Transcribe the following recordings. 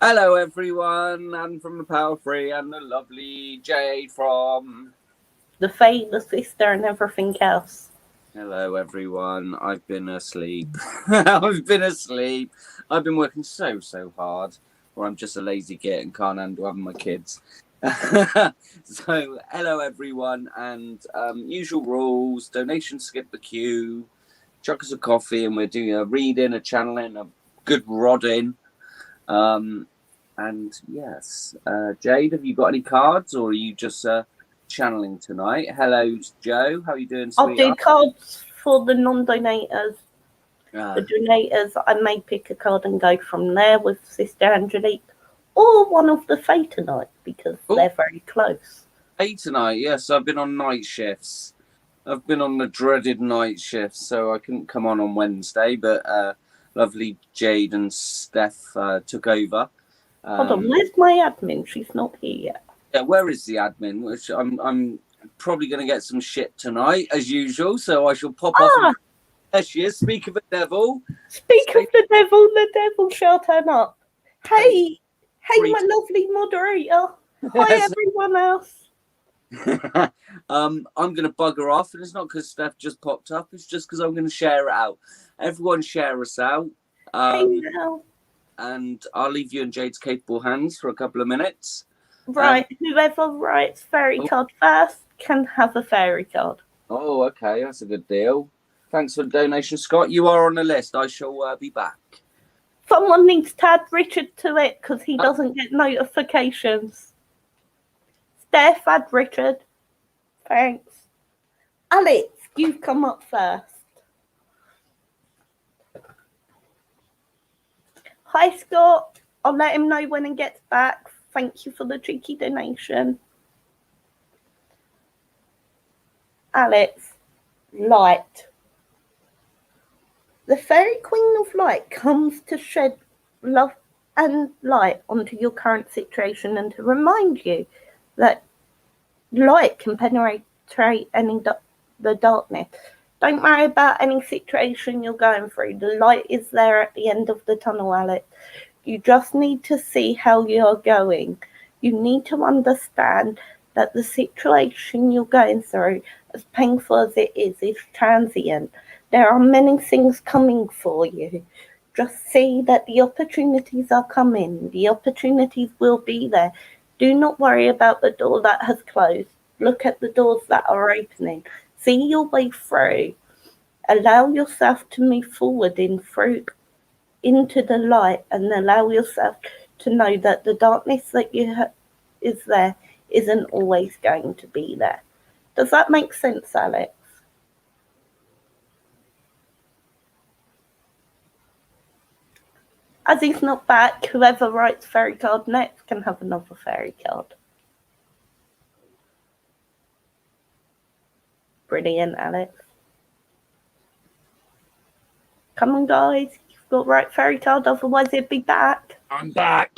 Hello, everyone, and from the Power Free, and the lovely Jade from the Fae, the sister, and everything else. Hello, everyone. I've been asleep. I've been working so hard, or I'm just a lazy git and can't handle having my kids. So, hello, everyone, and usual rules: donation, skip the queue, chuck us a coffee, and we're doing a reading, a channeling, a good rodding. And yes, Jade, have you got any cards, or are you just channeling tonight? Hello, Joe. How are you doing, I'll do sweetheart? cards for the non-donators. Uh, The donators, I may pick a card and go from there with Sister Angelique or one of the Fae tonight because they're very close. Hey, tonight, yes, I've been on night shifts. I've been on the dreaded night shifts, so I couldn't come on Wednesday, but lovely Jade and Steph took over. Hold on, where's my admin? She's not here yet. Yeah, where is the admin? Which I'm probably going to get some shit tonight, as usual, so I shall pop off. And... There she is. Speak of the devil. Speak of the devil shall turn up. Hey, my lovely moderator. Hi, everyone else. I'm going to bugger off, and it's not because Steph just popped up. It's just because I'm going to share it out. Everyone share us out. Hey now. And I'll leave you in Jade's capable hands for a couple of minutes. Right, whoever writes fairy card first can have a fairy card. Oh, okay, that's a good deal. Thanks for the donation, Scott. You are on the list. I shall be back. Someone needs to add Richard to it because he doesn't get notifications. Steph, add Richard. Thanks. Alex, you've come up first. Hi, Scott. I'll let him know when he gets back. Thank you for the cheeky donation. Alex, light. The Fairy Queen of Light comes to shed love and light onto your current situation and to remind you that light can penetrate the darkness. Don't worry about any situation you're going through. The light is there at the end of the tunnel, Alex. You just need to see how you're going. You need to understand that the situation you're going through, as painful as it is transient. There are many things coming for you. Just see that the opportunities are coming. The opportunities will be there. Do not worry about the door that has closed. Look at the doors that are opening. See your way through. Allow yourself to move forward into the light and allow yourself to know that the darkness that is there isn't always going to be there. Does that make sense, Alex? As he's not back, whoever writes fairy card next can have another fairy card. Brilliant, Alex. Come on, guys. You've got right fairy card, otherwise it'd be back. I'm back.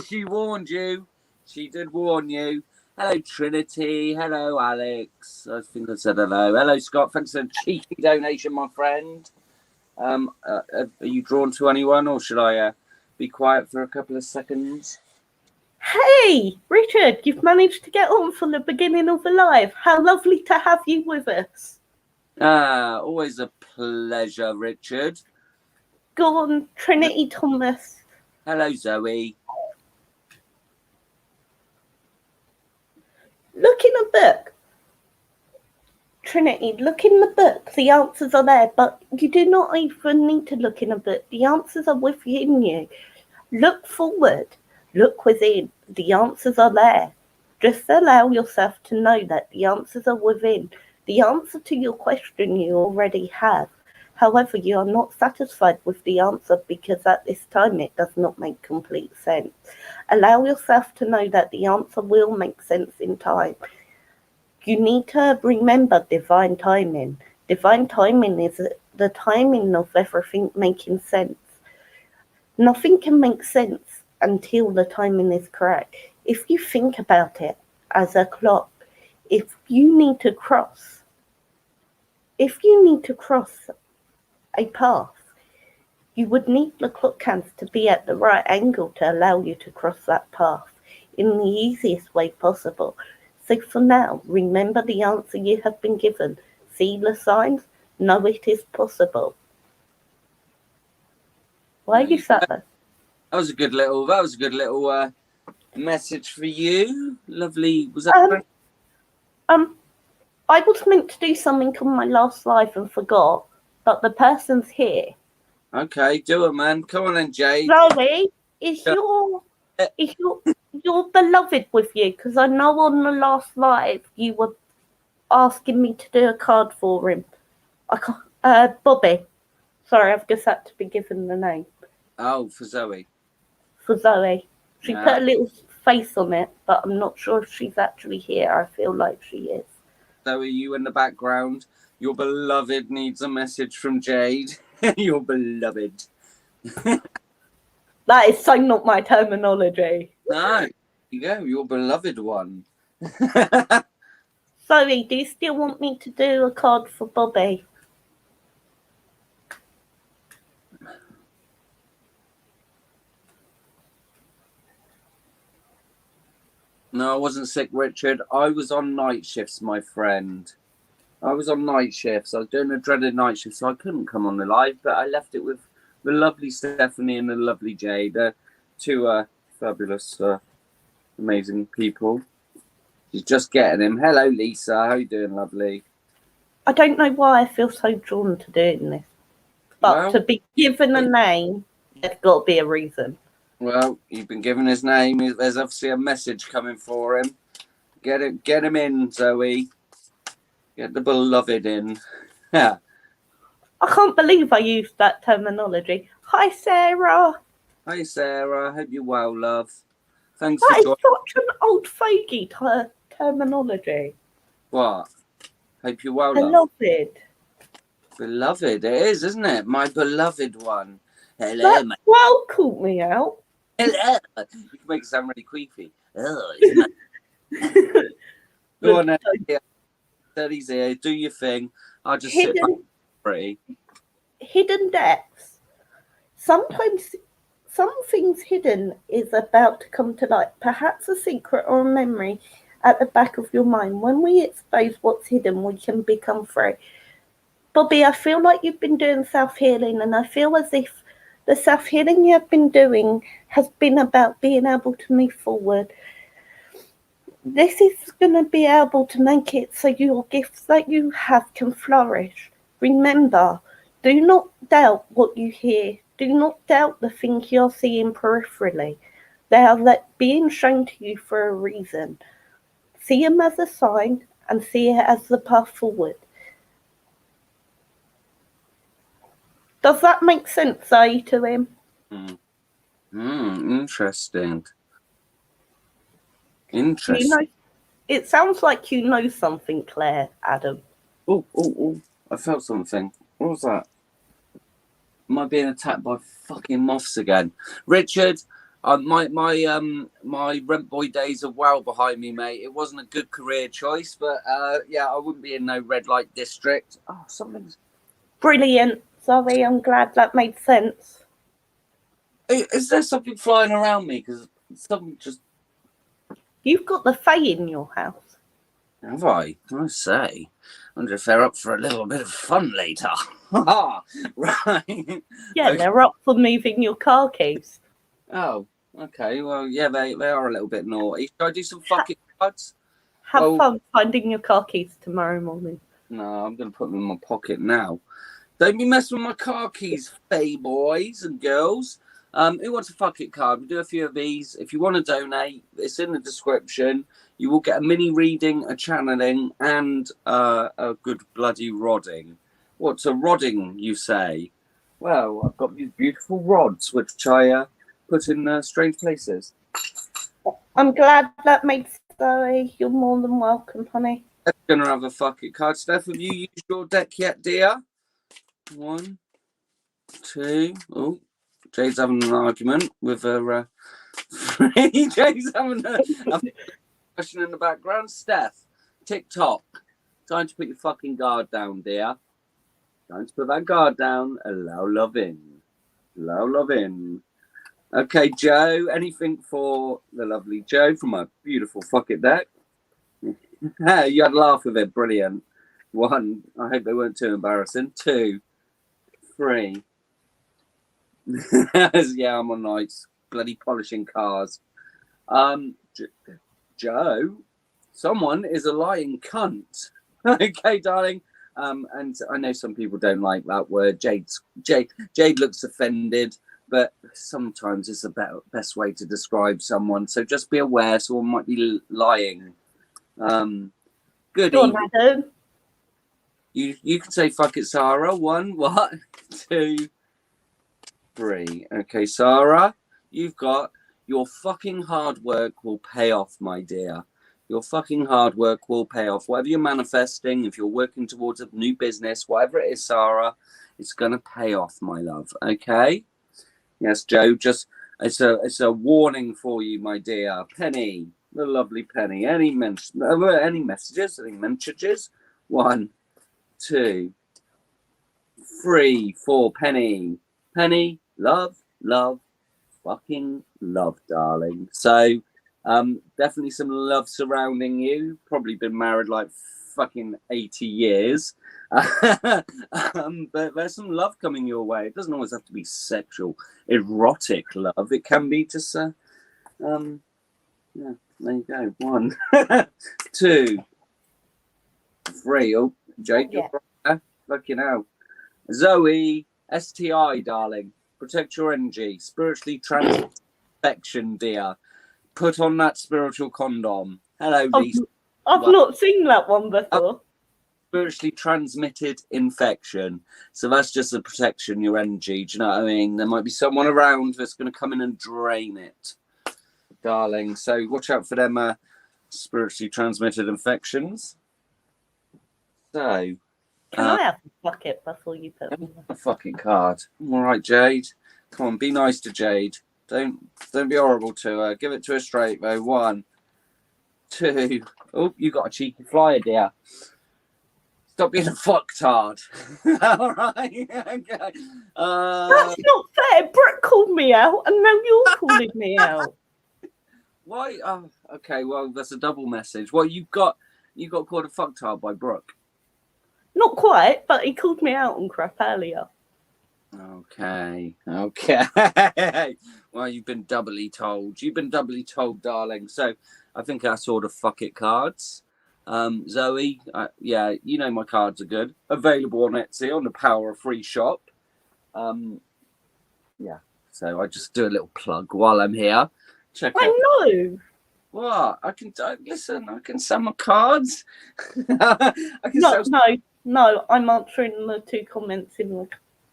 She warned you. She did warn you. Hello, Trinity. Hello, Alex. I think I said hello. Hello, Scott. Thanks for the cheeky donation, my friend. Are you drawn to anyone, or should I be quiet for a couple of seconds? Hey, Richard, you've managed to get on from the beginning of the live. How lovely to have you with us. Always a pleasure, Richard. Go on, Trinity Thomas. Hello, Zoe. Look in a book. Trinity, look in the book. The answers are there, but you do not even need to look in a book. The answers are within you. Look forward. Look within. The answers are there. Just allow yourself to know that the answers are within. The answer to your question you already have. However, you are not satisfied with the answer because at this time it does not make complete sense. Allow yourself to know that the answer will make sense in time. You need to remember divine timing. Divine timing is the timing of everything making sense. Nothing can make sense until the timing is correct. If you think about it as a clock, if you need to cross a path, You would need the clock hands to be at the right angle to allow you to cross that path in the easiest way possible. So for now, remember the answer you have been given. See the signs? Know it is possible. Why are you sat there? That was a good little message for you. Lovely. Was that Um, I was meant to do something on my last live and forgot, but the person's here. okay? Do it, man. Come on then, Jade. Zoe, is your beloved with you? Because I know on the last live you were asking me to do a card for him. I can't. Bobby. Sorry, I've just had to be given the name. Oh, for Zoe. For Zoe. She Yeah. put a little face on it, but I'm not sure if she's actually here. I feel like she is. Zoe, you in the background. Your beloved needs a message from Jade. Your beloved. That is so not my terminology. No, there you go. Your beloved one. Zoe, do you still want me to do a card for Bobby? No, I wasn't sick, Richard. I was on night shifts, my friend. I was on night shifts. I was doing a dreaded night shift, so I couldn't come on the live, but I left it with the lovely Stephanie and the lovely Jade. Two fabulous, amazing people. She's just getting him. Hello, Lisa. How you doing, lovely? I don't know why I feel so drawn to doing this. But to be given a name, there's got to be a reason. Well, you've been given his name. There's obviously a message coming for him. Get him in, Zoe. Get the beloved in. Yeah. I can't believe I used that terminology. Hi, Sarah. Hi, Sarah. Hope you're well, love. Thanks that for is such an old fogey terminology. What? Hope you're well, love. Beloved, it is, isn't it? My beloved one. Hello, that well called me out. Hello. You can make it sound really creepy. Oh, go on, Daddy's here. Do your thing. I'll just sit back pretty. Hidden depths. Sometimes something's hidden is about to come to light. Perhaps a secret or a memory at the back of your mind. When we expose what's hidden, we can become free. Bobby, I feel like you've been doing self-healing, and I feel as if the self-healing you have been doing has been about being able to move forward. This is going to be able to make it so your gifts that you have can flourish. Remember, do not doubt what you hear. Do not doubt the things you're seeing peripherally. They are being shown to you for a reason. See them as a sign and see it as the path forward. Does that make sense, Zoe, to him? Interesting. It sounds like you know something, Claire, Adam. Oh, I felt something. What was that? Am I being attacked by fucking moths again? Richard, my rent boy days are well behind me, mate. It wasn't a good career choice, but yeah, I wouldn't be in no red light district. Oh, something's... Brilliant. Sorry, I'm glad that made sense. Is there something flying around me? Because something just... You've got the Fae in your house. Have I? I say. I wonder if they're up for a little bit of fun later. Right. Yeah, okay. They're up for moving your car keys. Oh, okay. Well, yeah, they are a little bit naughty. Should I do some fucking cards? Have fun finding your car keys tomorrow morning. No, I'm going to put them in my pocket now. Don't be messing with my car keys, Fae boys and girls. Who wants a fuck it card? We'll do a few of these. If you want to donate, it's in the description. You will get a mini reading, a channeling, and a good bloody rodding. What's a rodding, you say? Well, I've got these beautiful rods, which I put in strange places. I'm glad that made Zoe. You're more than welcome, honey. I'm going to have a fuck it card. Steph, have you used your deck yet, dear? 1, 2. Oh, Jade's having an argument with her. Jade's having a question in the background. Steph, TikTok. Time to put your fucking guard down, dear. Time to put that guard down. Allow love in. Loving. Okay, Joe, anything for the lovely Joe from my beautiful fuck it deck? You had a laugh with it. Brilliant. 1, I hope they weren't too embarrassing. 2, 3. Yeah, I'm on nights. Bloody polishing cars. Joe, someone is a lying cunt. Okay, darling. And I know some people don't like that word. Jade looks offended, but sometimes it's the best way to describe someone. So just be aware someone might be lying. Good Go on, evening. Adam. You can say fuck it, Sarah. 1, what? 2, 3. Okay, Sarah, you've got your fucking hard work will pay off, my dear. Your fucking hard work will pay off. Whatever you're manifesting, if you're working towards a new business, whatever it is, Sarah, it's gonna pay off, my love. Okay? Yes, Joe. Just it's a warning for you, my dear. Penny, the lovely Penny. Any messages? Any messages? 1, 2, 3, 4. Penny. Penny, love, fucking love, darling. So definitely some love surrounding you. Probably been married like fucking 80 years. But there's some love coming your way. It doesn't always have to be sexual, erotic love. It can be just yeah, there you go. 1, 2, 3. Oh, Jake, Yeah. fucking hell. Zoe, STI, darling. Protect your energy. Spiritually infection, dear. Put on that spiritual condom. Hello, Lisa. I've not seen that one before. Spiritually transmitted infection. So that's just a protection, your energy. Do you know what I mean? There might be someone around that's going to come in and drain it, darling. So watch out for them spiritually transmitted infections. So, Can I have a bucket before you put me a fucking card. All right, Jade. Come on, be nice to Jade. Don't be horrible to her. Give it to her straight, though. 1, 2. Oh, you got a cheeky flyer, dear. Stop being a fucktard. All right. Okay. That's not fair. Brooke called me out, and now you're calling me out. Why? Oh, okay. Well, that's a double message. Well, you got called a fucktard by Brooke. Not quite, but he called me out on crap earlier. Okay. Well, you've been doubly told. You've been doubly told, darling. So I think that's all the fuck it cards. Zoe, yeah, you know my cards are good. Available on Etsy on the Power of Free shop. Yeah. So I just do a little plug while I'm here. Check out. I know. What? I can listen. I can sell my cards. I can No. I'm answering the 2 comments in the.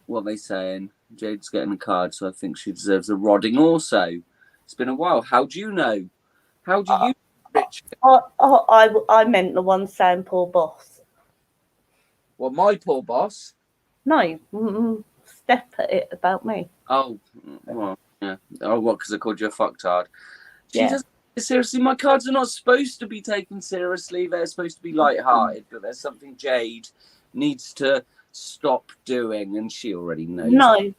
What are they saying? Jade's getting a card, so I think she deserves a rodding also. It's been a while. How do you know? How do you, Richard? I meant the one saying poor boss. Well, my poor boss? No, Steph put it about me. Oh, well, yeah. Oh, what, because I called you a fucktard? Yeah. Seriously, my cards are not supposed to be taken seriously. They're supposed to be light-hearted, but there's something Jade needs to stop doing, and she already knows. No,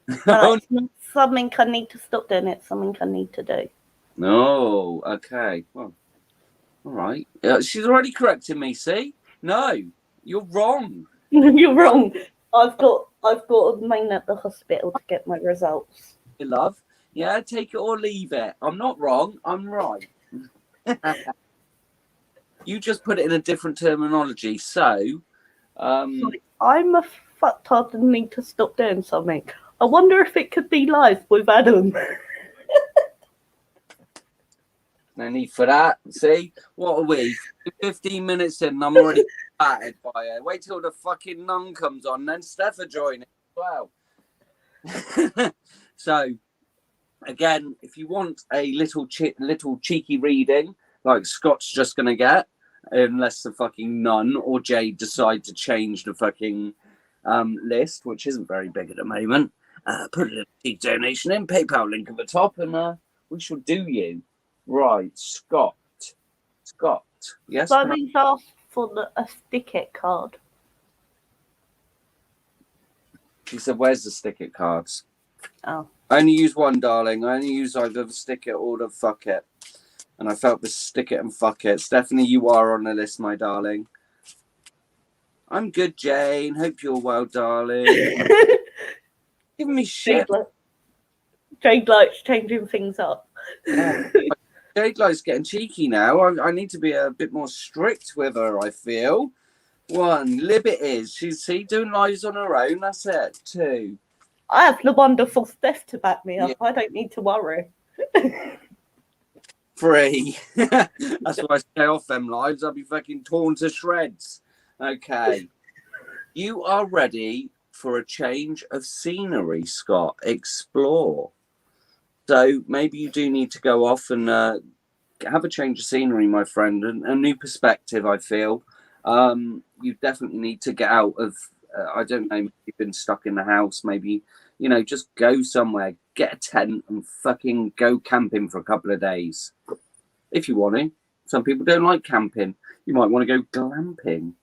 it's not something I need to stop doing. It's something I need to do. No, okay. Well, all right. She's already corrected me. See? No, you're wrong. You're wrong. I've got to remain at the hospital to get my results. Your love. Yeah, take it or leave it. I'm not wrong. I'm right. You just put it in a different terminology. So, I'm a fucktard and need to stop doing something. I wonder if it could be live with Adam. No need for that. See? What are we? 15 minutes in and I'm already battered by it. Wait till the fucking nun comes on, then Steph will join it as well. So, again, if you want a little cheeky reading, like Scott's just going to get, unless the fucking nun or Jade decide to change the fucking list, which isn't very big at the moment, put a little cheeky donation in, PayPal link at the top, and we shall do you. Right, Scott. Yes. Somebody's asked for a stick-it card. She said, "Where's the stick-it cards?" Oh. I only use one, darling. I only use either the stick it or the fuck it. And I felt the stick it and fuck it. Stephanie, you are on the list, my darling. I'm good, Jane. Hope you're well, darling. Give me shit. Jade likes changing things up. Yeah. Jade likes getting cheeky now. I need to be a bit more strict with her, I feel. 1, Libet is. She's doing lives on her own. That's it. 2. I have the wonderful Steph to back me up. I don't need to worry. 3. That's why I stay off them lives. I'll be fucking torn to shreds. Okay. You are ready for a change of scenery, Scott. Explore. So maybe you do need to go off and have a change of scenery, my friend, and a new perspective, I feel. You definitely need to get out of, I don't know, you've been stuck in the house. Maybe, just go somewhere, get a tent and fucking go camping for a couple of days. If you want to. Some people don't like camping. You might want to go glamping.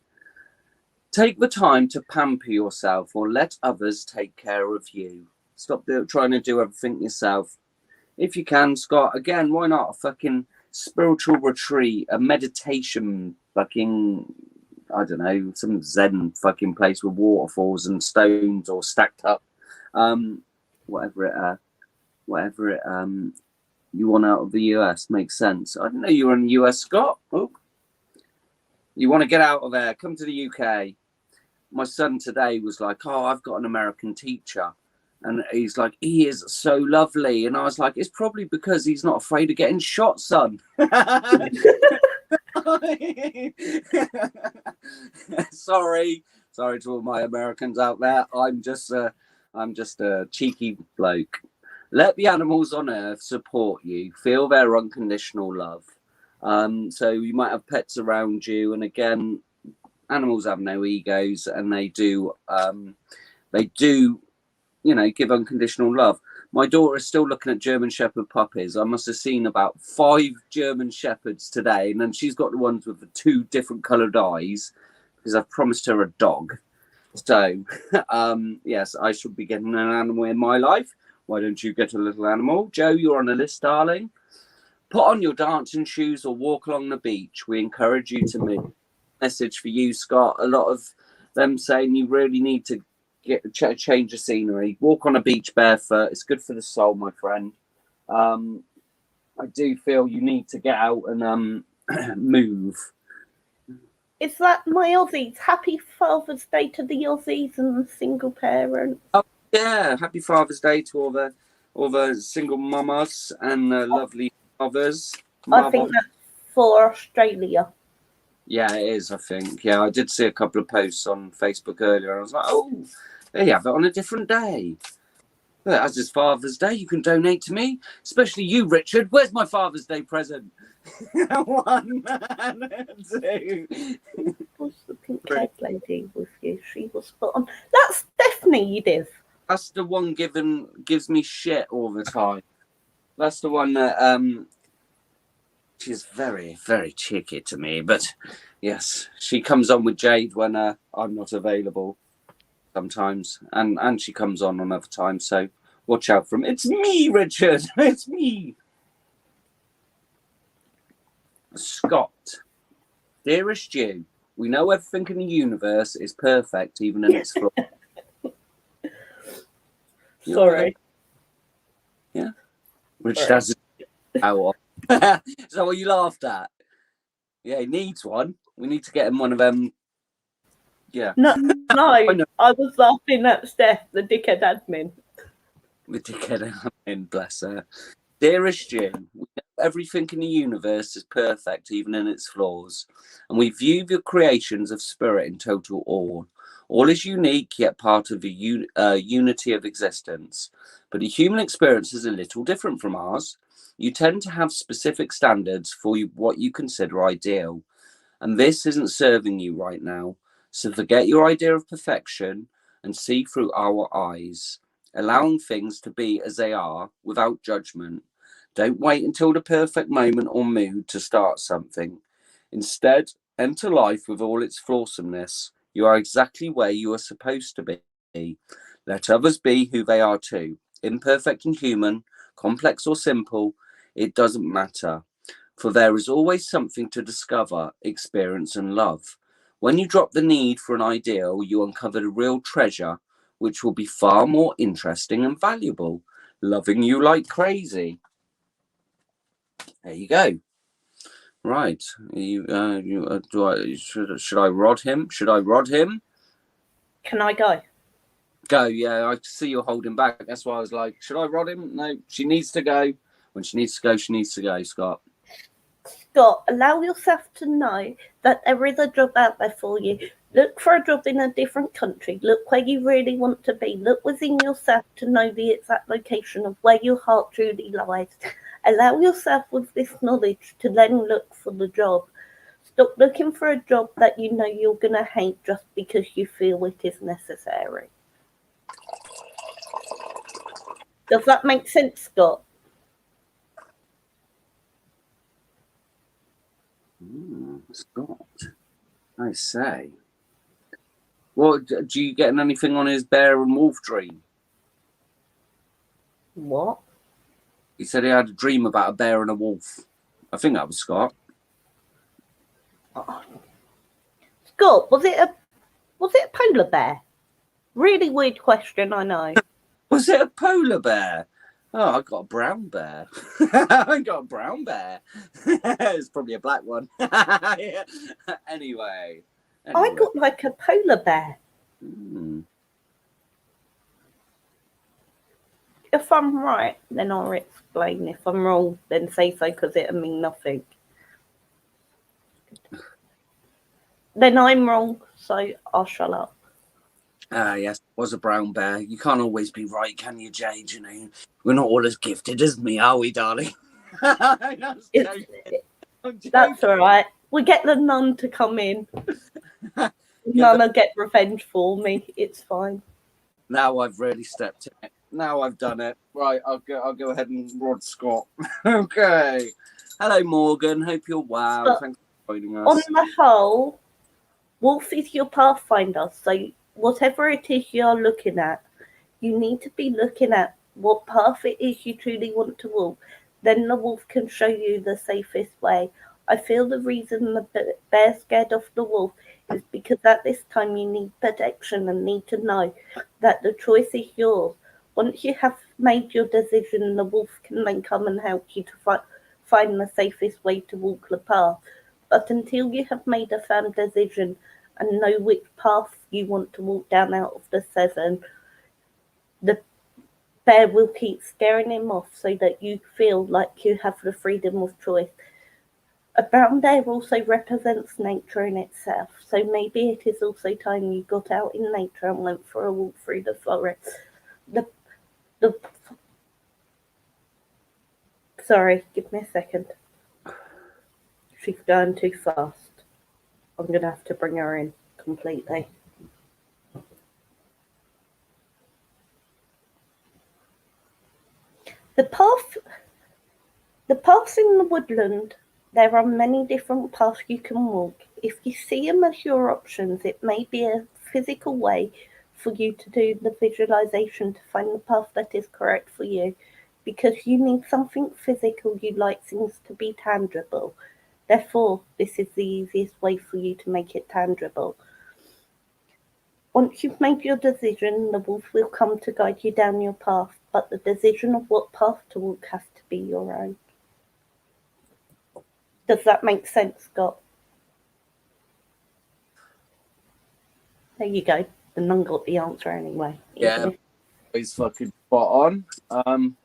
Take the time to pamper yourself or let others take care of you. Stop trying to do everything yourself. If you can, Scott, again, why not a fucking spiritual retreat, a meditation fucking, I don't know, some Zen fucking place with waterfalls and stones or stacked up. Whatever it you want out of the US makes sense. I didn't know you were in the US, Scott. Oh. You want to get out of there, come to the UK. My son today was like, oh, I've got an American teacher. And he's like, he is so lovely. And I was like, it's probably because he's not afraid of getting shot, son. Sorry to all my Americans out there. I'm just a cheeky bloke. Let the animals on earth support you. Feel their unconditional love. So you might have pets around you, and again, animals have no egos, and they do give unconditional love. My daughter is still looking at German Shepherd puppies. I must have seen about 5 German Shepherds today, and then she's got the ones with the 2 different coloured eyes because I've promised her a dog. So, yes, I should be getting an animal in my life. Why don't you get a little animal? Joe, you're on the list, darling. Put on your dancing shoes or walk along the beach. We encourage you to move. Message for you, Scott. A lot of them saying you really need to change of scenery. Walk on a beach barefoot. It's good for the soul, my friend. I do feel you need to get out and move. Is that my Aussies? Happy Father's Day to the Aussies and single parents. Oh, yeah, happy Father's Day to all the single mamas and lovely fathers. I think that's for Australia. Yeah, it is, I think. Yeah, I did see a couple of posts on Facebook earlier, and I was like, oh, they have it on a different day. But as it's Father's Day, you can donate to me, especially you, Richard. Where's my Father's Day present? 1, 2. What's the pink-haired lady with you? She was spot on. That's Stephanie, Edith. That's the one gives me shit all the time. That's the one that she's very, very cheeky to me. But yes, she comes on with Jade when I'm not available sometimes, and she comes on other times. So watch out for him. It's me, Richard. It's me. Scott, dearest you, we know everything in the universe is perfect, even in its flaws. Sorry. Yeah. Richard has a So what you laughed at? Yeah, he needs one. We need to get him one of them. Yeah. No, I was laughing at Steph, the dickhead admin. The dickhead admin, bless her. Dearest Jim, we know everything in the universe is perfect, even in its flaws, and we view the creations of spirit in total awe. All is unique, yet part of the unity of existence. But the human experience is a little different from ours. You tend to have specific standards for what you consider ideal, and this isn't serving you right now. So forget your idea of perfection and see through our eyes, allowing things to be as they are without judgment. Don't wait until the perfect moment or mood to start something. Instead, enter life with all its flawsomeness. You are exactly where you are supposed to be. Let others be who they are too. imperfect and human, complex or simple, it doesn't matter. For there is always something to discover, experience, and love. When you drop the need for an ideal, you uncover a real treasure, which will be far more interesting and valuable. Loving you like crazy. There you go. Right. Should I rod him? Should I rod him? Can I go? Go, yeah. I see you're holding back. That's why I was like, should I rod him? No, she needs to go. When she needs to go, she needs to go, Scott. Scott, allow yourself to know that there is a job out there for you. Look for a job in a different country. Look where you really want to be. Look within yourself to know the exact location of where your heart truly lies. Allow yourself with this knowledge to then look for the job. Stop looking for a job that you know you're going to hate just because you feel it is necessary. Does that make sense, Scott? Scott, I say. Well, do you get anything on his bear and wolf dream? What? He said he had a dream about a bear and a wolf. I think that was Scott. Oh. Scott, was it a polar bear? Really weird question, I know. Was it a polar bear? Oh, I got a brown bear. I got a brown bear. It's probably a black one. Anyway. I got like a polar bear. If I'm right, then I'll explain. If I'm wrong, then say so, because it'll mean nothing. Then I'm wrong, so I'll shut up. Yes, it was a brown bear. You can't always be right, can you, Jade? You know, we're not all as gifted as me, are we, darling? That's all right. We get the nun to come in. Nun will get revenge for me. It's fine. Now I've really stepped in it. Now I've done it. Right, I'll go ahead and rod Scott. Okay. Hello, Morgan. Hope you're well. But thanks for joining us. On the whole, Wolf is your pathfinder, so whatever it is you're looking at, you need to be looking at what path it is you truly want to walk. Then the wolf can show you the safest way. I feel the reason the bear's scared of the wolf is because at this time you need protection and need to know that the choice is yours. Once you have made your decision, the wolf can then come and help you to find the safest way to walk the path. But until you have made a firm decision and know which path you want to walk down out of the 7, the bear will keep scaring him off so that you feel like you have the freedom of choice. A brown bear also represents nature in itself, so maybe it is also time you got out in nature and went for a walk through the forest. Sorry, give me a second. She's going too fast. I'm going to have to bring her in completely. The paths in the woodland, there are many different paths you can walk. If you see them as your options, it may be a physical way for you to do the visualization to find the path that is correct for you, because you need something physical. You like things to be tangible. Therefore, this is the easiest way for you to make it tangible. Once you've made your decision, the wolf will come to guide you down your path, but the decision of what path to walk has to be your own. Does that make sense, Scott? There you go. The nun got the answer anyway. Yeah, he's fucking spot on.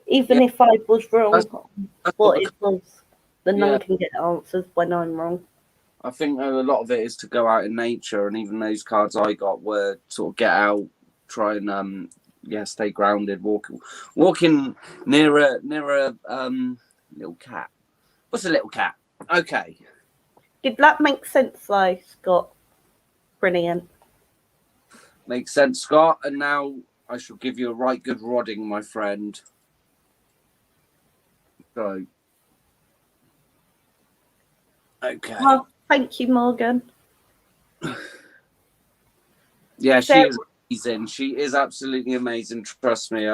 Even if I was wrong, that's what it was, the nun can get answers when I'm wrong. I think a lot of it is to go out in nature, and even those cards I got were sort of get out, try and stay grounded, walking near a little cat. What's a little cat? Okay. Did that make sense though, Scott? Brilliant. Makes sense, Scott. And now I shall give you a right good rodding, my friend. So. Okay. Well, thank you, Morgan. Yeah, she is amazing. She is absolutely amazing. Trust me.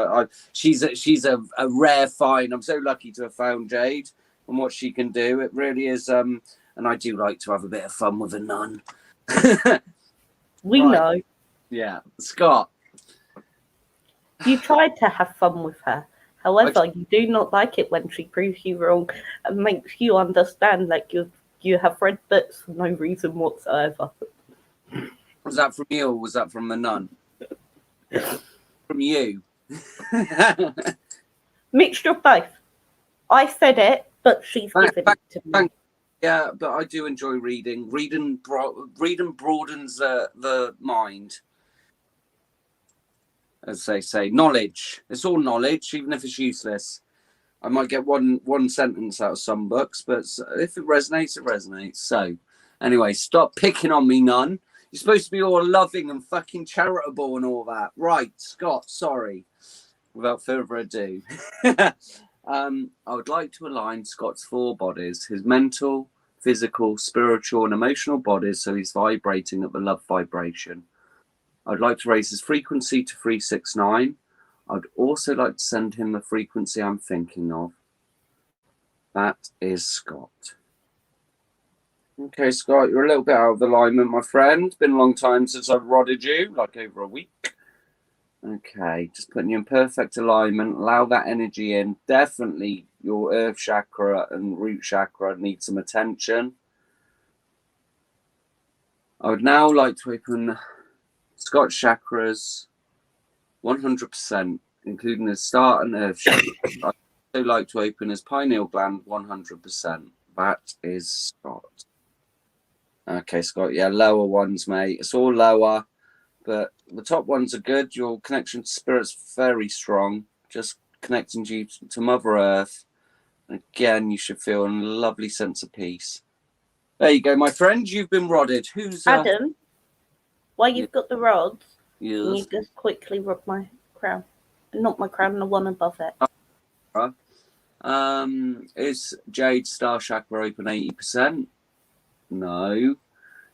She's a rare find. I'm so lucky to have found Jade and what she can do. It really is. And I do like to have a bit of fun with a nun. We Right. know. Yeah, Scott. You tried to have fun with her. However, you do not like it when she proves you wrong and makes you understand like you have read books for no reason whatsoever. Was that from you or was that from the nun? From you. Mixture of both. I said it, but she's given it to me. Yeah, but I do enjoy reading. Reading broadens the mind. As they say, knowledge. It's all knowledge, even if it's useless. I might get one sentence out of some books, but if it resonates, it resonates. So, anyway, stop picking on me, nun. You're supposed to be all loving and fucking charitable and all that. Right, Scott, sorry. Without further ado. I would like to align Scott's 4 bodies, his mental, physical, spiritual, and emotional bodies, so he's vibrating at the love vibration. I'd like to raise his frequency to 369. I'd also like to send him the frequency I'm thinking of. That is Scott. Okay, Scott, you're a little bit out of alignment, my friend. It's been a long time since I've rodded you, like over a week. Okay, just putting you in perfect alignment. Allow that energy in. Definitely your earth chakra and root chakra need some attention. I would now like to open Scott's chakras 100%, including his start and earth chakra. I'd also like to open his pineal gland 100%. That is Scott. Okay, Scott, yeah, lower ones, mate. It's all lower. But the top ones are good. Your connection to spirit's very strong. Just connecting you to Mother Earth. And again, you should feel a lovely sense of peace. There you go, my friend. You've been rodded. Who's Adam, while you've got the rods, yes. can you just quickly rub my crown? Not my crown, the one above it. Is Jade Star Chakra open 80%? No.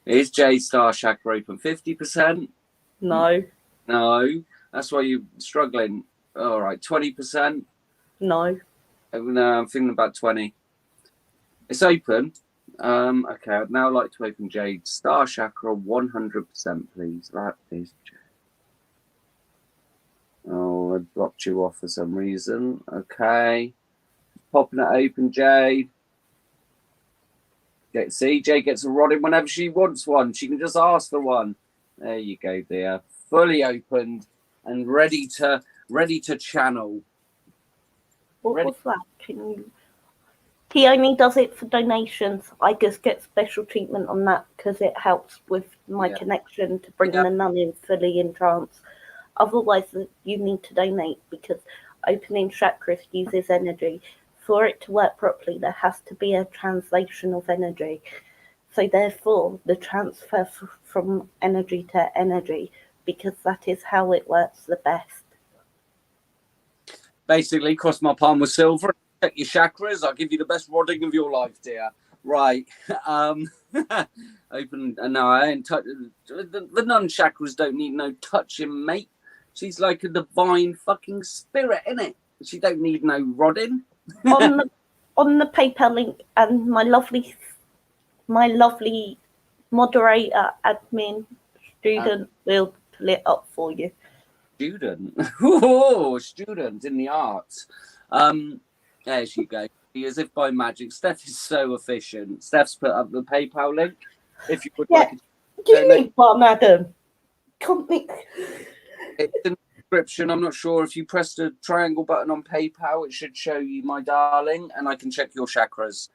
Is Jade Star Chakra open 50%? No. No. That's why you're struggling. All right, 20%? No. No, I'm thinking about 20. It's open. Okay, I'd now like to open Jade's Star Chakra 100%, please. That is Jade. Oh, I blocked you off for some reason. Okay. Popping it open, Jade. See, Jade gets a rod in whenever she wants one. She can just ask for one. There you go, dear. Fully opened and ready to channel. What was that? He only does it for donations. I just get special treatment on that because it helps with my connection to bring the nun in fully in trance. Otherwise, you need to donate because opening chakras uses energy. For it to work properly, there has to be a translation of energy. So therefore, the transfer from energy to energy, because that is how it works the best. Basically, cross my palm with silver. Check your chakras. I'll give you the best rodding of your life, dear. Right. Open. No, I ain't touch. The nun chakras don't need no touching, mate. She's like a divine fucking spirit, innit? She don't need no rodding. on the PayPal link, and my lovely moderator, admin, student will pull it up for you. Student? Oh, student in the arts. There she goes. As if by magic. Steph is so efficient. Steph's put up the PayPal link. If you would like to give me one, Adam. It's in the description. I'm not sure if you press the triangle button on PayPal, it should show you, my darling, and I can check your chakras.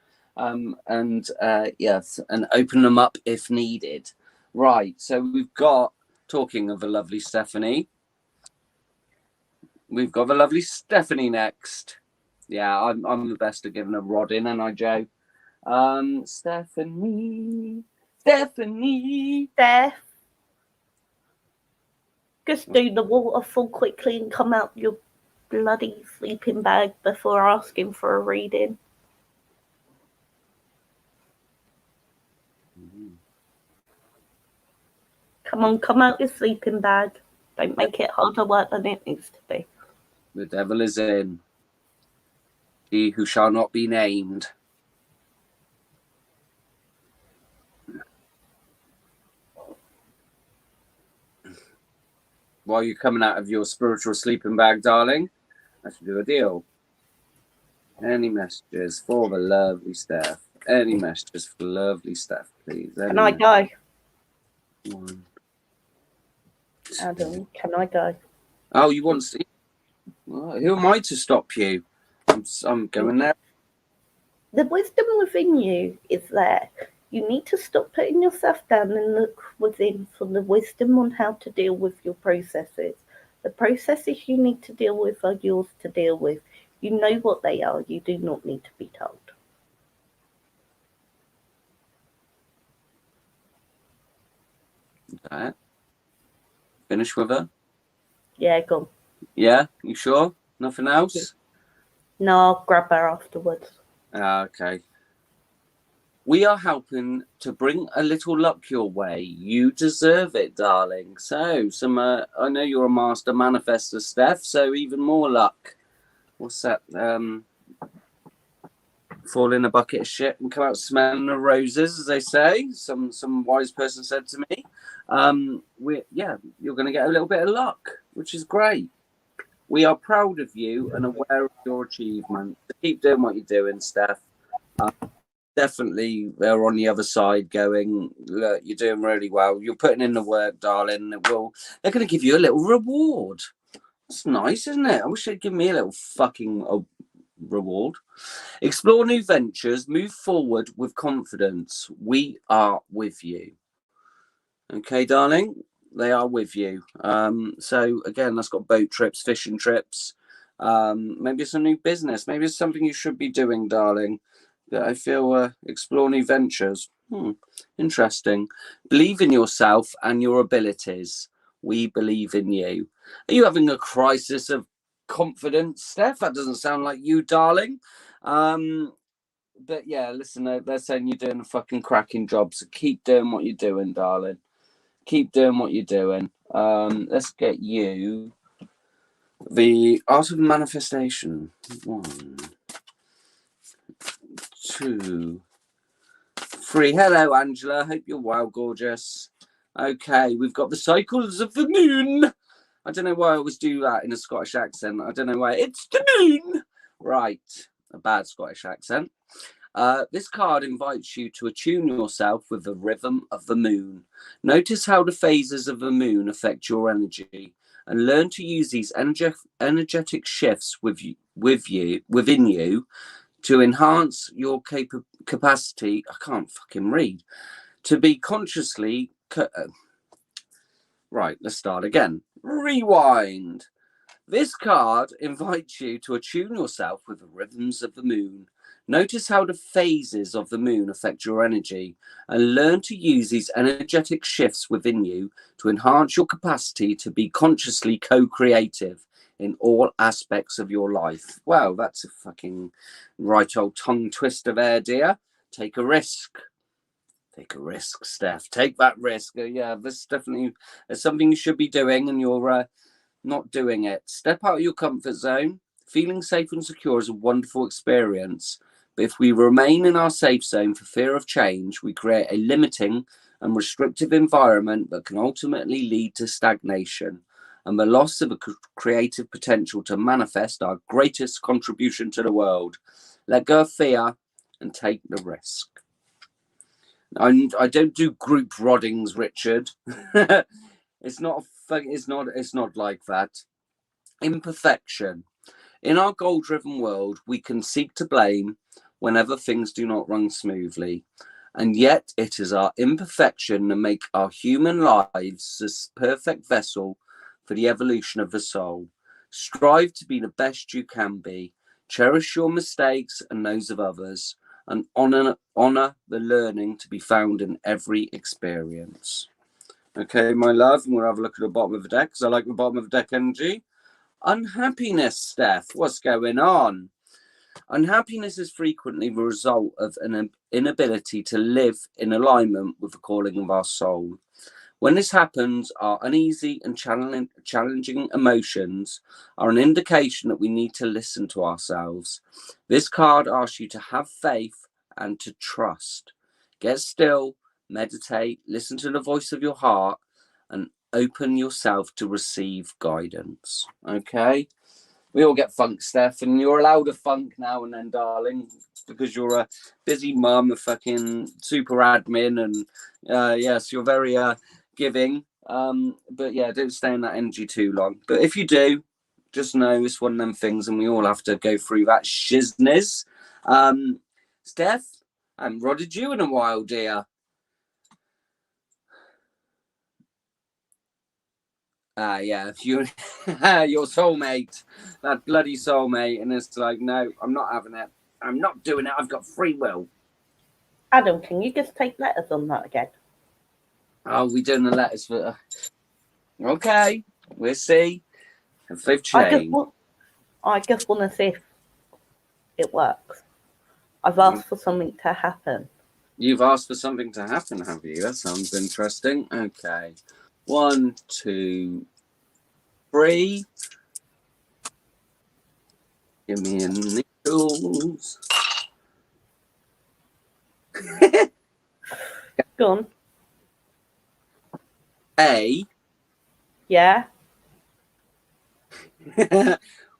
Yes, and open them up if needed. Right, so we've got, talking of the lovely Stephanie, we've got the lovely Stephanie next. Yeah, I'm the best at giving a rod in, and I, Joe. Stephanie. Steph. Just do the waterfall quickly and come out your bloody sleeping bag before asking for a reading. Come on, come out your sleeping bag. Don't make it harder work than it needs to be. The devil is in. He who shall not be named. While you're coming out of your spiritual sleeping bag, darling, I should do a deal. Any messages for the lovely Steph? Any messages for the lovely Steph, please? Can I go? One. Adam, can I go? Oh, you want to see? Well, who am I to stop you? I'm going there. The wisdom within you is there. You need to stop putting yourself down and look within for the wisdom on how to deal with your processes. The processes you need to deal with are yours to deal with. You know what they are. You do not need to be told. Okay. Finish with her? Yeah, go on. Yeah? You sure? Nothing else? No, I'll grab her afterwards. Okay. We are helping to bring a little luck your way. You deserve it, darling. So, I know you're a master manifester, Steph, so even more luck. What's that? Fall in a bucket of shit and come out smelling of roses, as they say. Some wise person said to me. You're going to get a little bit of luck, which is great. We are proud of you and aware of your achievement. Keep doing what you're doing, Steph. Definitely, they're on the other side going, look, you're doing really well. You're putting in the work, darling. They're going to give you a little reward. That's nice, isn't it? I wish they'd give me a little fucking reward. Explore new ventures. Move forward with confidence. We are with you. Okay, darling? They are with you. So, again, that's got boat trips, fishing trips. Maybe it's a new business. Maybe it's something you should be doing, darling. I feel explore new ventures. Interesting. Believe in yourself and your abilities. We believe in you. Are you having a crisis of confidence, Steph? That doesn't sound like you, darling. But yeah, listen, they're saying you're doing a fucking cracking job. So keep doing what you're doing, darling. Keep doing what you're doing. Let's get you the art of manifestation. 1, 2, 3. Hello, Angela. Hope you're well, gorgeous. Okay, we've got the cycles of the moon. I don't know why I always do that in a Scottish accent. I don't know why. It's the moon. Right, a bad Scottish accent. This card invites you to attune yourself with the rhythm of the moon. Notice how the phases of the moon affect your energy and learn to use these energetic shifts within you to enhance your capacity. I can't fucking read. To be consciously... Right, let's start again. Rewind. This card invites you to attune yourself with the rhythms of the moon. Notice how the phases of the moon affect your energy and learn to use these energetic shifts within you to enhance your capacity to be consciously co-creative in all aspects of your life. Wow, that's a fucking right old tongue twister there, dear. Take a risk. Take a risk, Steph. Take that risk. Yeah, this definitely is something you should be doing and you're not doing it. Step out of your comfort zone. Feeling safe and secure is a wonderful experience. But if we remain in our safe zone for fear of change, we create a limiting and restrictive environment that can ultimately lead to stagnation and the loss of a creative potential to manifest our greatest contribution to the world. Let go of fear and take the risk. I don't do group roddings, Richard. It's not like that. Imperfection. In our goal-driven world, we can seek to blame whenever things do not run smoothly. And yet it is our imperfection that make our human lives this perfect vessel for the evolution of the soul. Strive to be the best you can be. Cherish your mistakes and those of others. And honor the learning to be found in every experience. Okay, my love, and we'll have a look at the bottom of the deck, because I like the bottom of the deck energy. Unhappiness, Steph. What's going on? Unhappiness is frequently the result of an inability to live in alignment with the calling of our soul. When this happens, our uneasy and challenging emotions are an indication that we need to listen to ourselves. This card asks you to have faith and to trust. Get still, meditate, listen to the voice of your heart, and open yourself to receive guidance. Okay? We all get funk, Steph, and you're allowed a funk now and then, darling, because you're a busy mum, a fucking super admin, and yes, you're very giving. But yeah, don't stay in that energy too long. But if you do, just know it's one of them things, and we all have to go through that shizness. Steph, I haven't rodded you in a while, dear. Yeah, you, your soulmate, that bloody soulmate, and it's like, no, I'm not having it. I'm not doing it. I've got free will. Adam, can you just take letters on that again? Oh, we doing the letters for? Okay, we'll see. Have they've changed? I just want to see if it works. I've asked for something to happen. You've asked for something to happen, have you? That sounds interesting. Okay. 1, 2, 3. Give me initials. Go on. A. Yeah.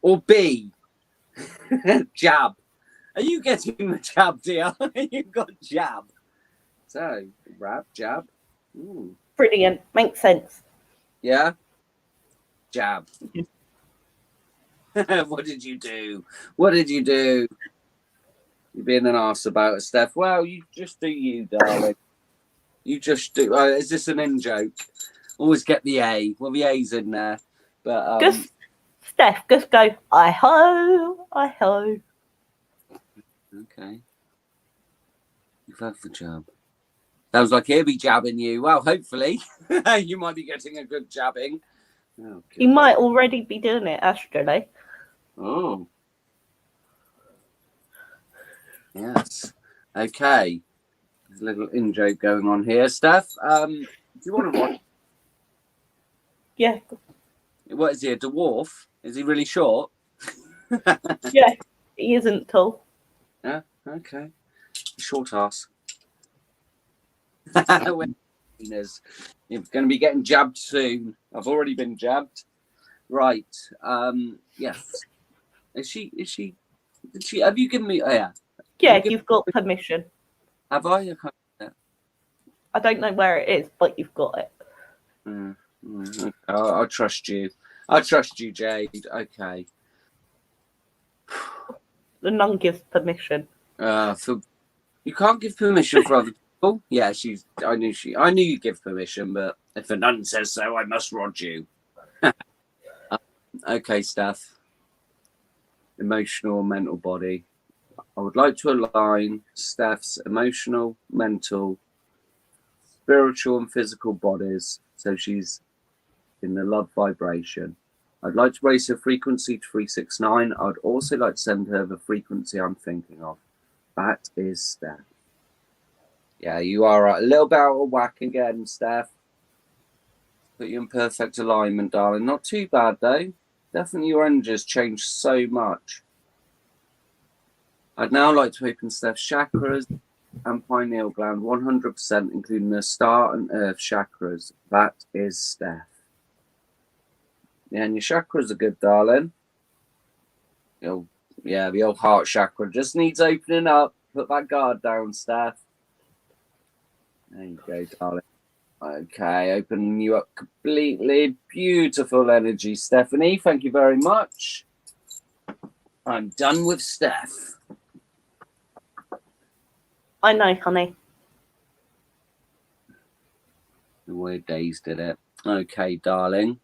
Or B. Jab. Are you getting the jab, dear? You've got jab. So, rab, jab. Ooh. Brilliant. Makes sense. Yeah? Jab. What did you do? What did you do? You're being an arse about it, Steph. Well, you just do you, darling. You just do. Is this an in joke? Always get the A. Well, the A's in there. But just, Steph, just go, I ho, I ho. Okay. You've had the jab. Sounds like he'll be jabbing you. Well, hopefully. You might be getting a good jabbing. Oh, you might already be doing it, astrally. Oh. Yes. Okay. There's a little in joke going on here. Steph, do you want to watch? Yeah. What is he, a dwarf? Is he really short? Yeah, he isn't tall. Yeah, okay. Short ass. You're going to be getting jabbed soon. I've already been jabbed. Right. Yes. Is she, have you given me, oh yeah. Yeah, you've got permission. Have I? I don't know where it is, but you've got it. Okay. I'll trust you. I trust you, Jade. Okay. The nun gives permission. You can't give permission for other people. Yeah, I knew you give permission, but if a nun says so, I must rod you. Okay, Steph. Emotional, mental body. I would like to align Steph's emotional, mental, spiritual, and physical bodies so she's in the love vibration. I'd like to raise her frequency to 369. I'd also like to send her the frequency I'm thinking of. That is Steph. Yeah, you are a little bit out of whack again, Steph. Put you in perfect alignment, darling. Not too bad, though. Definitely your energies changed so much. I'd now like to open Steph's chakras and pineal gland 100%, including the star and earth chakras. That is Steph. Yeah, and your chakras are good, darling. Yeah, the old heart chakra just needs opening up. Put that guard down, Steph. There you go, darling. Okay, opening you up completely. Beautiful energy, Stephanie. Thank you very much. I'm done with Steph. I know, honey. The weird days did it. Okay, darling.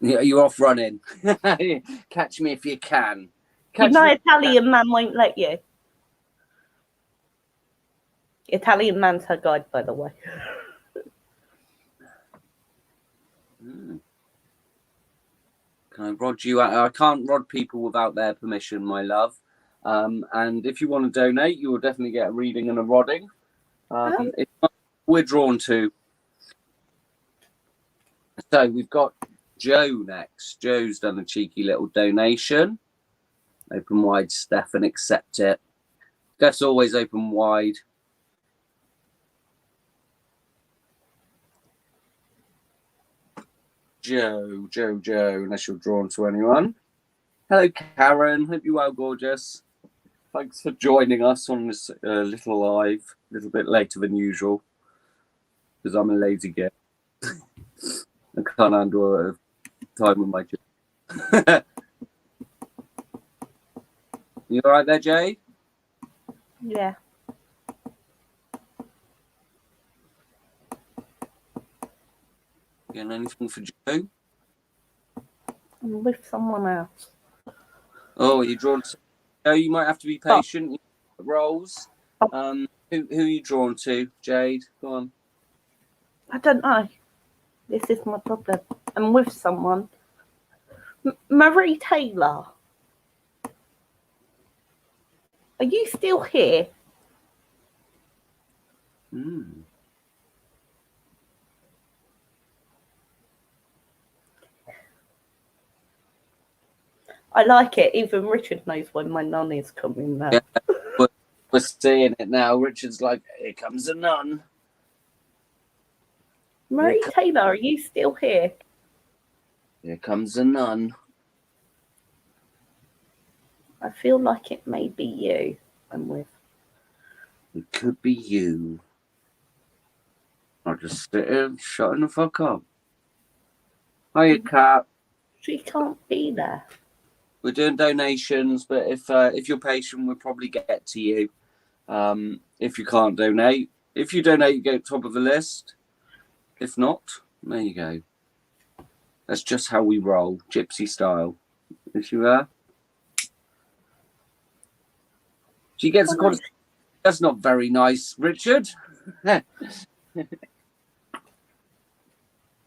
You're off running. Catch me if you can. Italian man won't let you. Italian man's her guide, by the way. Can I rod you out? I can't rod people without their permission, my love. And if you want to donate, you will definitely get a reading and a rodding. It's not we're drawn to. So we've got Joe next. Joe's done a cheeky little donation. Open wide, Steph, and accept it. Steph's always open wide. Joe, unless you're drawn to anyone. Hello, Karen. Hope you're well, gorgeous. Thanks for joining us on this little live, a little bit later than usual, because I'm a lazy git. I can't handle a time with my job. You all right there, Jay? Yeah. Getting anything for Joe? I'm with someone else. Oh, are you drawn to? Oh, you might have to be patient. Rolls. Who are you drawn to, Jade? Go on. I don't know. This is my problem. I'm with someone. Marie Taylor. Are you still here? I like it. Even Richard knows when my nun is coming now. Yeah, we're seeing it now. Richard's like, here comes a nun. Marie Taylor, are you still here? Here comes a nun. I feel like it may be you I'm with. It could be you. I'll just sit here shutting the fuck up. Hiya, Kat. She can't be there. We're doing donations, but if you're patient, we'll probably get to you. If you can't donate. If you donate, you go top of the list. If not, there you go. That's just how we roll, gypsy style. Is you there? She gets a call. That's not very nice, Richard. That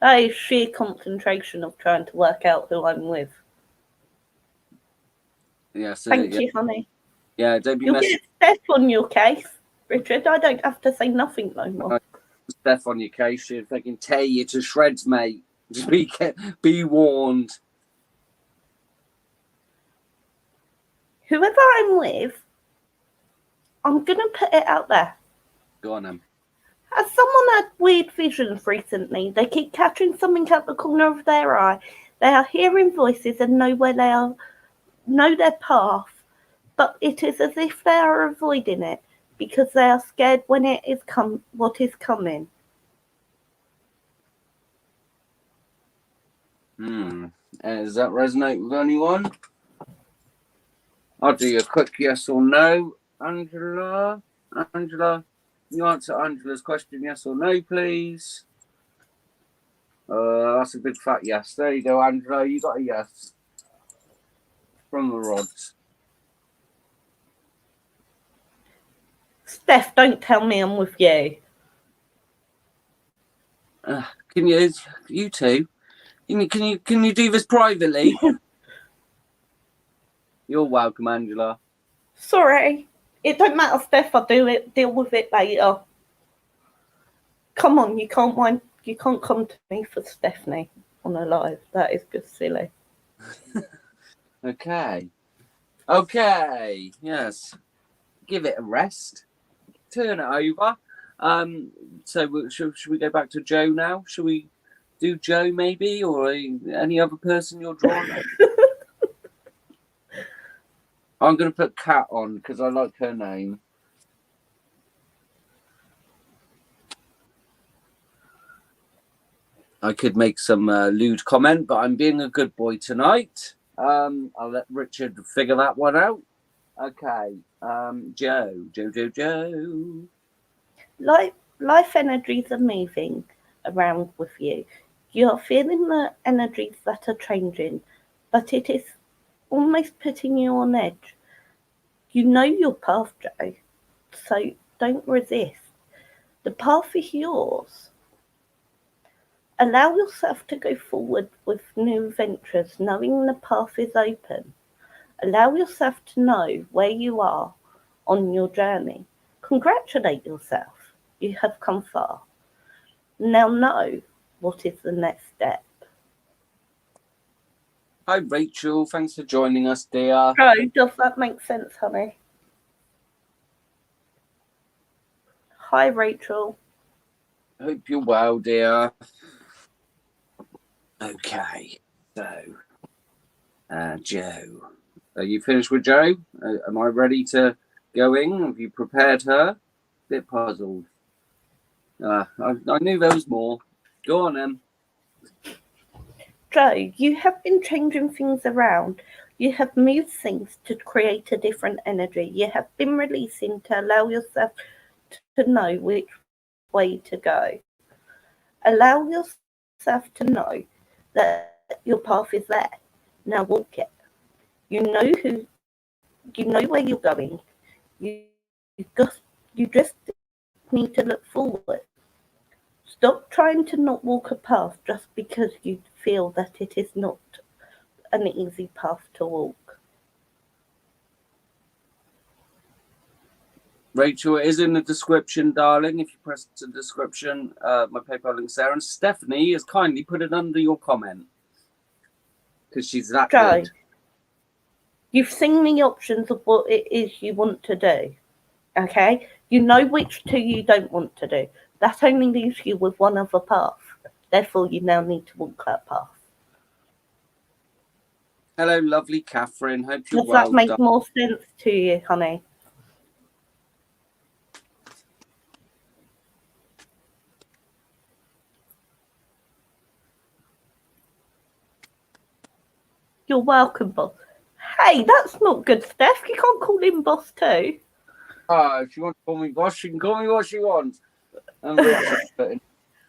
is sheer concentration of trying to work out who I'm with. Yeah, so, Thank you, honey. Yeah, don't be You'll get Steph on your case, Richard. I don't have to say nothing no more. Steph on your case. If they can tear you to shreds, mate. Just be warned. Whoever I'm with, I'm going to put it out there. Go on, Em. Has someone had weird visions recently? They keep catching something out the corner of their eye. They are hearing voices and know where they are, know their path, but it is as if they are avoiding it because they are scared when it is what is coming. Does that resonate with anyone? I'll do a quick yes or no. Angela, you answer Angela's question, yes or no, please. That's a big fat yes. There you go, Angela. You got a yes from the rods. Steph, don't tell me I'm with you. Can you two? Can you do this privately? You're welcome, Angela. Sorry. It don't matter, Steph. I'll deal with it later. Come on, you can't come to me for Stephanie on a live. That is just silly. Okay. Yes. Give it a rest. Turn it over. So should we go back to Joe now? Should we do Joe maybe, or any other person you're drawn to? I'm going to put Kat on because I like her name. I could make some lewd comment, but I'm being a good boy tonight. I'll let Richard figure that one out. Okay. Joe. Life energies are moving around with you. You're feeling the energies that are changing, but it is almost putting you on edge. You know your path, Joe, so don't resist. The path is yours. Allow yourself to go forward with new ventures, knowing the path is open. Allow yourself to know where you are on your journey. Congratulate yourself. You have come far. Now know what is the next step. Hi, Rachel. Thanks for joining us, dear. Joe, does that make sense, honey? Hi, Rachel. Hope you're well, dear. Okay, so, Joe. Are you finished with Joe? Am I ready to go in? Have you prepared her? Bit puzzled. I knew there was more. Go on, then. Joe, you have been changing things around. You have moved things to create a different energy. You have been releasing to allow yourself to know which way to go. Allow yourself to know that your path is there. Now walk it. You know where you're going. You just need to look forward. Stop trying to not walk a path just because you feel that it is not an easy path to walk. Rachel, it is in the description, darling. If you press the description, my PayPal link's there. And Stephanie has kindly put it under your comment because she's that Joe, good. you've seen the options of what it is you want to do. Okay? You know which two you don't want to do. That only leaves you with one other path. Therefore, you now need to walk that path. Hello, lovely Catherine. Hope you're Does well. that make more sense to you, honey? You're welcome, boss. Hey, that's not good, Steph. You can't call him boss too. If she wants to call me boss, she can call me what she wants. And Richard's putting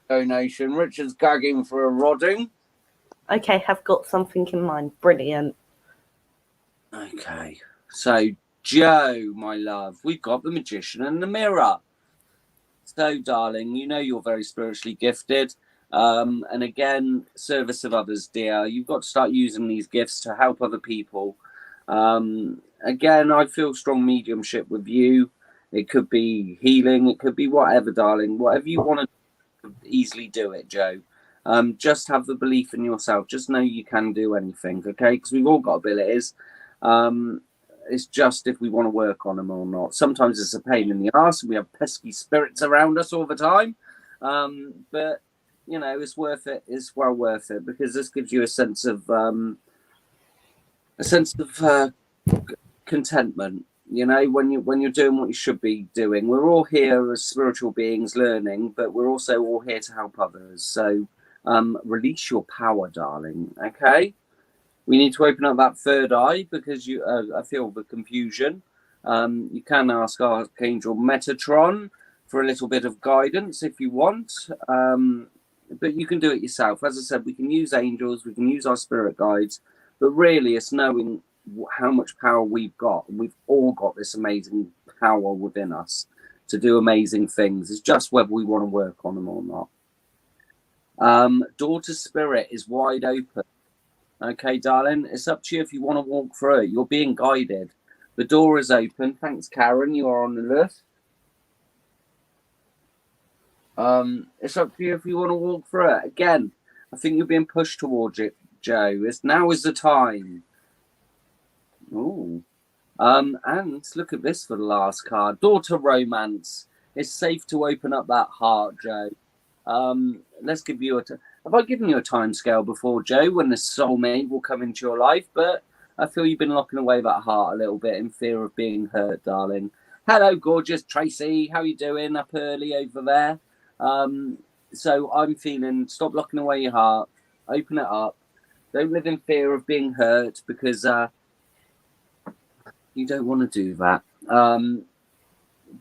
donation. Richard's gagging for a rodding. Okay, have got something in mind. Brilliant. Okay, so Joe, my love, we've got the magician and the mirror. So, darling, you know you're very spiritually gifted. And again, service of others, dear. You've got to start using these gifts to help other people. Again, I feel strong mediumship with you. It could be healing. It could be whatever, darling. Whatever you want to easily do it, Joe. Just have the belief in yourself. Just know you can do anything, okay? Because we've all got abilities. It's just if we want to work on them or not. Sometimes it's a pain in the ass. We have pesky spirits around us all the time. But, you know, it's worth it. It's well worth it because this gives you a sense of contentment. You know, when you're doing what you should be doing. We're all here as spiritual beings learning, but we're also all here to help others. So release your power, darling. Okay. We need to open up that third eye because I feel the confusion. You can ask Archangel Metatron for a little bit of guidance if you want, but you can do it yourself. As I said, we can use angels, we can use our spirit guides, but really it's knowing how much power we've got. We've all got this amazing power within us to do amazing things. It's just whether we want to work on them or not. Door to Spirit is wide open. Okay, darling, it's up to you if you want to walk through it. You're being guided. The door is open. Thanks, Karen. You are on the list. It's up to you if you want to walk through it. Again, I think you're being pushed towards it, Joe. Now is the time. Ooh. And look at this for the last card. Door to Romance. It's safe to open up that heart, Joe. Let's give you have I given you a time scale before, Joe, when the soulmate will come into your life? But I feel you've been locking away that heart a little bit in fear of being hurt, darling. Hello, gorgeous Tracy. How you doing up early over there? So I'm feeling, stop locking away your heart. Open it up. Don't live in fear of being hurt because you don't want to do that.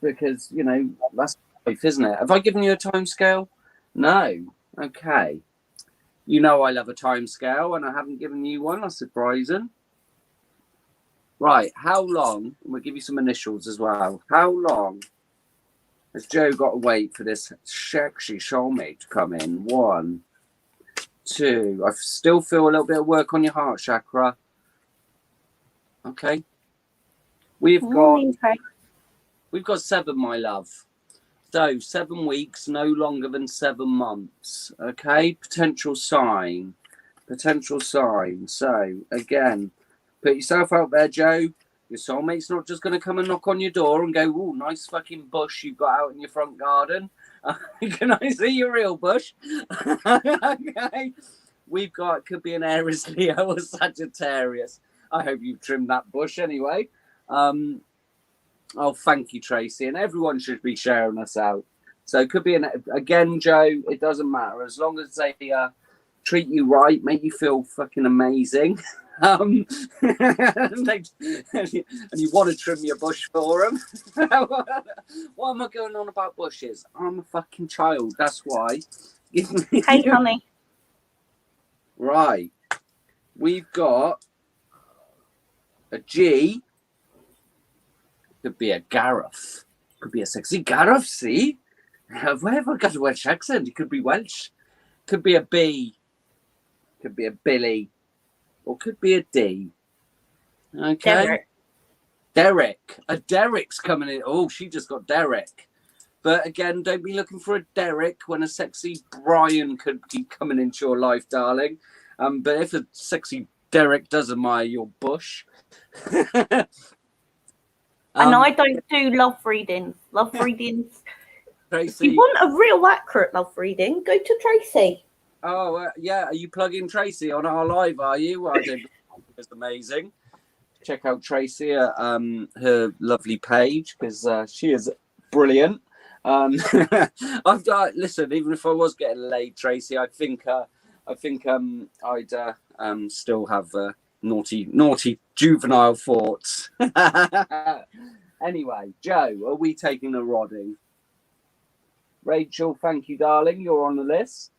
Because, you know, that's life, isn't it? Have I given you a time scale? No. Okay. You know I love a time scale and I haven't given you one. That's surprising. Right. How long? We'll give you some initials as well. How long has Joe got to wait for this sexy soulmate to come in? 1, 2. I still feel a little bit of work on your heart chakra. Okay. We've got 7, my love. So 7 weeks, no longer than 7 months. Okay, potential sign. So again, put yourself out there, Joe. Your soulmate's not just going to come and knock on your door and go, "Oh, nice fucking bush you've got out in your front garden. Can I see your real bush?" Okay. We've got, could be an Aries, Leo, or Sagittarius. I hope you've trimmed that bush anyway. Oh, thank you, Tracy. And everyone should be sharing us out. So it could be, again, Joe, it doesn't matter. As long as they treat you right, make you feel fucking amazing. And you want to trim your bush for them. Why am I going on about bushes? I'm a fucking child. That's why. Hey, honey. Right. We've got a G. Could be a Gareth. Could be a sexy Gareth, see? Where have I got a Welsh accent? It could be Welsh. Could be a B. Could be a Billy. Or could be a D. Okay. Derek. A Derek's coming in. Oh, she just got Derek. But again, don't be looking for a Derek when a sexy Brian could be coming into your life, darling. But if a sexy Derek does admire your bush... And I don't do love readings. Love readings. Tracy. If you want a real accurate love reading, go to Tracy. Oh, yeah. Are you plugging Tracy on our live, are you? Well, I don't know. It's amazing. Check out Tracy at her lovely page because she is brilliant. I've got, listen, even if I was getting laid, Tracy, I think I'd still have naughty juvenile thoughts. Anyway, Joe, are we taking a rodding? Rachel, thank you, darling. You're on the list.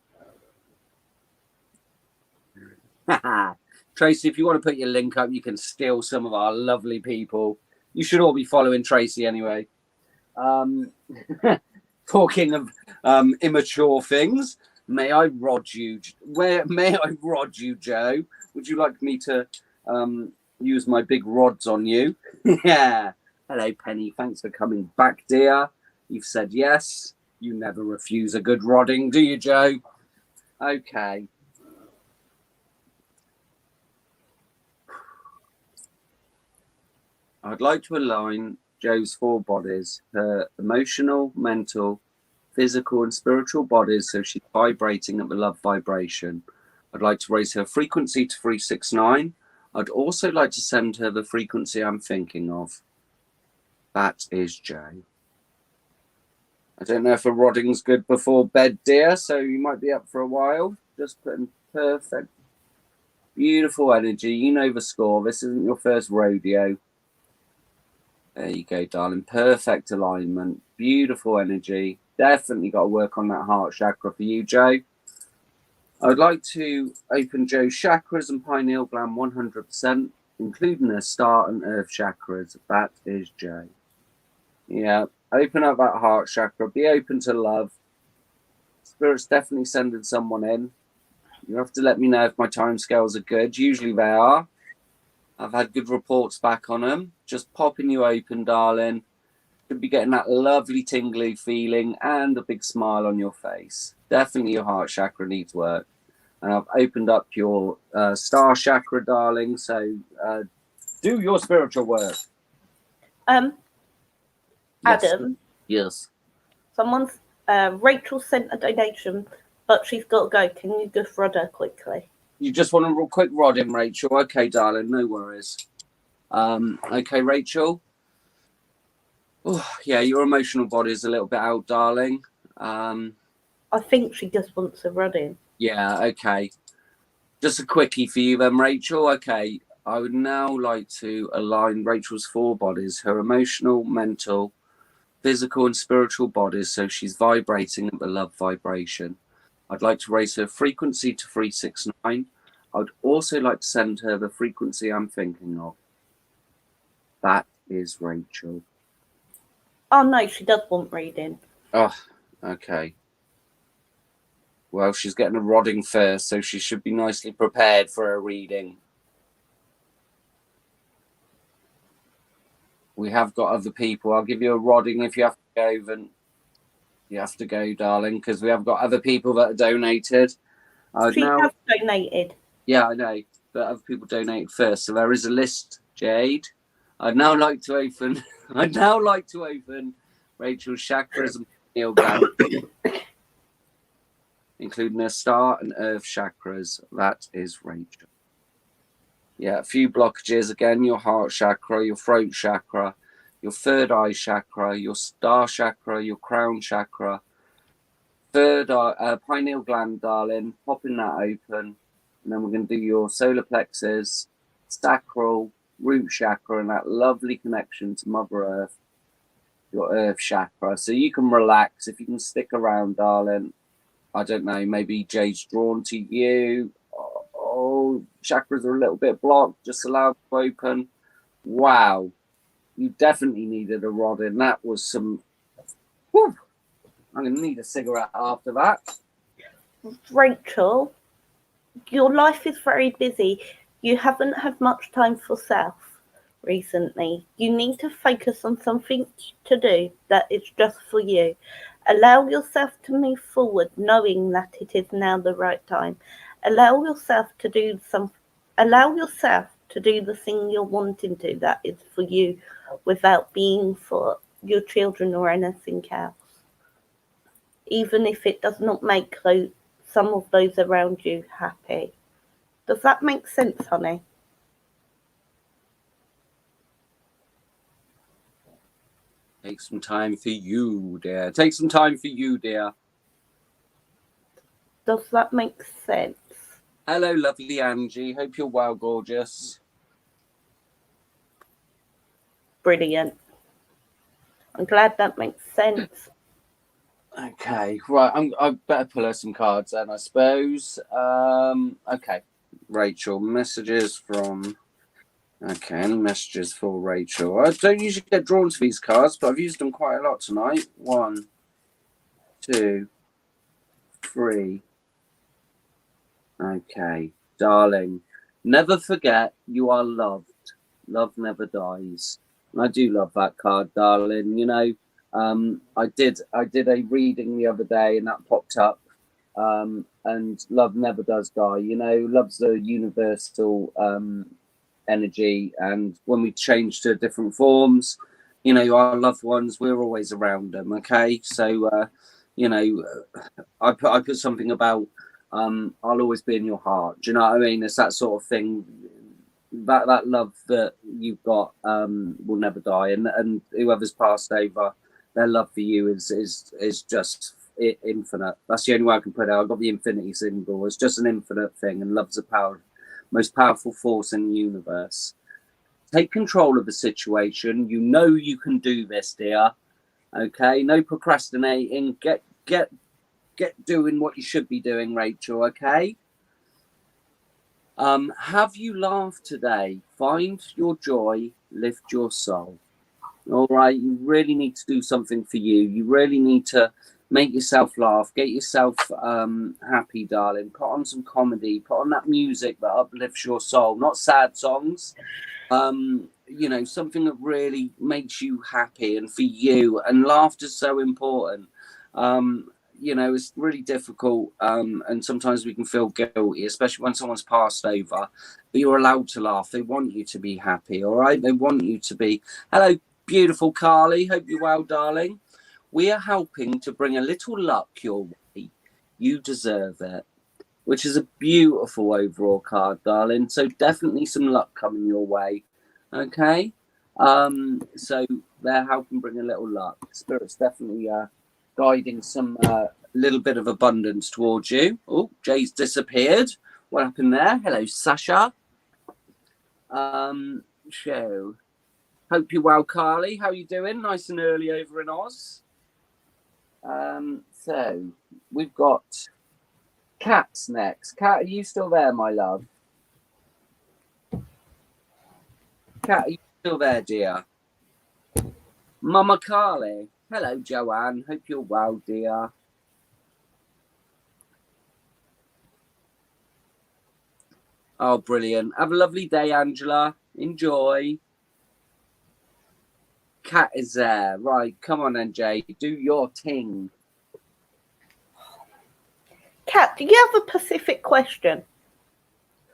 Tracy, if you want to put your link up, you can steal some of our lovely people. You should all be following Tracy anyway. Talking of immature things, may I rod you? May I rod you, Joe? Would you like me to use my big rods on you? Yeah. Hello, Penny. Thanks for coming back, dear. You've said yes. You never refuse a good rodding, do you, Joe? Okay. I'd like to align Joe's 4 bodies, her emotional, mental, physical, and spiritual bodies, so she's vibrating at the love vibration. I'd like to raise her frequency to 369. I'd also like to send her the frequency I'm thinking of. That is Joe. I don't know if a rodding's good before bed, dear, so you might be up for a while. Just putting perfect, beautiful energy. You know the score. This isn't your first rodeo. There you go, darling. Perfect alignment. Beautiful energy. Definitely got to work on that heart chakra for you, Joe. I'd like to open Joe's chakras and pineal gland 100%, including her star and earth chakras. That is Joe. Yeah, open up that heart chakra. Be open to love. Spirit's definitely sending someone in. You have to let me know if my timescales are good. Usually they are. I've had good reports back on them. Just popping you open, darling. Should be getting that lovely tingly feeling and a big smile on your face. Definitely your heart chakra needs work. And I've opened up your star chakra, darling. So do your spiritual work. Adam. Yes. Someone's Rachel sent a donation, but she's got to go. Can you just rod her quickly? You just want a real quick rod in, Rachel? Okay, darling, no worries. Okay, Rachel. Oh, yeah, your emotional body is a little bit out, darling. I think she just wants a rod in. Yeah, okay. Just a quickie for you then, Rachel. Okay, I would now like to align Rachel's 4 bodies, her emotional, mental, physical, and spiritual bodies, so she's vibrating at the love vibration. I'd like to raise her frequency to 369. I'd also like to send her the frequency I'm thinking of. That is Rachel. Oh, no, she does want reading. Oh, okay. Well, she's getting a rodding first, so she should be nicely prepared for a reading. We have got other people. I'll give you a rodding if you have to go, then. You have to go, darling, because we have got other people that are donated. She has donated. Yeah, I know, but other people donated first. So there is a list, Jade. I'd now like to open Rachel's chakras and pineal gland, including her star and earth chakras. That is Rachel. Yeah, a few blockages again. Your heart chakra, your throat chakra, your third eye chakra, your star chakra, your crown chakra, third eye, pineal gland, darling. Popping that open, and then we're going to do your solar plexus, sacral, root chakra, and that lovely connection to Mother Earth, your earth chakra. So you can relax if you can stick around, darling. I don't know, maybe Jade's drawn to you. Oh, chakras are a little bit blocked. Just allow them to open. Wow. You definitely needed a rod in. That was some... Whew. I'm going to need a cigarette after that. Rachel, your life is very busy. You haven't had much time for self recently. You need to focus on something to do that is just for you. Allow yourself to move forward, knowing that it is now the right time. Allow yourself to do the thing you're wanting to that is for you, without being for your children or anything else. Even if it does not make some of those around you happy. Does that make sense, honey? Take some time for you, dear. Take some time for you, dear. Does that make sense? Hello, lovely Angie. Hope you're well, gorgeous. Brilliant. I'm glad that makes sense. Okay, right. I better pull her some cards then, I suppose. Okay, Rachel. Messages from... Okay, any messages for Rachel? I don't usually get drawn to these cards, but I've used them quite a lot tonight. 1, 2, 3. Okay, darling. Never forget you are loved. Love never dies. And I do love that card, darling. You know, I did a reading the other day, and that popped up. And love never does die. You know, love's the universal energy, and when we change to different forms, you know, our loved ones, we're always around them. Okay, so you know, I put something about I'll always be in your heart. Do you know what I mean? It's that sort of thing. That love that you've got will never die, and whoever's passed over, their love for you is just infinite. That's the only way I can put it. I've got the infinity symbol. It's just an infinite thing, and love's a most powerful force in the universe. Take control of the situation. You know you can do this, dear. Okay, no procrastinating. Get doing what you should be doing, Rachel. Okay. Have you laughed today? Find your joy, lift your soul. All right, you really need to do something for you. You really need to make yourself laugh, get yourself happy, darling. Put on some comedy, put on that music that uplifts your soul, not sad songs. You know, something that really makes you happy and for you. And laughter's so important. You know, it's really difficult, and sometimes we can feel guilty, especially when someone's passed over. But you're allowed to laugh. They want you to be happy, all right? They want you to be... Hello, beautiful Carly. Hope you're well, darling. We are helping to bring a little luck your way. You deserve it, which is a beautiful overall card, darling. So definitely some luck coming your way, okay? So they're helping bring a little luck. Spirit's definitely guiding some little bit of abundance towards you. Oh, Jay's disappeared. What happened there? Hello, Sasha. Show. Hope you're well, Carly. How you doing? Nice and early over in Oz. So we've got Kat's next. Kat, are you still there, my love? Kat, are you still there, dear? Mama Carly. Hello, Joanne. Hope you're well, dear. Oh, brilliant. Have a lovely day, Angela. Enjoy. Kat is there. Right, come on then, Jay. Do your thing. Kat, do you have a specific question?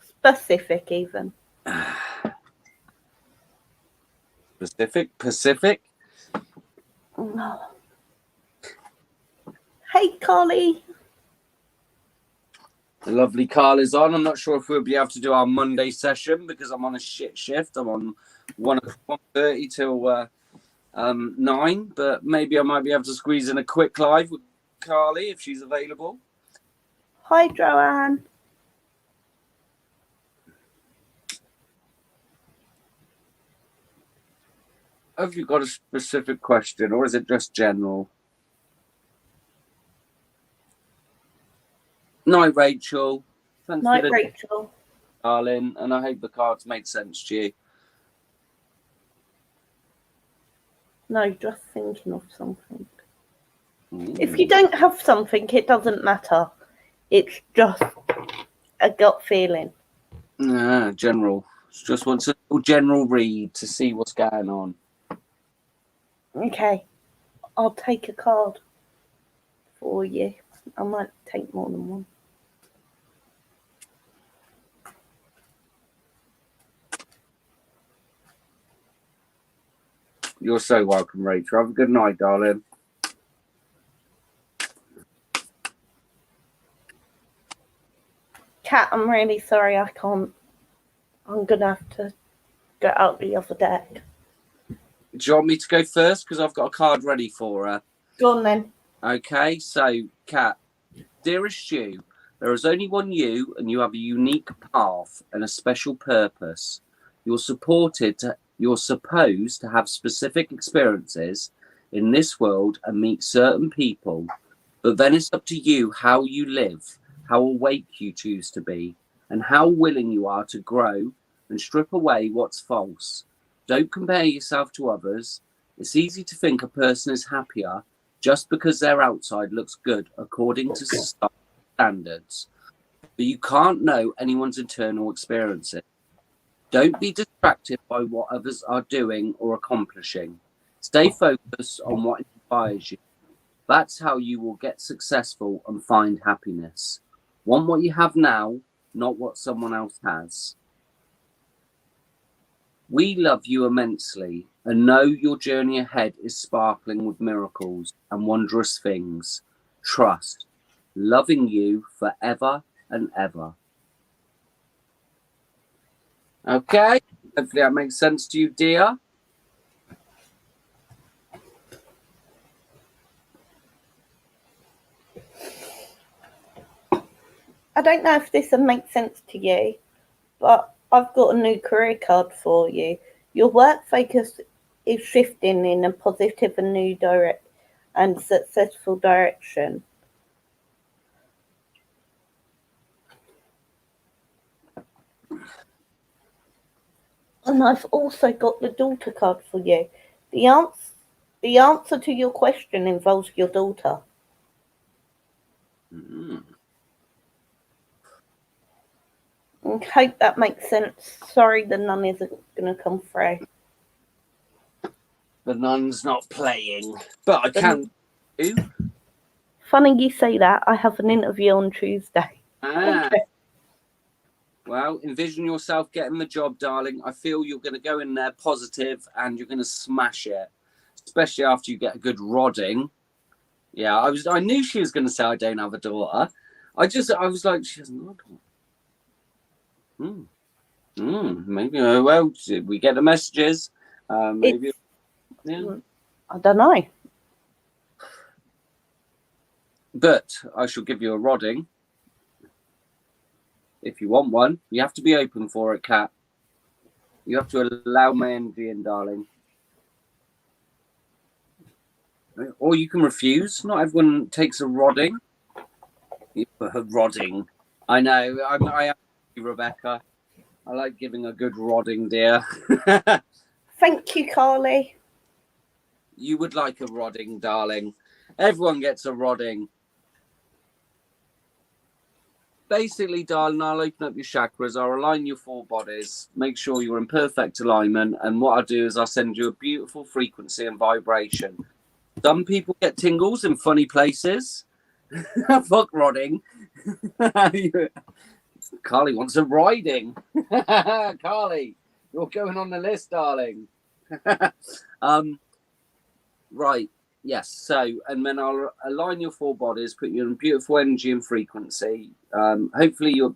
Specific, even. Pacific. Oh. Hey, Carly. The lovely Carl is on. I'm not sure if we'll be able to do our Monday session because I'm on a shit shift. I'm on 1:30 till 9, but maybe I might be able to squeeze in a quick live with Carly if she's available. Hi, Joanne. Have you got a specific question or is it just general? Night, Rachel. Thanks Night, for the Rachel. darling, and I hope the cards made sense to you. No, just thinking of something. Ooh. If you don't have something, it doesn't matter. It's just a gut feeling. General. Just wants a little general read to see what's going on. Okay, I'll take a card for you. I might take more than one. You're so welcome, Rachel. Have a good night, darling. Kat, I'm really sorry I can't. I'm going to have to go out the other deck. Do you want me to go first? Because I've got a card ready for her. Go on then. Okay, so, Kat, dearest you, there is only one you, and you have a unique path and a special purpose. You're supposed to have specific experiences in this world and meet certain people, but then it's up to you how you live, how awake you choose to be, and how willing you are to grow and strip away what's false. Don't compare yourself to others. It's easy to think a person is happier just because their outside looks good according to society standards, but you can't know anyone's internal experiences. Don't be distracted by what others are doing or accomplishing. Stay focused on what inspires you. That's how you will get successful and find happiness. Want what you have now, not what someone else has. We love you immensely and know your journey ahead is sparkling with miracles and wondrous things. Trust, loving you forever and ever. Okay, hopefully that makes sense to you, dear. I don't know if this will make sense to you, but I've got a new career card for you. Your work focus is shifting in a positive and new and successful direction. And I've also got the daughter card for you. The answer to your question involves your daughter. I hope that makes sense. Sorry, the nun isn't going to come through. The nun's not playing, but I can do. Funny you say that. I have an interview on Tuesday. Okay. Well, envision yourself getting the job, darling. I feel you're going to go in there positive and you're going to smash it, especially after you get a good rodding. Yeah, I knew she was going to say I don't have a daughter. I was like, she hasn't got a daughter. Maybe. Well, we get the messages. Maybe. Yeah. I don't know. But I shall give you a rodding. If you want one, you have to be open for it, Kat. You have to allow my energy in, darling. Or you can refuse. Not everyone takes a rodding. Rodding. I know. I am Rebecca. I like giving a good rodding, dear. Thank you, Carly. You would like a rodding, darling. Everyone gets a rodding. Basically, darling, I'll open up your chakras. I'll align your 4 bodies. Make sure you're in perfect alignment. And what I'll do is I'll send you a beautiful frequency and vibration. Some people get tingles in funny places. Fuck rodding. Carly wants a riding. Carly, you're going on the list, darling. Right. Yes. So, and then I'll align your four bodies, put you in beautiful energy and frequency. Hopefully, you'll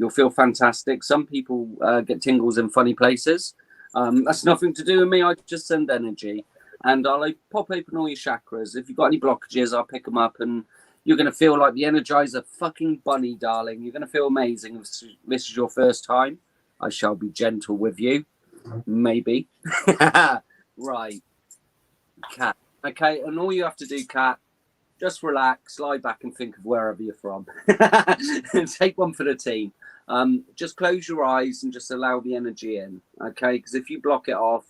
feel fantastic. Some people get tingles in funny places. That's nothing to do with me. I just send energy, and I'll pop open all your chakras. If you've got any blockages, I'll pick them up, and you're going to feel like the Energizer fucking bunny, darling. You're going to feel amazing. If this is your first time, I shall be gentle with you. Maybe. Right. Cat. Okay, and all you have to do, Cat, just relax, lie back and think of wherever you're from. And take one for the team. Just close your eyes and just allow the energy in, okay? Because if you block it off,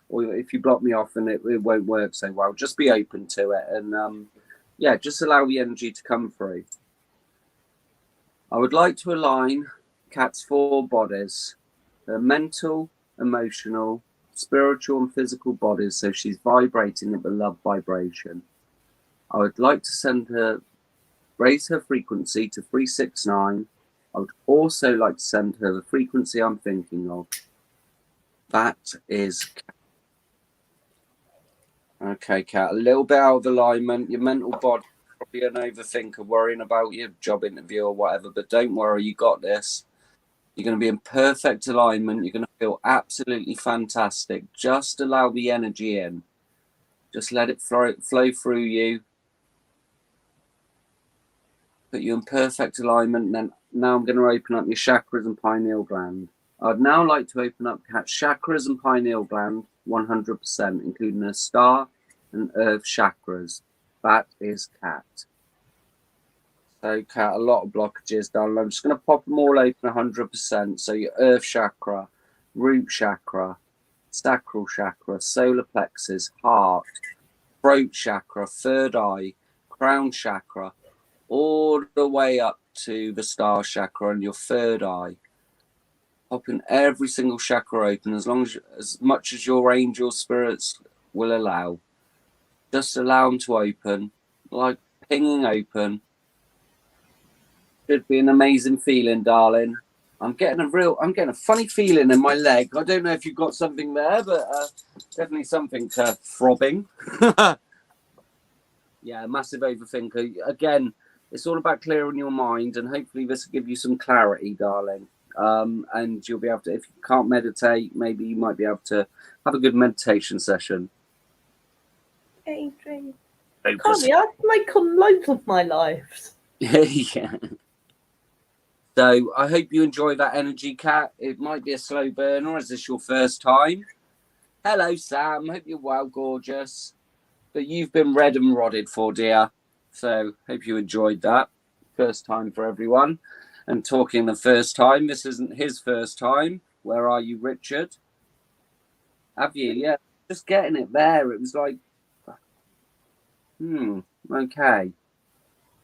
or if you block me off, then it won't work so well. Just be open to it, and yeah, just allow the energy to come through. I would like to align Kat's four bodies, her mental, emotional, spiritual and physical bodies, so she's vibrating at the love vibration. I would like to send her, raise her frequency to 369. I would also like to send her the frequency I'm thinking of. That is okay, Kat. A little bit out of alignment. Your mental body, probably an overthinker, worrying about your job interview or whatever, but don't worry, you got this. You're going to be in perfect alignment. You're going to feel absolutely fantastic. Just allow the energy in. Just let it flow through you. Put you in perfect alignment. And then now I'm going to open up your chakras and pineal gland. I'd now like to open up Kat's chakras and pineal gland 100%, including her star and earth chakras. That is Kat. So, Kat, a lot of blockages, darling. I'm just going to pop them all open 100%. So your earth chakra, root chakra, sacral chakra, solar plexus, heart, throat chakra, third eye, crown chakra, all the way up to the star chakra and your third eye. Popping every single chakra open as much as your angel spirits will allow. Just allow them to open, like pinging open. Should be an amazing feeling, darling. I'm getting a funny feeling in my leg. I don't know if you've got something there, but definitely something throbbing. Yeah, massive overthinker. Again, it's all about clearing your mind, and hopefully this will give you some clarity, darling. And you'll be able to, if you can't meditate, maybe you might be able to have a good meditation session. Adrian, Carly, I've made loads of my lives. Yeah. So I hope you enjoy that energy, Kat. It might be a slow burner. Is this your first time? Hello, Sam. Hope you're well, gorgeous. But you've been read and rodded for, dear. So hope you enjoyed that. First time for everyone. And talking the first time, this isn't his first time. Where are you, Richard? Have you? Yeah. Just getting it there. It was like, okay.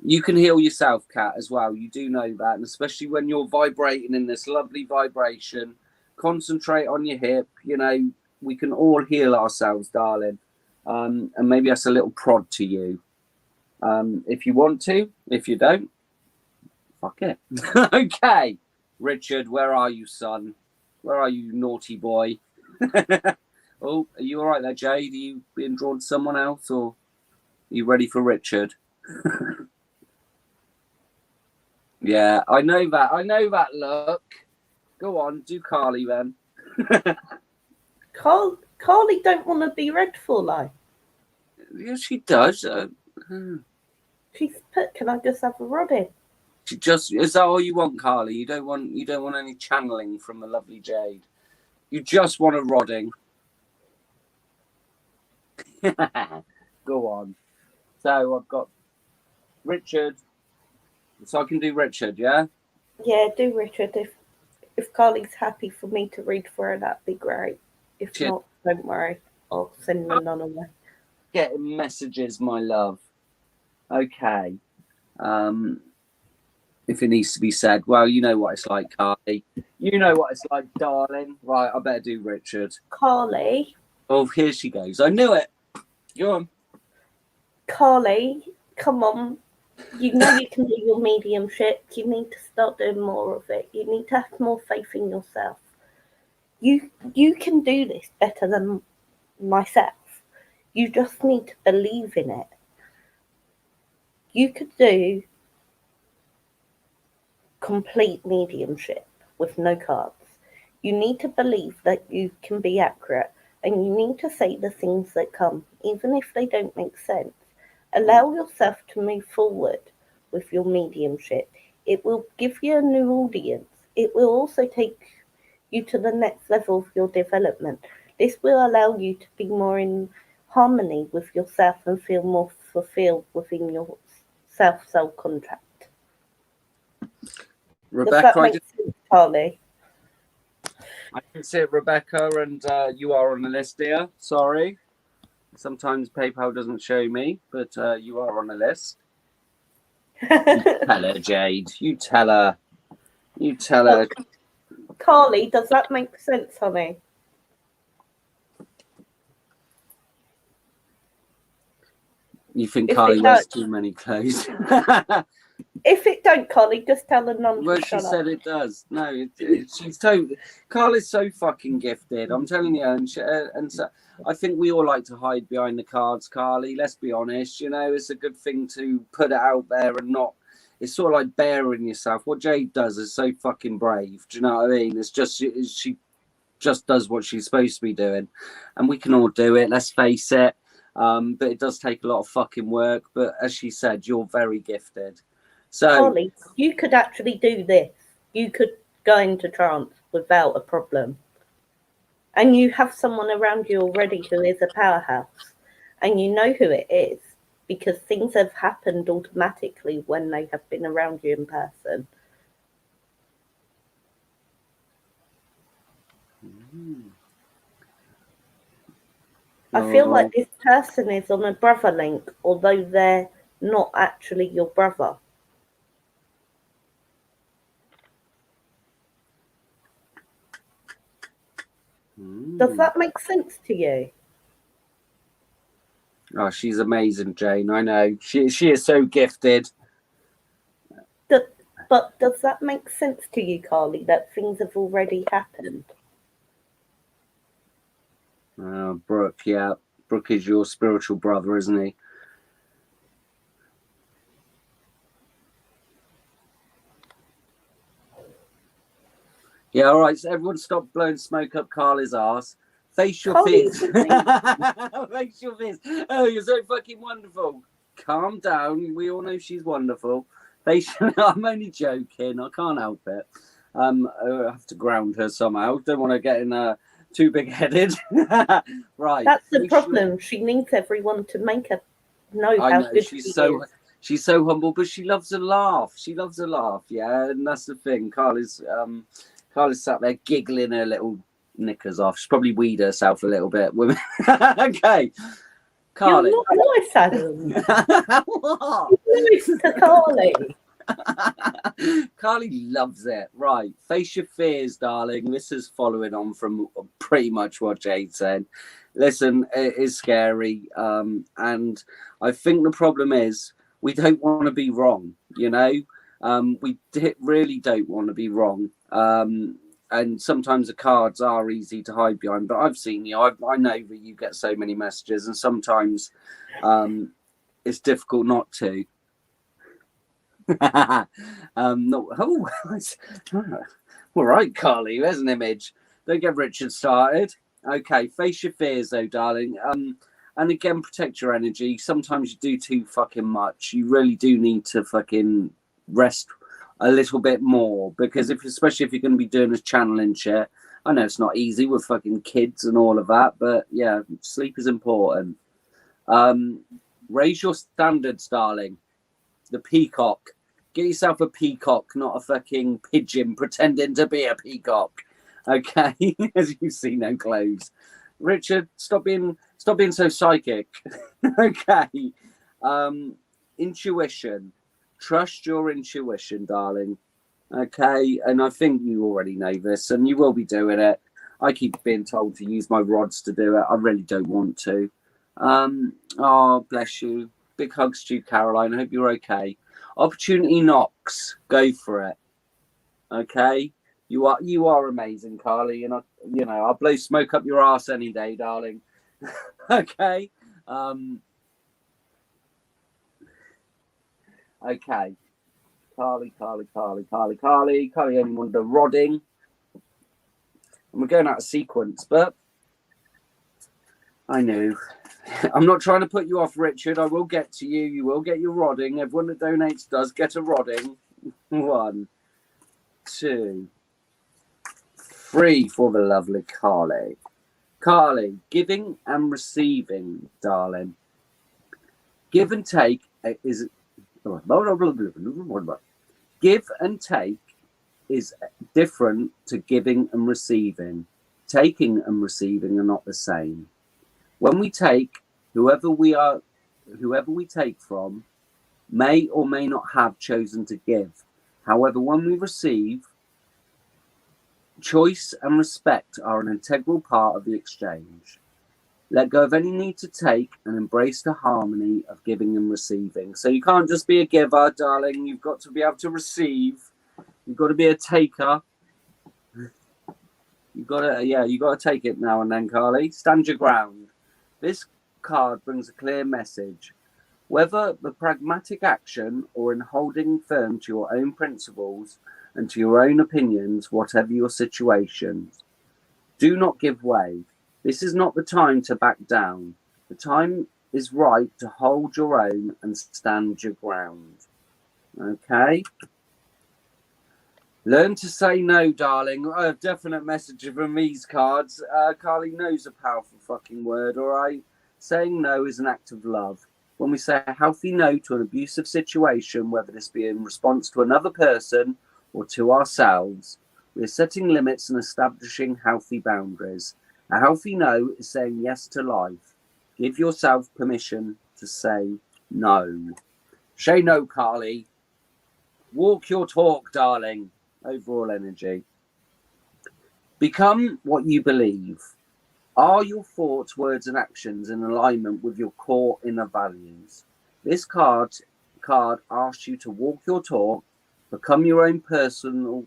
You can heal yourself, Kat, as well. You do know that. And especially when you're vibrating in this lovely vibration, concentrate on your hip. You know, we can all heal ourselves, darling. And maybe that's a little prod to you. If you want to. If you don't, fuck it. Okay. Richard, where are you, son? Where are you, naughty boy? Oh, are you all right there, Jade? Are you being drawn to someone else, or are you ready for Richard? Yeah, I know that. I know that look. Go on, do Carly then. Carly don't want to be read for, like. Yeah, she does. She's put, can I just have a Roddy? She just, is that all you want, Carly? You don't want any channeling from the lovely Jade. You just want a rodding. Go on. So I've got Richard. So I can do Richard, yeah? Yeah, do Richard. If Carly's happy for me to read for her, that'd be great. If not, don't worry. I'll send them none away. Getting messages, my love. Okay. If it needs to be said, well, you know what it's like, Carly. You know what it's like, darling. Right, I better do Richard. Carly. Oh, here she goes. I knew it. Go on. Carly, come on. You know you can do your mediumship. You need to start doing more of it. You need to have more faith in yourself. You can do this better than myself. You just need to believe in it. You could do complete mediumship with no cards. You need to believe that you can be accurate, and you need to say the things that come, even if they don't make sense. Allow yourself to move forward with your mediumship. It will give you a new audience. It will also take you to the next level of your development. This will allow you to be more in harmony with yourself and feel more fulfilled within your self-soul contract. Does that Rebecca, make sense, Carly? I didn't see it, Rebecca, and you are on the list here. Sorry. Sometimes PayPal doesn't show me, but you are on the list. Tell her, Jade. You tell her. You tell her. Carly, does that make sense, honey? You think If Carly it wears don't- too many clothes? If it don't, Carly, just tell the nun Well, to she shut said up. it does. No, she's totally. Carly's so fucking gifted. I'm telling you, and so, I think we all like to hide behind the cards, Carly. Let's be honest. You know, it's a good thing to put it out there and not. It's sort of like bearing yourself. What Jade does is so fucking brave. Do you know what I mean? It's just she just does what she's supposed to be doing, and we can all do it. Let's face it. But it does take a lot of fucking work. But as she said, you're very gifted. So, Carly, you could actually do this. You could go into trance without a problem. And you have someone around you already who is a powerhouse. And you know who it is because things have happened automatically when they have been around you in person. I feel like this person is on a brother link, although they're not actually your brother. Does that make sense to you? Oh, she's amazing, Jane. I know. She is so gifted. But does that make sense to you, Carly, that things have already happened? Brooke, yeah. Brooke is your spiritual brother, isn't he? Yeah, all right. So everyone stop blowing smoke up Carly's ass. Face your fears. Face your fears. Oh, you're so fucking wonderful. Calm down. We all know she's wonderful. I'm only joking. I can't help it. I have to ground her somehow. Don't want to get in too big-headed. Right. That's the problem. She needs everyone to make her know how good she is. She's so humble, but she loves a laugh. She loves a laugh, yeah, and that's the thing. Carly's sat there giggling her little knickers off. She's probably weed herself a little bit. Okay. Carly. You're not nice, Adam. What? Nice to Carly. Carly loves it. Right. Face your fears, darling. This is following on from pretty much what Jade said. Listen, it is scary. And I think the problem is we don't want to be wrong, you know? We really don't want to be wrong. And sometimes the cards are easy to hide behind, but I've seen you. I know that you get so many messages, and sometimes it's difficult not to. All right, Carly, there's an image. Don't get Richard started. Okay, face your fears, though, darling. And again, protect your energy. Sometimes you do too fucking much. You really do need to fucking rest a little bit more, because especially if you're going to be doing this channeling shit, I know it's not easy with fucking kids and all of that, but yeah, sleep is important. Raise your standards, darling. The peacock. Get yourself a peacock, not a fucking pigeon pretending to be a peacock. Okay, as you see, no clothes. Richard, stop being so psychic. Okay. Intuition. Trust your intuition, darling. Okay, and I think you already know this, and you will be doing it. I keep being told to use my rods to do it. I really don't want to. Oh, bless you. big hugs to you, Caroline. I hope you're okay. Opportunity knocks. Go for it. Okay. You are amazing, Carly. And I'll blow smoke up your ass any day, darling. Okay. Okay. Carly only wonder rodding. And we're going out of sequence, but I knew. I'm not trying to put you off, Richard. I will get to you. You will get your rodding. Everyone that donates does get a rodding. 1, 2, 3 for the lovely Carly. Carly, giving and receiving, darling. Give and take is... Give and take is different to giving and receiving. Taking and receiving are not the same. When we take, whoever we take from may or may not have chosen to give. However, when we receive, choice and respect are an integral part of the exchange. Let go of any need to take and embrace the harmony of giving and receiving. So you can't just be a giver, darling. You've got to be able to receive. You've got to be a taker. You got to take it now and then, Carly. Stand your ground. This card brings a clear message. Whether the pragmatic action or in holding firm to your own principles and to your own opinions, whatever your situations, do not give way. This is not the time to back down. The time is right to hold your own and stand your ground. Okay? Learn to say no, darling. I have definite message from these cards. Carly, no's a powerful fucking word, all right? Saying no is an act of love. When we say a healthy no to an abusive situation, whether this be in response to another person or to ourselves, we are setting limits and establishing healthy boundaries. A healthy no is saying yes to life. Give yourself permission to say no. Say no, Carly. Walk your talk, darling. Overall energy. Become what you believe. Are your thoughts, words, and actions in alignment with your core inner values? This card asks you to walk your talk, become your own personal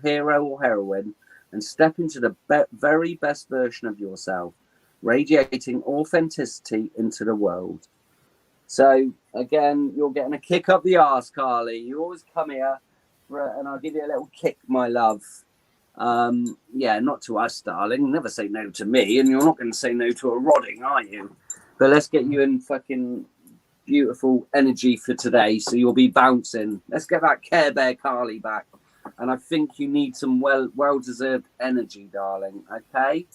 hero or heroine, and step into the very best version of yourself, radiating authenticity into the world. So again, you're getting a kick up the arse, Carly. You always come here, and I'll give you a little kick, my love. Not to us, darling. Never say no to me, and you're not going to say no to a rodding, are you? But let's get you in fucking beautiful energy for today, so you'll be bouncing. Let's get that Care Bear Carly back, and I think you need some well-deserved energy, darling. Okay.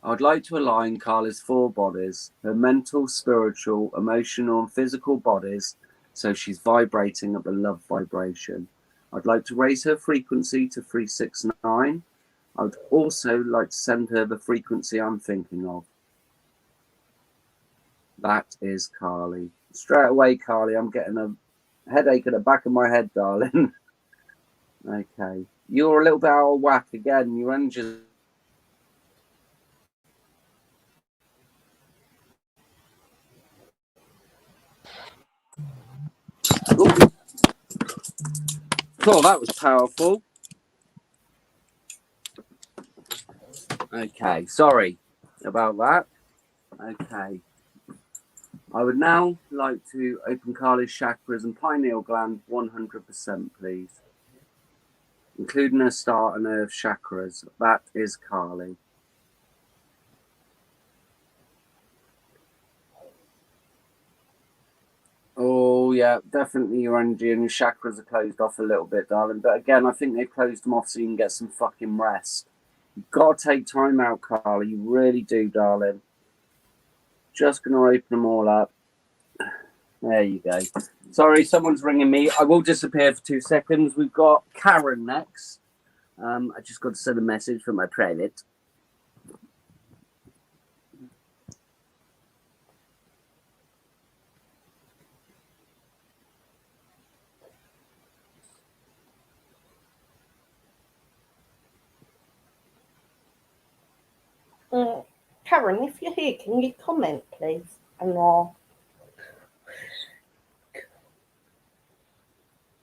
I'd like to align Carly's 4 bodies, her mental, spiritual, emotional, and physical bodies, so she's vibrating at the love vibration. I'd like to raise her frequency to 369. I would also like to send her the frequency I'm thinking of. That is Carly. Straight away, Carly, I'm getting a headache at the back of my head, darling. Okay. You're a little bit out of whack again. Your energy. Oh, that was powerful. Okay, sorry about that. Okay. I would now like to open Carly's chakras and pineal gland 100%, please. Including her start and earth chakras. That is Carly. Oh, yeah, definitely your energy and your chakras are closed off a little bit, darling. But again, I think they've closed them off so you can get some fucking rest. You've got to take time out, Carly. You really do, darling. Just going to open them all up. There you go. Sorry, someone's ringing me. I will disappear for 2 seconds. We've got Karen next. I just got to send a message from my private. Karen, if you're here, can you comment, please? And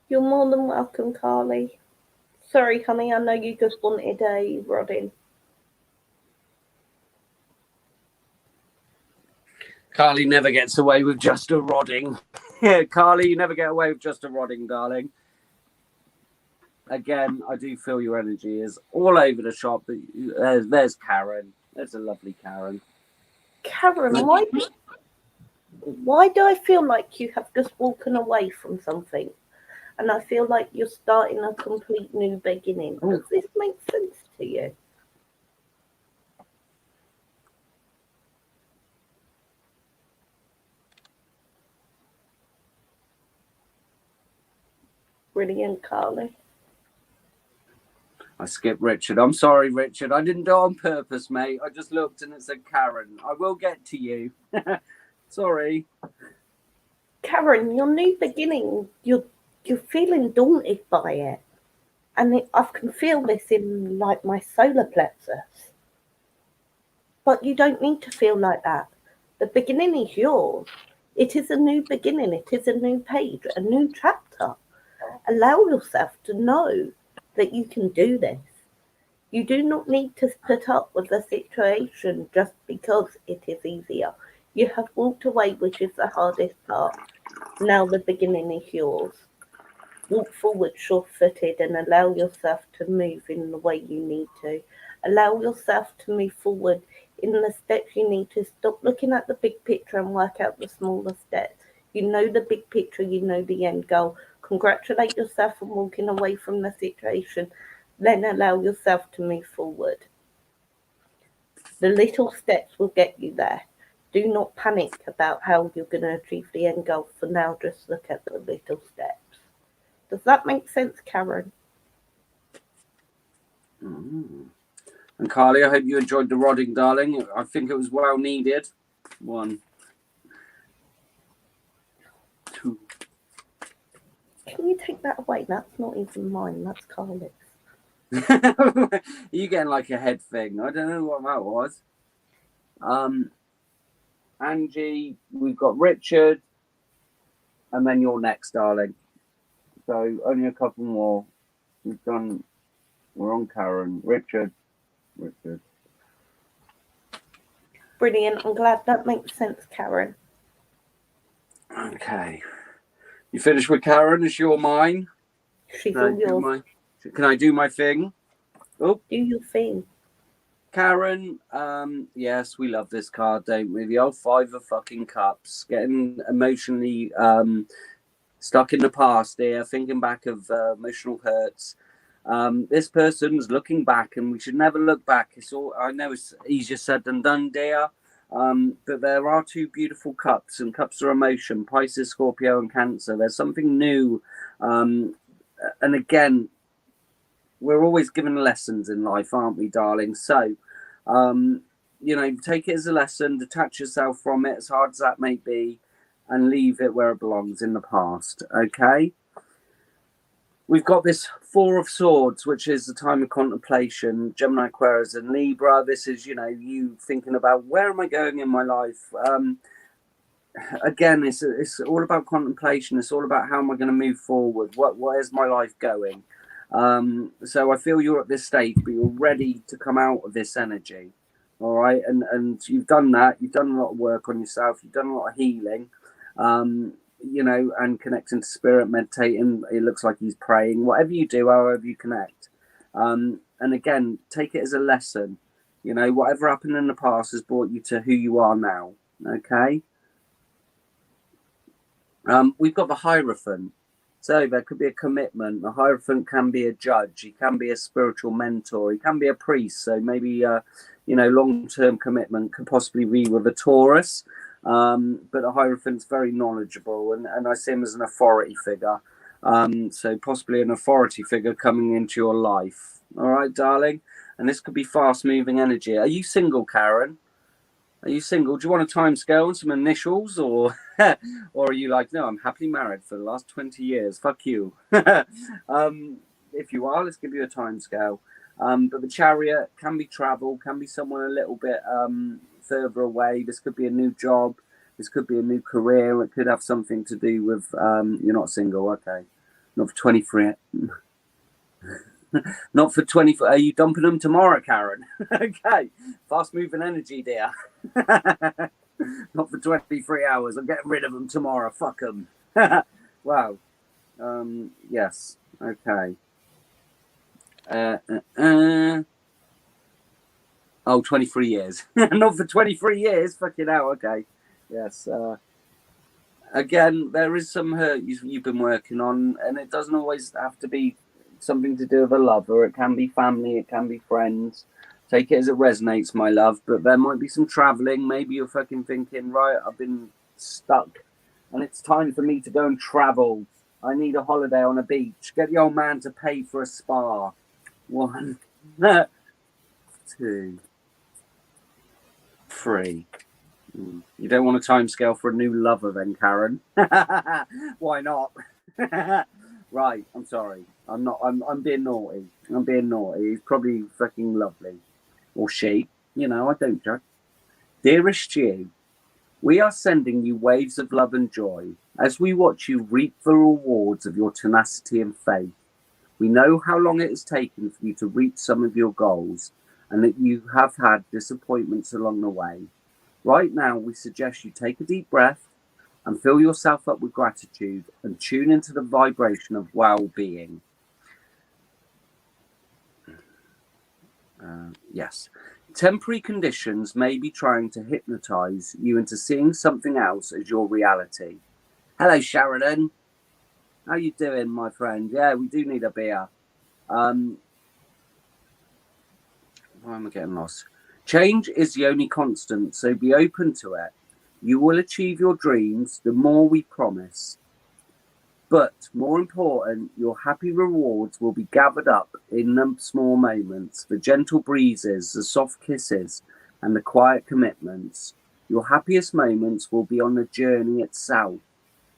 you're more than welcome, Carly. Sorry, honey, I know you just wanted a Rodin. Carly never gets away with just a rodding. Yeah, Carly, you never get away with just a rodding, darling. Again, I do feel your energy is all over the shop. But there's Karen. There's a lovely Karen. Karen, why do I feel like you have just walked away from something? And I feel like you're starting a complete new beginning. Does this make sense to you? Brilliant, Carly. I skipped Richard. I'm sorry, Richard. I didn't do it on purpose, mate. I just looked and it said Karen. I will get to you. Sorry. Karen, your new beginning, you're feeling daunted by it. And I can feel this in like my solar plexus. But you don't need to feel like that. The beginning is yours. It is a new beginning. It is a new page, a new chapter. Allow yourself to know that you can do this. You do not need to put up with the situation just because it is easier. You have walked away, which is the hardest part. Now the beginning is yours. Walk forward sure-footed and allow yourself to move in the way you need to. Allow yourself to move forward in the steps you need to. Stop looking at the big picture and work out the smaller steps. You know the big picture, you know the end goal. Congratulate yourself on walking away from the situation. Then allow yourself to move forward. The little steps will get you there. Do not panic about how you're going to achieve the end goal. For now, just look at the little steps. Does that make sense, Karen? Mm. And Carly, I hope you enjoyed the rodding, darling. I think it was well needed. 1, 2. Can you take that away? That's not even mine. That's Carly's. You getting like a head thing? I don't know what that was. Angie, we've got Richard, and then you're next, darling. So only a couple more. We've done. We're on Karen. Richard. Brilliant. I'm glad that makes sense, Karen. Okay. You finished with Karen? Is she all mine? She's all yours. Can I do my thing? Oh. Do your thing. Karen, yes, we love this card, don't we? The old 5 of fucking cups. Getting emotionally stuck in the past here, thinking back of emotional hurts. This person's looking back, and we should never look back. It's all, I know it's easier said than done, dear. But there are 2 beautiful cups, and cups are emotion, Pisces, Scorpio, and Cancer. There's something new. And again, we're always given lessons in life, aren't we, darling? So, take it as a lesson, detach yourself from it, as hard as that may be, and leave it where it belongs, in the past, okay? We've got this 4 of Swords, which is the time of contemplation. Gemini, Aquarius, and Libra. This is, you thinking about, where am I going in my life? Again, it's all about contemplation. It's all about how am I going to move forward? Where's my life going? So I feel you're at this stage, but you're ready to come out of this energy. All right. And you've done that. You've done a lot of work on yourself. You've done a lot of healing, and connecting to spirit, meditating. It looks like he's praying, whatever you do, however you connect. And again, take it as a lesson. Whatever happened in the past has brought you to who you are now. Okay. We've got the Hierophant. So there could be a commitment. The Hierophant can be a judge. He can be a spiritual mentor. He can be a priest. So maybe, long-term commitment could possibly be with a Taurus. But the Hierophant's very knowledgeable, and I see him as an authority figure. So possibly an authority figure coming into your life. All right, darling? And this could be fast-moving energy. Are you single, Karen? Are you single? Do you want a time scale and some initials, or are you like, no, I'm happily married for the last 20 years. Fuck you. If you are, let's give you a time scale. But the Chariot can be travel, can be someone a little bit further away. This could be a new job. This could be a new career. It could have something to do with you're not single, okay? Not for 23. Not for 24. Are you dumping them tomorrow, Karen? Okay. Fast moving energy, dear. Not for 23 hours. I'm getting rid of them tomorrow. Fuck them. Wow. Yes. Okay. Oh, 23 years. Not for 23 years. Fucking hell. Okay. Yes. Again, there is some hurt you've been working on, and it doesn't always have to be something to do with a lover. It can be family, it can be friends. Take it as it resonates, my love. But there might be some traveling. Maybe you're fucking thinking, right, I've been stuck and it's time for me to go and travel. I need a holiday on a beach. Get the old man to pay for a spa. 1, 2, 3. You don't want a timescale for a new lover then, Karen? Why not? Right, I'm sorry. I'm being naughty. I'm being naughty. He's probably fucking lovely. Or she. You know, I don't judge. Dearest you, we are sending you waves of love and joy as we watch you reap the rewards of your tenacity and faith. We know how long it has taken for you to reach some of your goals and that you have had disappointments along the way. Right now, we suggest you take a deep breath and fill yourself up with gratitude and tune into the vibration of well-being. Yes. Temporary conditions may be trying to hypnotize you into seeing something else as your reality. Hello, Sheridan. How you doing, my friend? Yeah, we do need a beer. Why am I getting lost? Change is the only constant, so be open to it. You will achieve your dreams the more we promise. But more important, your happy rewards will be gathered up in the small moments, the gentle breezes, the soft kisses, and the quiet commitments. Your happiest moments will be on the journey itself,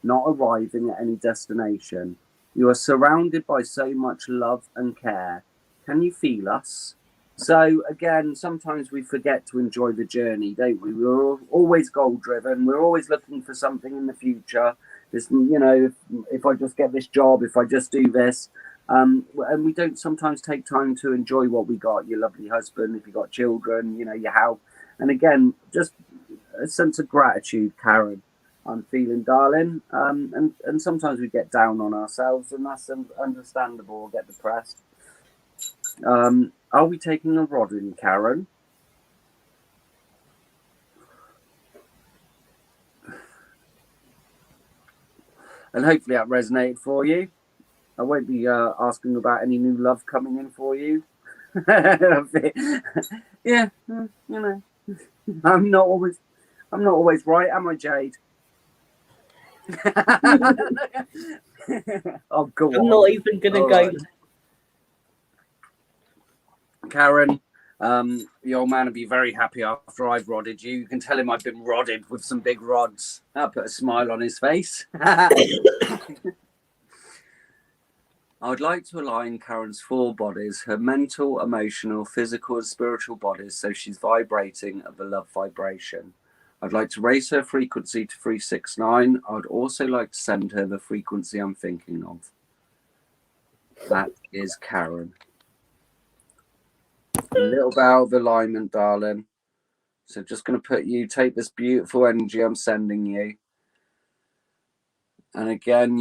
not arriving at any destination. You are surrounded by so much love and care. Can you feel us? So again, sometimes we forget to enjoy the journey, don't we? We're always goal driven. We're always looking for something in the future. This, you know, if I just get this job, if I just do this, and we don't sometimes take time to enjoy what we got. Your lovely husband, if you got children, you know, your health, and again, just a sense of gratitude, Karen. I'm feeling, darling, and sometimes we get down on ourselves, and that's understandable. Or get depressed. Are we taking a rod in, Karen? And hopefully that resonated for you. I won't be asking about any new love coming in for you. Yeah, you know, I'm not always right, am I, Jade? Oh, go on. I'm not even gonna go. Right. Karen, the old man will be very happy after I've rodded you. You can tell him I've been rodded with some big rods. I'll put a smile on his face. I would like to align Karen's 4 bodies, her mental, emotional, physical, and spiritual bodies, so she's vibrating at the love vibration. I'd like to raise her frequency to 369. I would also like to send her the frequency I'm thinking of. That is Karen. A little bit of alignment, darling. So just going to take this beautiful energy I'm sending you. And again,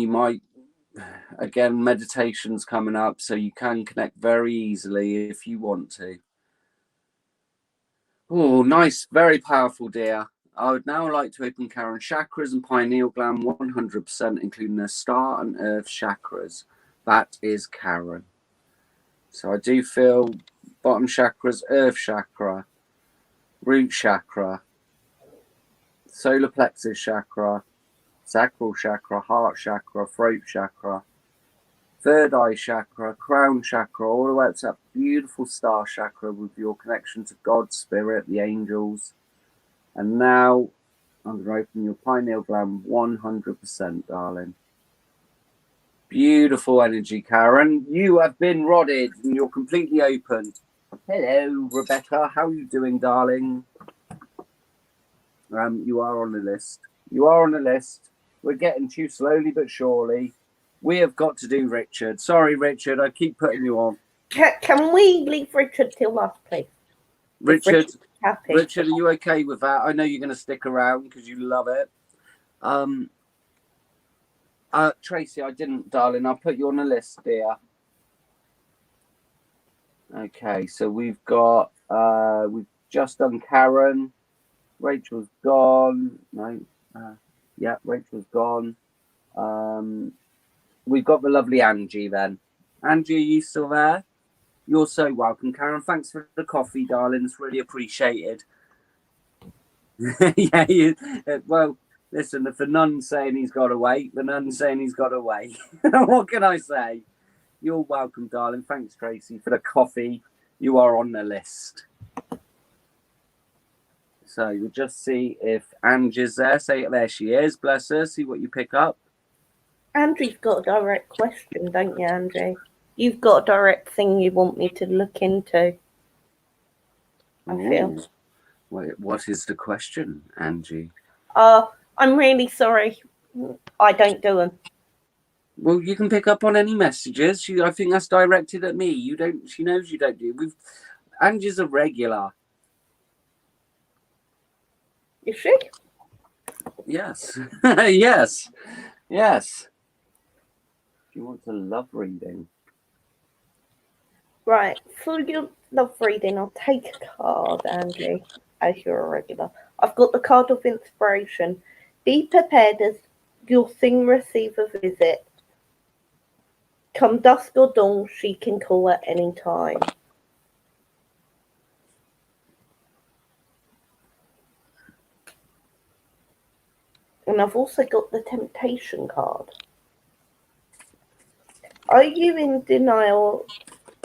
meditation's coming up, so you can connect very easily if you want to. Oh, nice. Very powerful, dear. I would now like to open Karen's chakras and pineal gland 100%, including their star and earth chakras. That is Karen. So I do feel bottom chakras, earth chakra, root chakra, solar plexus chakra, sacral chakra, heart chakra, throat chakra, third eye chakra, crown chakra, all the way up to that beautiful star chakra with your connection to God, spirit, the angels. And now I'm going to open your pineal gland 100%, darling. Beautiful energy, Karen. You have been rodded and you're completely open. Hello, Rebecca. How are you doing, darling? You are on the list. You are on the list. We're getting to you slowly but surely. We have got to do Richard. Sorry, Richard. I keep putting you on. Can we leave Richard till last, please? Richard, Happy. Richard, are you okay with that? I know you're going to stick around because you love it. Tracy, I didn't, darling. I'll put you on the list, dear. Okay, so we've just done Karen. Rachel's gone. No, yeah, Rachel's gone. We've got the lovely Angie then. Angie, are you still there? You're so welcome, Karen. Thanks for the coffee, darling. It's really appreciated. Yeah, well, listen, if the nun's saying he's got away, the nun's saying he's got away. What can I say? You're welcome, darling. Thanks, Tracy, for the coffee. You are on the list. So you'll just see if Angie's there. Say, there she is. Bless her. See what you pick up. Andrew's got a direct question, don't you, Andrew? You've got a direct thing you want me to look into. I feel. Wait, what is the question, Angie? I'm really sorry. I don't do them. Well, you can pick up on any messages. I think that's directed at me. You don't. She knows you don't do. Angie's a regular. Is she? Yes. Yes. Yes. She wants a love reading. Right. For your love reading, I'll take a card, Angie, as you're a regular. I've got the card of inspiration. Be prepared as your thing receive a visit. Come dusk or dawn, she can call at any time. And I've also got the temptation card. Are you in denial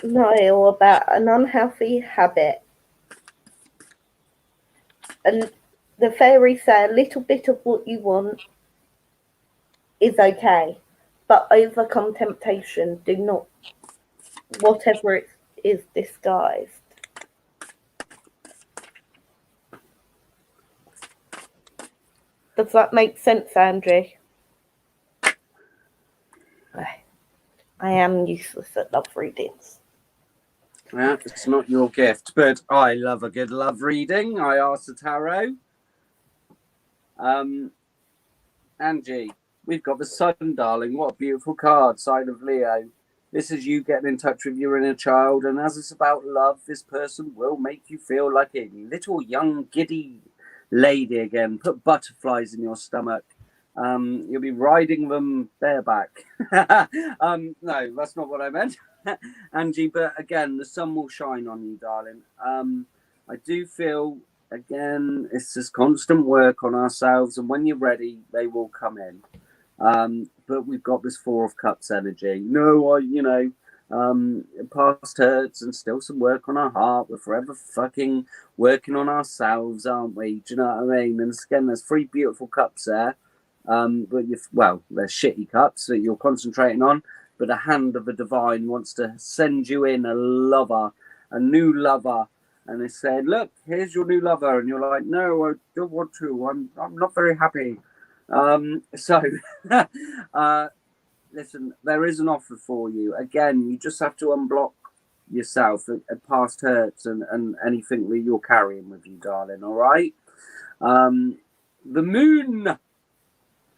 about an unhealthy habit? And the fairies say a little bit of what you want is okay, but overcome temptation. Do not, whatever it is disguised. Does that make sense, Andrew? I am useless at love readings. Yeah, it's not your gift, but I love a good love reading. I asked the tarot. Angie, we've got the sun, darling. What a beautiful card, sign of Leo. This is you getting in touch with your inner child, and as it's about love, this person will make you feel like a little young giddy lady again. Put butterflies in your stomach. You'll be riding them bareback. No, that's not what I meant, Angie. But again, the sun will shine on you, darling. I do feel, again, it's just constant work on ourselves, and when you're ready, they will come in. But we've got this Four of Cups energy. Past hurts and still some work on our heart. We're forever fucking working on ourselves, aren't we? Do you know what I mean? And again, there's 3 beautiful cups there. But they're shitty cups that you're concentrating on. But the hand of the divine wants to send you in a lover, a new lover. And they said, look, here's your new lover. And you're like, no, I don't want to. I'm not very happy. Listen, there is an offer for you. Again, you just have to unblock yourself at past hurts and anything that you're carrying with you, darling. All right? The moon.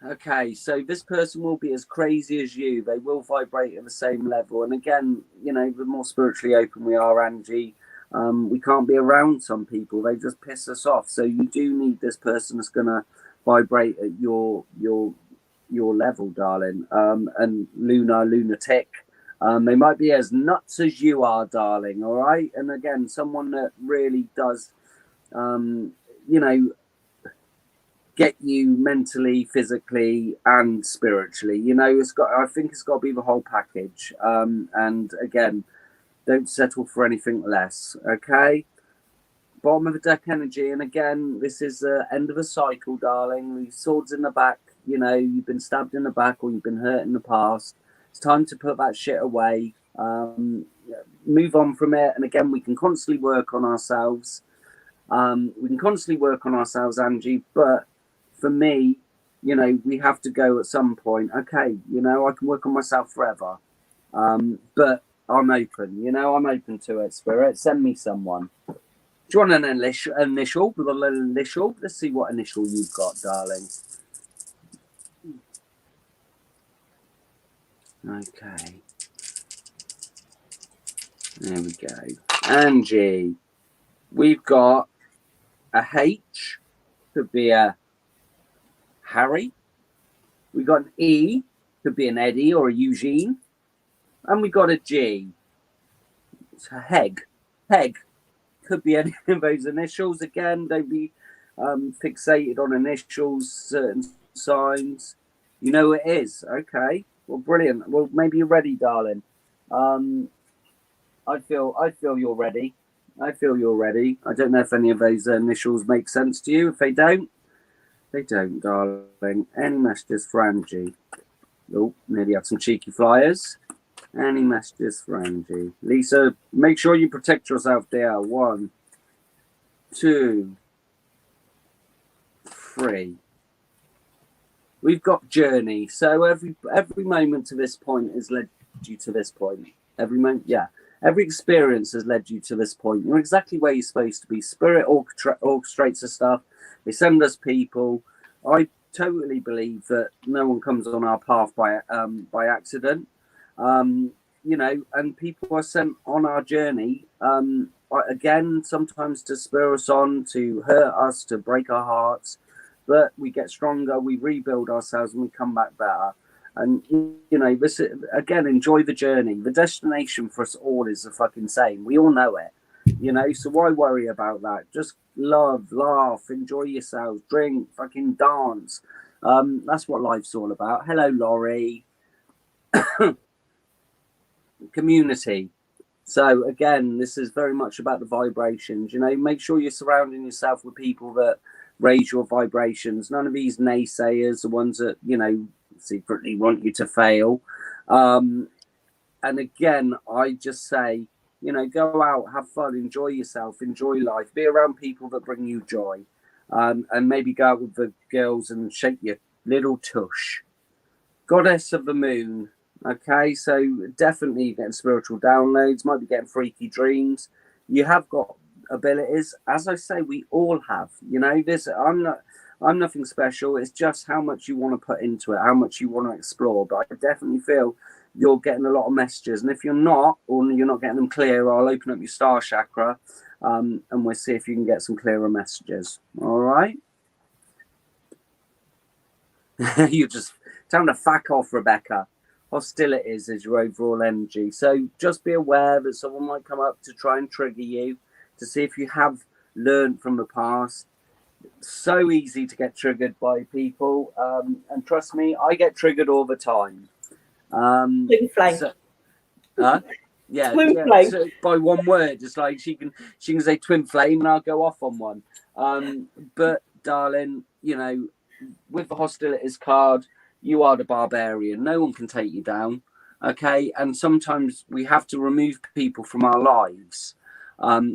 Okay, so this person will be as crazy as you. They will vibrate at the same level. And again, the more spiritually open we are, Angie, we can't be around some people. They just piss us off. So you do need this person that's going to vibrate at your level, darling. And lunatic. They might be as nuts as you are, darling. All right. And again, someone that really does, get you mentally, physically, and spiritually. I think it's got to be the whole package. And again, don't settle for anything less. Okay. Bottom of the deck energy, and again, this is the end of a cycle, darling. The swords in the back. You've been stabbed in the back, or you've been hurt in the past. It's time to put that shit away. Move on from it, and again, we can constantly work on ourselves. We can constantly work on ourselves, Angie, but for me, you know, we have to go at some point. Okay, you know, I can work on myself forever, but I'm open. You know, I'm open to it. Spirit, send me someone. Do you want an initial? With a little initial. Let's see what initial you've got, darling. Okay. There we go. Angie, we've got a H. Could be a Harry. We got an E. Could be an Eddie or a Eugene. And we got a G. It's a Heg. Heg. Could be any of those initials. Again, don't be fixated on initials, certain signs. You know it is. Okay. Well, brilliant. Well, maybe you're ready, darling. I feel you're ready. I feel you're ready. I don't know if any of those initials make sense to you. If they don't, they don't, darling. Any messages for Angie? Oh, nearly had some cheeky flyers. Any messages for Angie? Lisa, make sure you protect yourself there. 1, 2, 3. We've got journey. So every moment to this point has led you to this point. Every moment, yeah. Every experience has led you to this point. You're exactly where you're supposed to be. Spirit orchestrates the stuff. They send us people. I totally believe that no one comes on our path by accident. You know, and people are sent on our journey, again, sometimes to spur us on, to hurt us, to break our hearts. But we get stronger, we rebuild ourselves, and we come back better. And, you know, this again, enjoy the journey. The destination for us all is the fucking same. We all know it, you know, so why worry about that? Just love, laugh, enjoy yourselves, drink, fucking dance. That's what life's all about. Hello, Laurie. Community. So again, this is very much about the vibrations. You know, make sure you're surrounding yourself with people that raise your vibrations. None of these naysayers, the ones that, you know, secretly want you to fail. And again, I just say, you know, go out, have fun, enjoy yourself, enjoy life, be around people that bring you joy, and maybe go out with the girls and shake your little tush. Goddess of the moon. Okay, so definitely getting spiritual downloads, might be getting freaky dreams. You have got abilities, as I say, we all have. You know, I'm nothing special. It's just how much you want to put into it, how much you want to explore. But I definitely feel you're getting a lot of messages, and if you're not, or you're not getting them clear, I'll open up your star chakra, and we'll see if you can get some clearer messages. All right. You just tell them to fuck off, Rebecca. Hostilities is your overall energy. So just be aware that someone might come up to try and trigger you, to see if you have learned from the past. So easy to get triggered by people. And trust me, I get triggered all the time. Twin flame. So, yeah, Twin yeah, flame. so by one word, it's like she can say twin flame and I'll go off on one. But darling, you know, with the hostilities card, you are the barbarian. No one can take you down. Okay. And sometimes we have to remove people from our lives.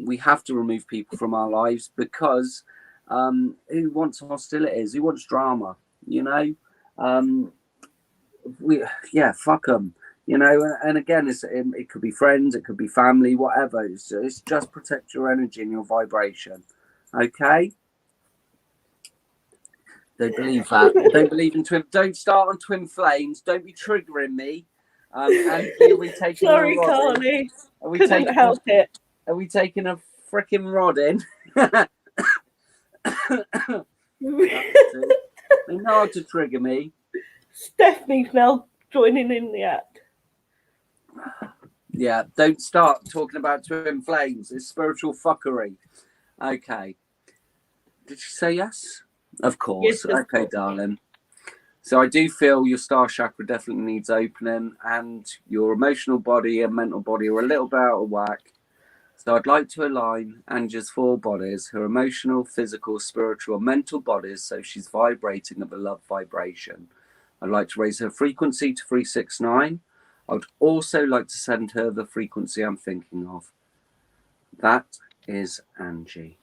We have to remove people from our lives because who wants hostilities? Who wants drama? You know, fuck them. You know, and again, it could be friends, it could be family, whatever. It's just protect your energy and your vibration. Okay. Don't believe that. Don't believe in twin. Don't start on twin flames. Don't be triggering me. And are we taking Sorry, a rod Carly. Are we Couldn't taking help it. Are we taking a freaking rod in? They know how to trigger me. Stephanie's now joining in the act. Yeah, don't start talking about twin flames. It's spiritual fuckery. Okay. Did you say yes? Of course. Yes, Okay, darling. So I do feel your star chakra definitely needs opening, and your emotional body and mental body are a little bit out of whack. So I'd like to align Angie's 4 bodies, her emotional, physical, spiritual, and mental bodies, so she's vibrating at the love vibration. I'd like to raise her frequency to 369. I would also like to send her the frequency I'm thinking of. That is Angie.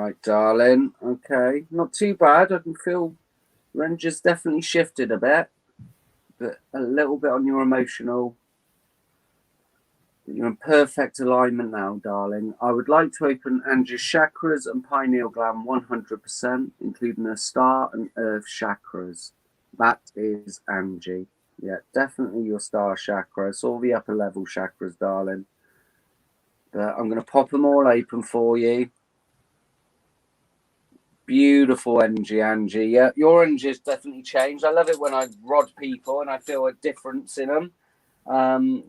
Right, darling. Okay, not too bad. I can feel Ranger's definitely shifted a bit, but a little bit on your emotional. You're in perfect alignment now, darling. I would like to open Angie's chakras and pineal gland 100%, including her star and earth chakras. That is Angie. Yeah, definitely your star chakra. It's all the upper level chakras, darling. But I'm going to pop them all open for you. Beautiful energy, Angie. Yeah, your energy's definitely changed. I love it when I rod people and I feel a difference in them.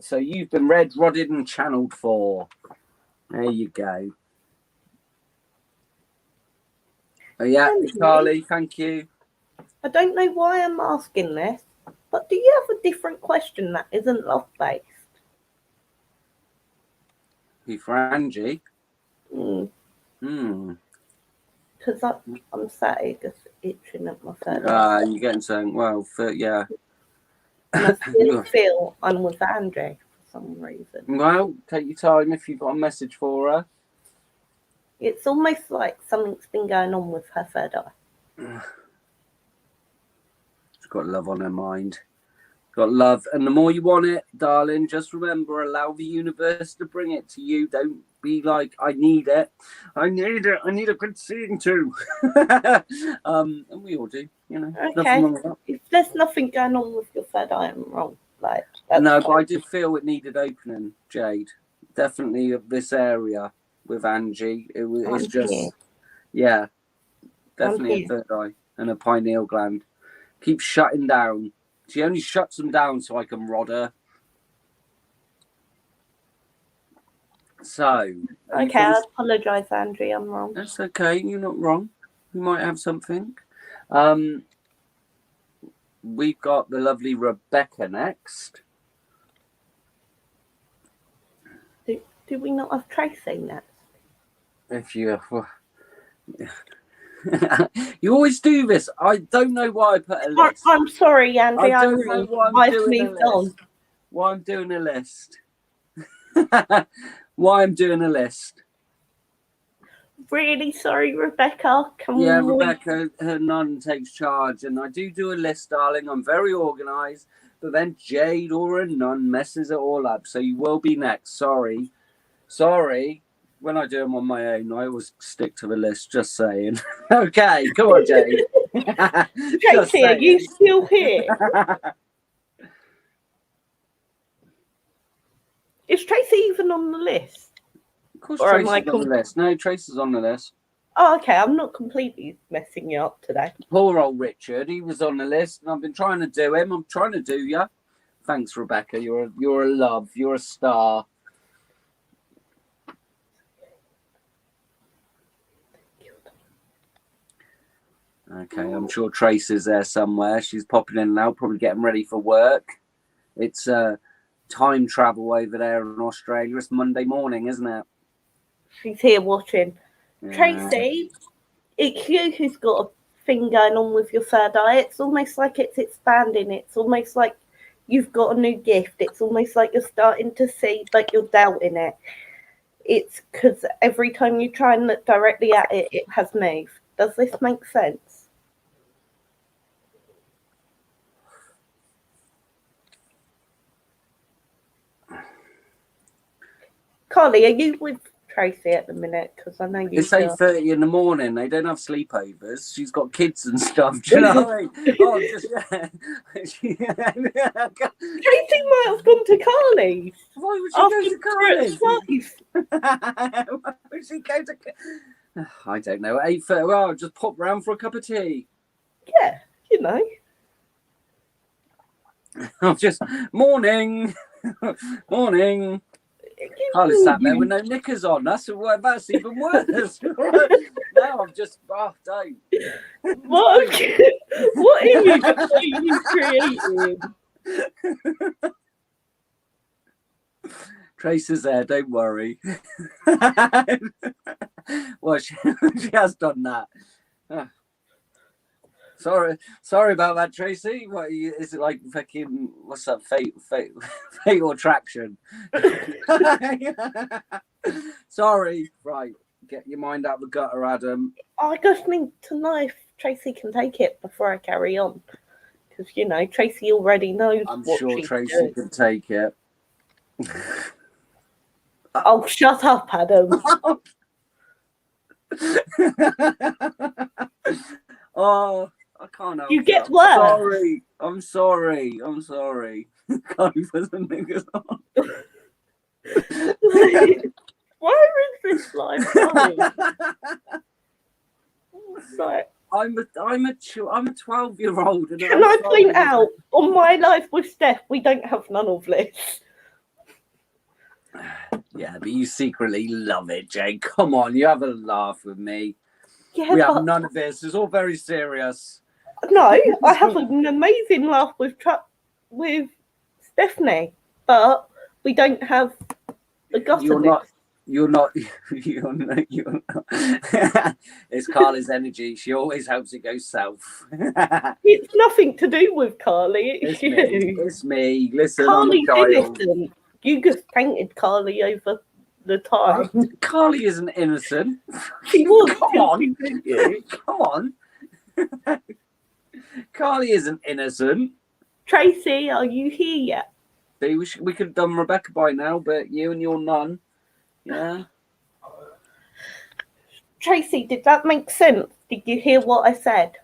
So you've been rodded and channeled for. There you go. Oh, yeah, Angie, Carly, thank you. I don't know why I'm asking this, but do you have a different question that isn't love-based? Who for Angie? Because I'm sat here just itching at my third eye. You're getting something. Well, yeah. And I still feel I'm with Angie for some reason. Well, take your time if you've got a message for her. It's almost like something's been going on with her third eye. She's got love on her mind. Got love. And the more you want it, darling, just remember, allow the universe to bring it to you. Don't be like, I need it. I need it. I need a good seeing too. And we all do, you know. Okay. Nothing wrong with that. If there's nothing going on with your third eye, I'm wrong. Like, no, but I did feel it needed opening, Jade. Definitely of this area with Angie. It's just, yeah, definitely a third eye and a pineal gland. Keep shutting down. She only shuts them down so I can rod her. So. Okay, I apologise, Angie. I'm wrong. That's okay. You're not wrong. You might have something. We've got the lovely Rebecca next. Do we not have Tracy next? If you... You always do this. I don't know why I put a list. I'm sorry, Andy. I don't know why I'm doing a list. Why I'm doing a list. Why I'm doing a list. Really sorry, Rebecca. Rebecca, her nun takes charge, and I do a list, darling. I'm very organised, but then Jade or her nun messes it all up. So you will be next. Sorry. When I do them on my own, I always stick to the list, just saying. Okay, come on, Jade. Tracy, are you still here? Is Tracy even on the list? Of course, Tracy's on the list. No, Tracy's on the list. Oh, okay. I'm not completely messing you up today. Poor old Richard. He was on the list, and I've been trying to do him. I'm trying to do you. Thanks, Rebecca. You're a love. You're a star. Okay, I'm sure Tracy's there somewhere. She's popping in and out, probably getting ready for work. It's time travel over there in Australia. It's Monday morning, isn't it? She's here watching. Yeah. Tracy, it's you who's got a thing going on with your third eye. It's almost like it's expanding. It's almost like you've got a new gift. It's almost like you're starting to see, but you're doubting it. It's because every time you try and look directly at it, it has moved. Does this make sense? Carly, are you with Tracy at the minute? Because I know you. It's 8:30 in the morning. They don't have sleepovers. She's got kids and stuff. Do you know what I mean? Oh, just Tracy might have gone to Carly's. Why would she go to Carly's? Why would she go to? I don't know. 8:30. Well, I'll just pop round for a cup of tea. Yeah, you know. I'm just morning. Carly's sat there with no knickers on. That's even worse. Now I'm just don't. What image are you creating? Tracy's there, don't worry. Well, she has done that. Sorry about that, Tracy. What is it like? Fucking what's that? Fatal attraction. Sorry. Right. Get your mind out of the gutter, Adam. I just need to know if Tracy can take it before I carry on. Because, you know, Tracy already knows I'm what sure she's Tracy doing. can take it. Oh, shut up, Adam. Oh, I can't help You it. get I'm worse. sorry. I'm sorry. I'm sorry. Can't put the niggas on. Why is this life going? Like, I'm a 12-year-old. And can I point out, on My Life with Steph, we don't have none of this. Yeah, but you secretly love it, Jane. Come on, you have a laugh with me. Yeah, We but have none of this. It's all very serious. no, I have an amazing laugh with Stephanie, but we don't have a gutter. You're not. It's Carla's energy. She always hopes it goes south. It's nothing to do with Carly. It's you. It's me. Listen, Carly's I'm a child. innocent. You just painted Carly over the time. Carly isn't innocent. She was. Come on. You. Come on. Carly isn't innocent. Tracy, are you here yet? See, we could have done Rebecca by now, but you and your nun. Yeah. Tracy, did that make sense? Did you hear what I said?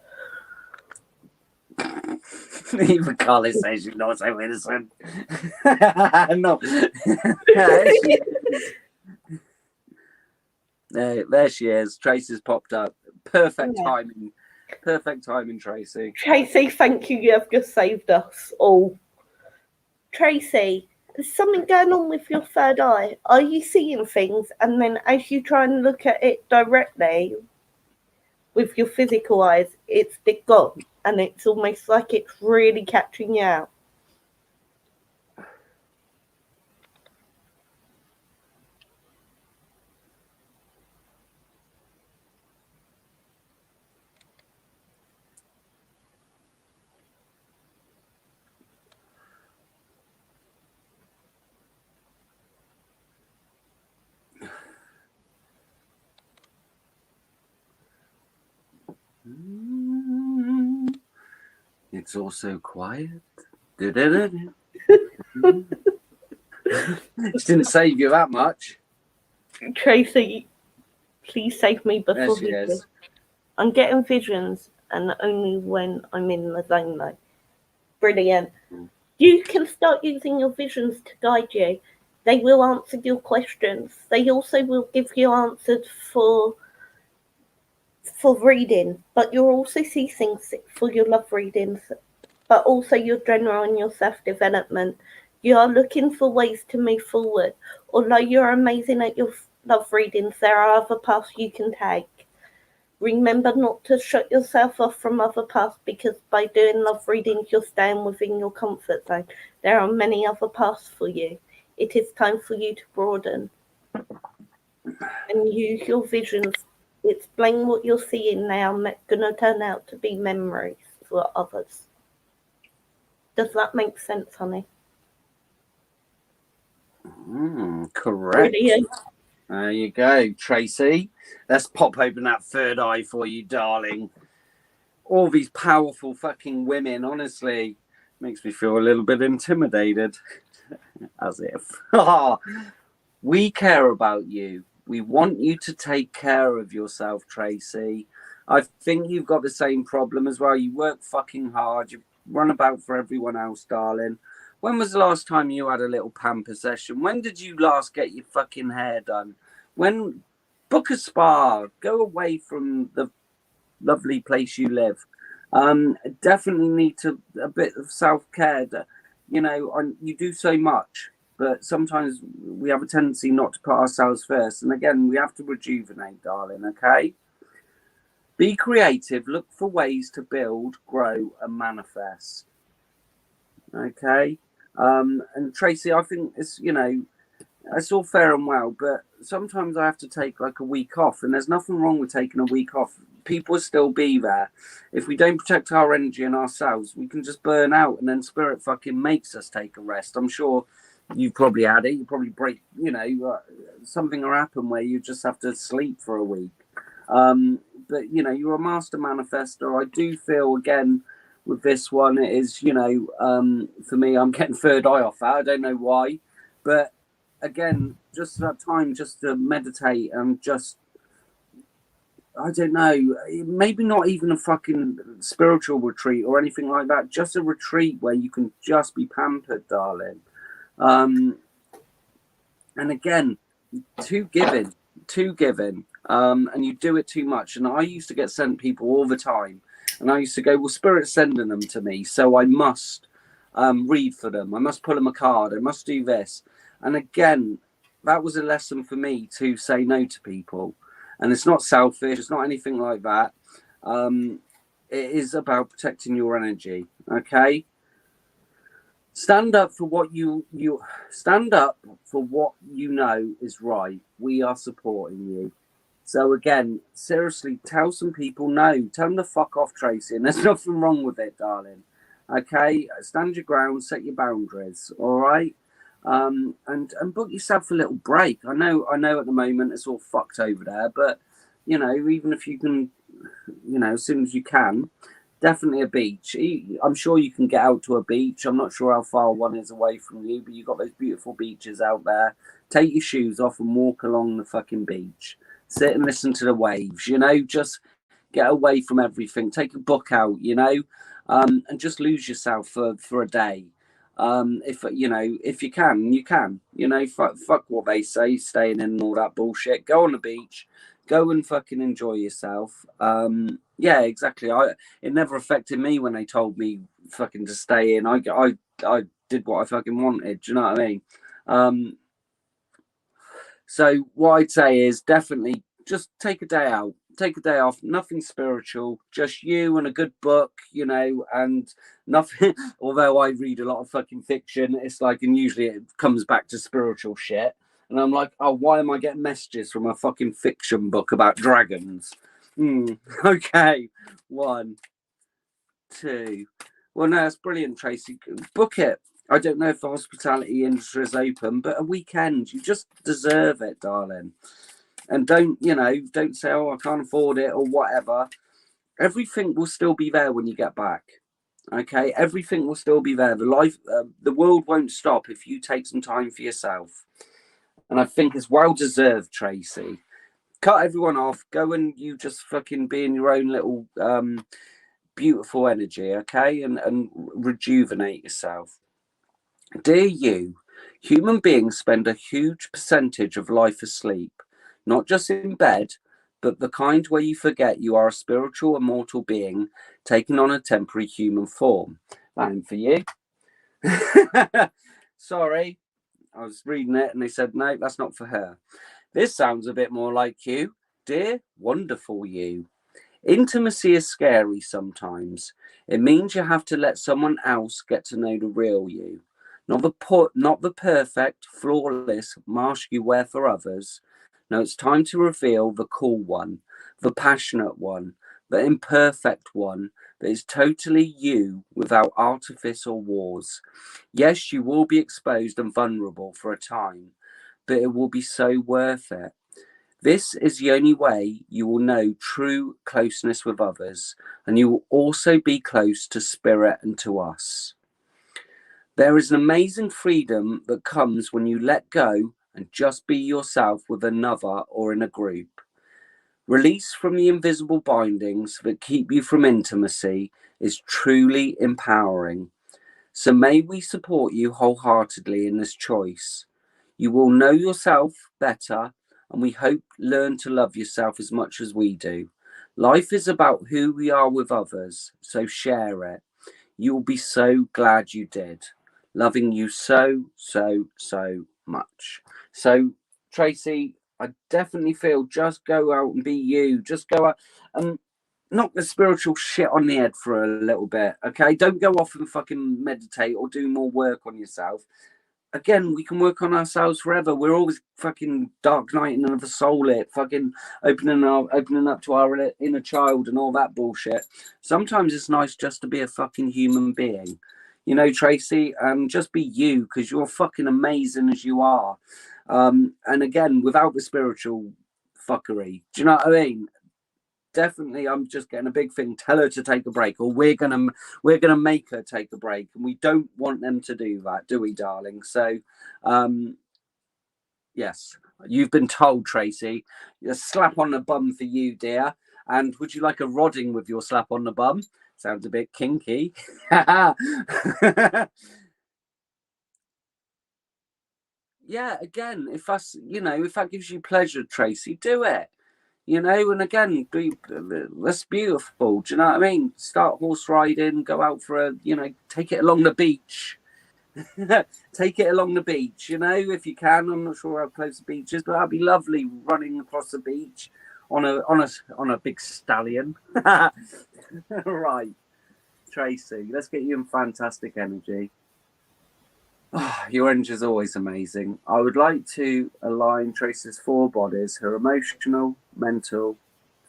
Even Carly says you're not so innocent. No. There she is. Tracy's popped up. Perfect timing. Perfect timing, Tracy. Tracy, thank you. You have just saved us all. Tracy, there's something going on with your third eye. Are you seeing things, and then as you try and look at it directly with your physical eyes, it's gone, and it's almost like it's really catching you out? It's also quiet. She didn't save you that much. Tracy, please save me before There she he is. does. I'm getting visions, and only when I'm in the zone, though. Brilliant. You can start using your visions to guide you. They will answer your questions. They also will give you answers for reading, but you'll also see things for your love readings, but also your general and your self-development. You are looking for ways to move forward. Although you're amazing at your love readings, there are other paths you can take. Remember not to shut yourself off from other paths, because by doing love readings, you're staying within your comfort zone. There are many other paths for you. It is time for you to broaden and use your visions. Explain what you're seeing now going to turn out to be memories for others. Does that make sense, honey? Correct. Brilliant. There you go, Tracy. Let's pop open that third eye for you, darling. All these powerful fucking women, honestly, makes me feel a little bit intimidated. As if. We care about you. We want you to take care of yourself, Tracy. I think you've got the same problem as well. You work fucking hard. You run about for everyone else, darling. When was the last time you had a little pamper session? When did you last get your fucking hair done? When book a spa, go away from the lovely place you live. Definitely need a bit of self-care. You know, you do so much, but sometimes we have a tendency not to put ourselves first. And again, we have to rejuvenate, darling, okay? Be creative, look for ways to build, grow, and manifest. Okay? And Tracy, I think it's all fair and well, but sometimes I have to take like a week off, and there's nothing wrong with taking a week off. People will still be there. If we don't protect our energy and ourselves, we can just burn out, and then spirit fucking makes us take a rest. I'm sure you've probably had it. You probably break, something will happen where you just have to sleep for a week. But you're a master manifestor. I do feel again with this one, it is, for me, I'm getting third eye off that. I don't know why, but again, just that time just to meditate and just, I don't know, maybe not even a fucking spiritual retreat or anything like that. Just a retreat where you can just be pampered, darling. And again, too giving, and you do it too much. And I used to get sent people all the time, and I used to go, well, Spirit's sending them to me, so I must read for them. I must pull them a card. I must do this. And again, that was a lesson for me to say no to people. And it's not selfish. It's not anything like that. It is about protecting your energy. Okay. Stand up for what you stand up for what you know is right. We are supporting you. So again, seriously, tell some people no. Tell them to fuck off, Tracy. And there's nothing wrong with it, darling. Okay, stand your ground, set your boundaries. All right, and book yourself a little break. I know. At the moment it's all fucked over there, but even if you can, as soon as you can. Definitely a beach. I'm sure you can get out to a beach. I'm not sure how far one is away from you, but you've got those beautiful beaches out there. Take your shoes off and walk along the fucking beach. Sit and listen to the waves, just get away from everything. Take a book out, and just lose yourself for a day. If you can, you can. Fuck what they say, staying in and all that bullshit. Go on the beach. Go and fucking enjoy yourself. Yeah, exactly. It never affected me when they told me fucking to stay in. I did what I fucking wanted. Do you know what I mean? So what I'd say is definitely just take a day out. Take a day off. Nothing spiritual. Just you and a good book, and nothing. Although I read a lot of fucking fiction, it's like, and usually it comes back to spiritual shit. And I'm like, oh, why am I getting messages from a fucking fiction book about dragons? Okay. 1, 2. Well, no, it's brilliant, Tracy. Book it. I don't know if the hospitality industry is open, but a weekend, you just deserve it, darling. And don't say, oh, I can't afford it or whatever. Everything will still be there when you get back. Okay, everything will still be there. The world won't stop if you take some time for yourself. And I think it's well deserved, Tracy. Cut everyone off. Go and you just fucking be in your own little beautiful energy, okay? And rejuvenate yourself. Dear you, human beings spend a huge percentage of life asleep, not just in bed, but the kind where you forget you are a spiritual, immortal being taking on a temporary human form. That ain't for you. Sorry. I was reading it and they said, no, that's not for her. This sounds a bit more like you. Dear, wonderful you. Intimacy is scary sometimes. It means you have to let someone else get to know the real you. Not the perfect, flawless mask you wear for others. No, it's time to reveal the cool one, the passionate one, the imperfect one, that is totally you without artifice or wars. Yes, you will be exposed and vulnerable for a time, but it will be so worth it. This is the only way you will know true closeness with others, and you will also be close to spirit and to us. There is an amazing freedom that comes when you let go and just be yourself with another or in a group. Release from the invisible bindings that keep you from intimacy is truly empowering. So may we support you wholeheartedly in this choice. You will know yourself better, and we hope learn to love yourself as much as we do. Life is about who we are with others, so share it. You will be so glad you did. Loving you so, so, so much. So, Tracy, I definitely feel just go out and be you. Just go out and knock the spiritual shit on the head for a little bit, okay? Don't go off and fucking meditate or do more work on yourself. Again, we can work on ourselves forever. We're always fucking dark night and another soul lit, fucking opening up to our inner child and all that bullshit. Sometimes it's nice just to be a fucking human being. you know, Tracy, and just be you, because you're fucking amazing as you are. And again, without the spiritual fuckery, do you know what I mean? Definitely, I'm just getting a big thing. Tell her to take a break, or we're gonna make her take a break, and we don't want them to do that, do we, darling? So, yes, you've been told, Tracy. A slap on the bum for you, dear. And would you like a rodding with your slap on the bum? Sounds a bit kinky. Yeah, again, if that's, you know, if that gives you pleasure, Tracy, do it. You know, and again, that's beautiful. Do you know what I mean? Start horse riding, go out for a, you know, take it along the beach. Take it along the beach, you know, if you can. I'm not sure how close the beach is, but that'd be lovely running across the beach on a big stallion. Right, Tracy, let's get you in fantastic energy. Oh, your energy is always amazing. I would like to align Tracy's 4 bodies, her emotional, mental,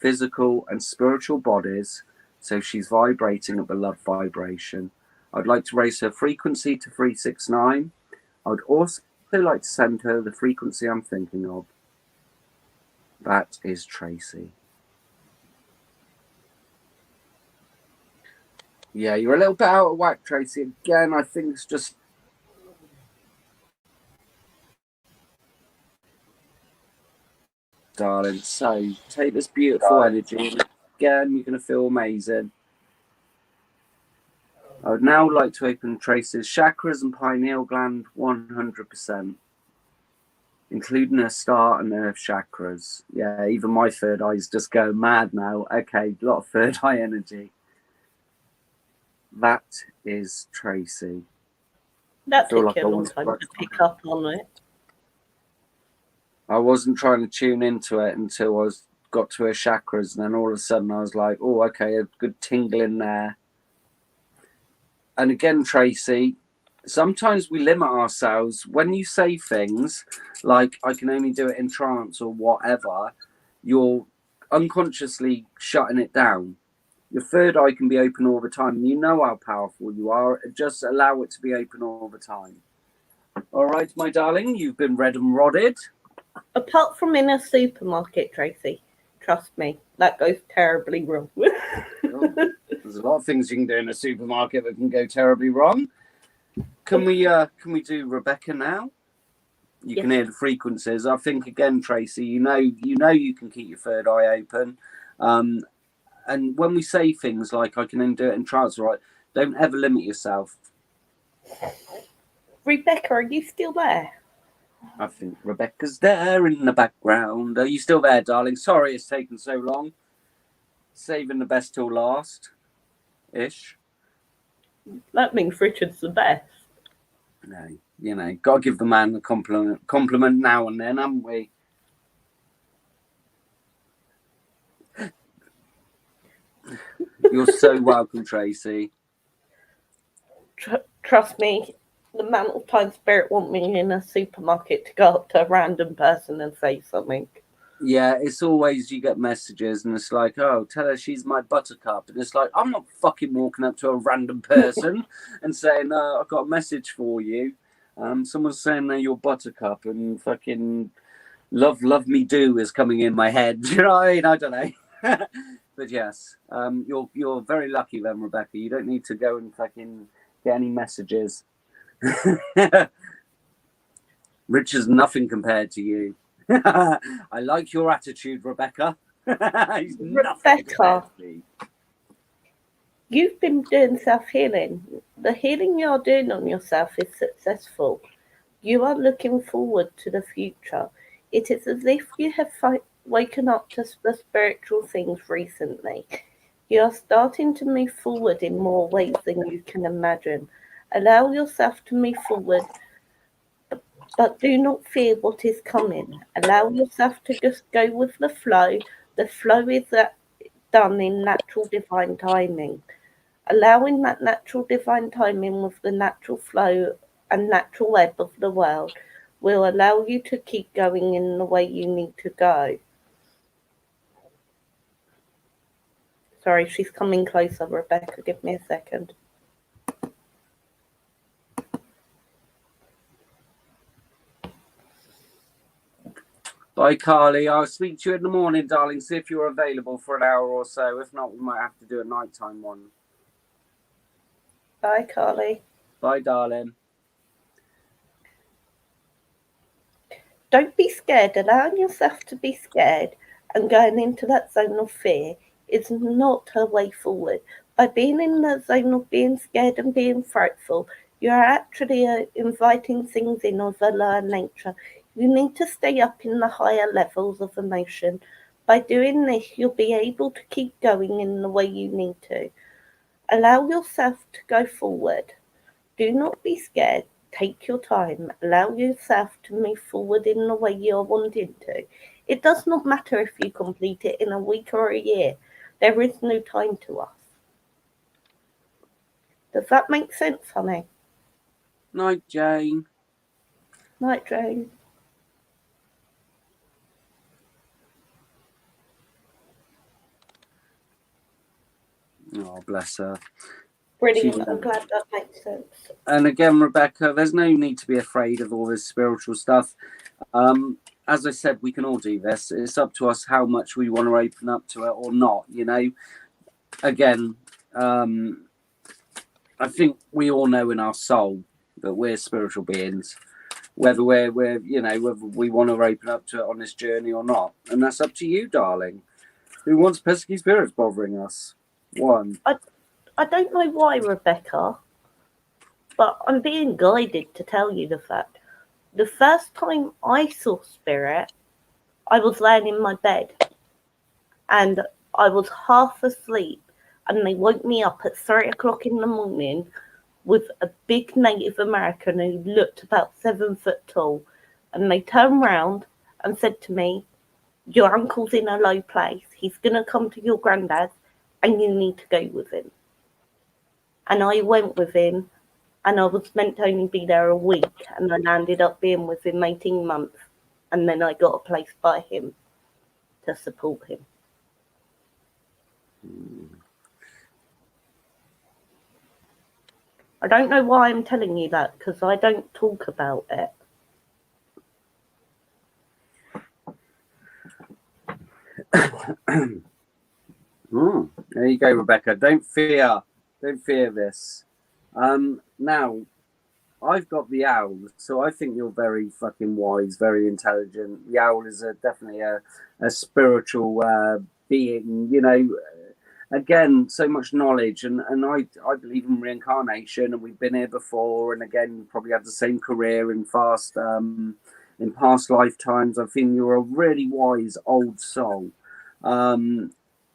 physical, and spiritual bodies, so she's vibrating a beloved vibration. I'd like to raise her frequency to 369. I would also like to send her the frequency I'm thinking of. That is Tracy. Yeah, you're a little bit out of whack, Tracy. Again, I think it's just... Darling, so take this beautiful energy, and again, you're going to feel amazing. I would now like to open Tracy's chakras and pineal gland 100%, including her start and earth chakras. Yeah, even my third eye's just going mad now. Okay, a lot of third eye energy. That is Tracy. That took you a long time to pick up on it. I wasn't trying to tune into it until I got to her chakras, and then all of a sudden I was like, oh, okay, a good tingle in there. And again, Tracy, sometimes we limit ourselves. When you say things like, I can only do it in trance or whatever, you're unconsciously shutting it down. Your third eye can be open all the time. You know how powerful you are. Just allow it to be open all the time. All right, my darling, you've been read and rodded. Apart from in a supermarket, Tracy, trust me, that goes terribly wrong. There's a lot of things you can do in a supermarket that can go terribly wrong. Can we do Rebecca now? You can hear the frequencies. I think again, Tracy, you know you can keep your third eye open. And when we say things like I can only do it in trance, right? Don't ever limit yourself. Rebecca, are you still there? I think Rebecca's there in the background. Are you still there, darling? Sorry it's taken so long. Saving the best till last. Ish. That means Richard's the best. No, you know, gotta give the man a compliment now and then, haven't we? You're so welcome, Tracy. Trust me, the amount of time Spirit want me in a supermarket to go up to a random person and say something. Yeah, it's always, you get messages and it's like, oh, tell her she's my buttercup. And it's like, I'm not fucking walking up to a random person and saying, I've got a message for you. Someone's saying they're your buttercup, and fucking love me do is coming in my head. You know what I mean? I don't know. But yes, you're very lucky then, Rebecca. You don't need to go and fucking get any messages. Rich is nothing compared to you. I like your attitude, Rebecca. Rebecca, you've been doing self-healing. The healing you're doing on yourself is successful. You are looking forward to the future. It is as if you have woken up to the spiritual things recently. You are starting to move forward in more ways than you can imagine. Allow yourself to move forward, but do not fear what is coming. Allow yourself to just go with the flow. The flow is done in natural divine timing. Allowing that natural divine timing with the natural flow and natural ebb of the world will allow you to keep going in the way you need to go. Sorry, she's coming closer, Rebecca. Give me a second. Bye, Carly. I'll speak to you in the morning, darling. See if you're available for an hour or so. If not, we might have to do a nighttime one. Bye, Carly. Bye, darling. Don't be scared. Allowing yourself to be scared and going into that zone of fear is not a way forward. By being in the zone of being scared and being frightful, you're actually inviting things in of a lower nature. You need to stay up in the higher levels of emotion. By doing this, you'll be able to keep going in the way you need to. Allow yourself to go forward. Do not be scared. Take your time. Allow yourself to move forward in the way you're wanting to. It does not matter if you complete it in a week or a year. There is no time to us. Does that make sense, honey? Night, Jane. Night, Jane. Oh, bless her. Brilliant. I'm glad that makes sense. And again, Rebecca, there's no need to be afraid of all this spiritual stuff. As I said, we can all do this. It's up to us how much we want to open up to it or not, you know. Again, I think we all know in our soul that we're spiritual beings, whether we're you know, whether we want to open up to it on this journey or not. And that's up to you, darling. Who wants pesky spirits bothering us? One. I don't know why, Rebecca, but I'm being guided to tell you the fact. The first time I saw spirit, I was laying in my bed and I was half asleep, and they woke me up at 3 o'clock in the morning with a big Native American who looked about 7 foot tall, and they turned round and said to me, "Your uncle's in a low place. He's going to come to your granddad's and you need to go with him." And I went with him, and I was meant to only be there a week, and I ended up being with him 18 months, and then I got a place by him to support him. I don't know why I'm telling you that, because I don't talk about it. There you go, Rebecca. Don't fear this. Now, I've got the owl, so I think you're very fucking wise, very intelligent. The owl is definitely a spiritual being, you know. Again, so much knowledge, and I believe in reincarnation, and we've been here before, and again, probably had the same career in past lifetimes. I think you're a really wise old soul.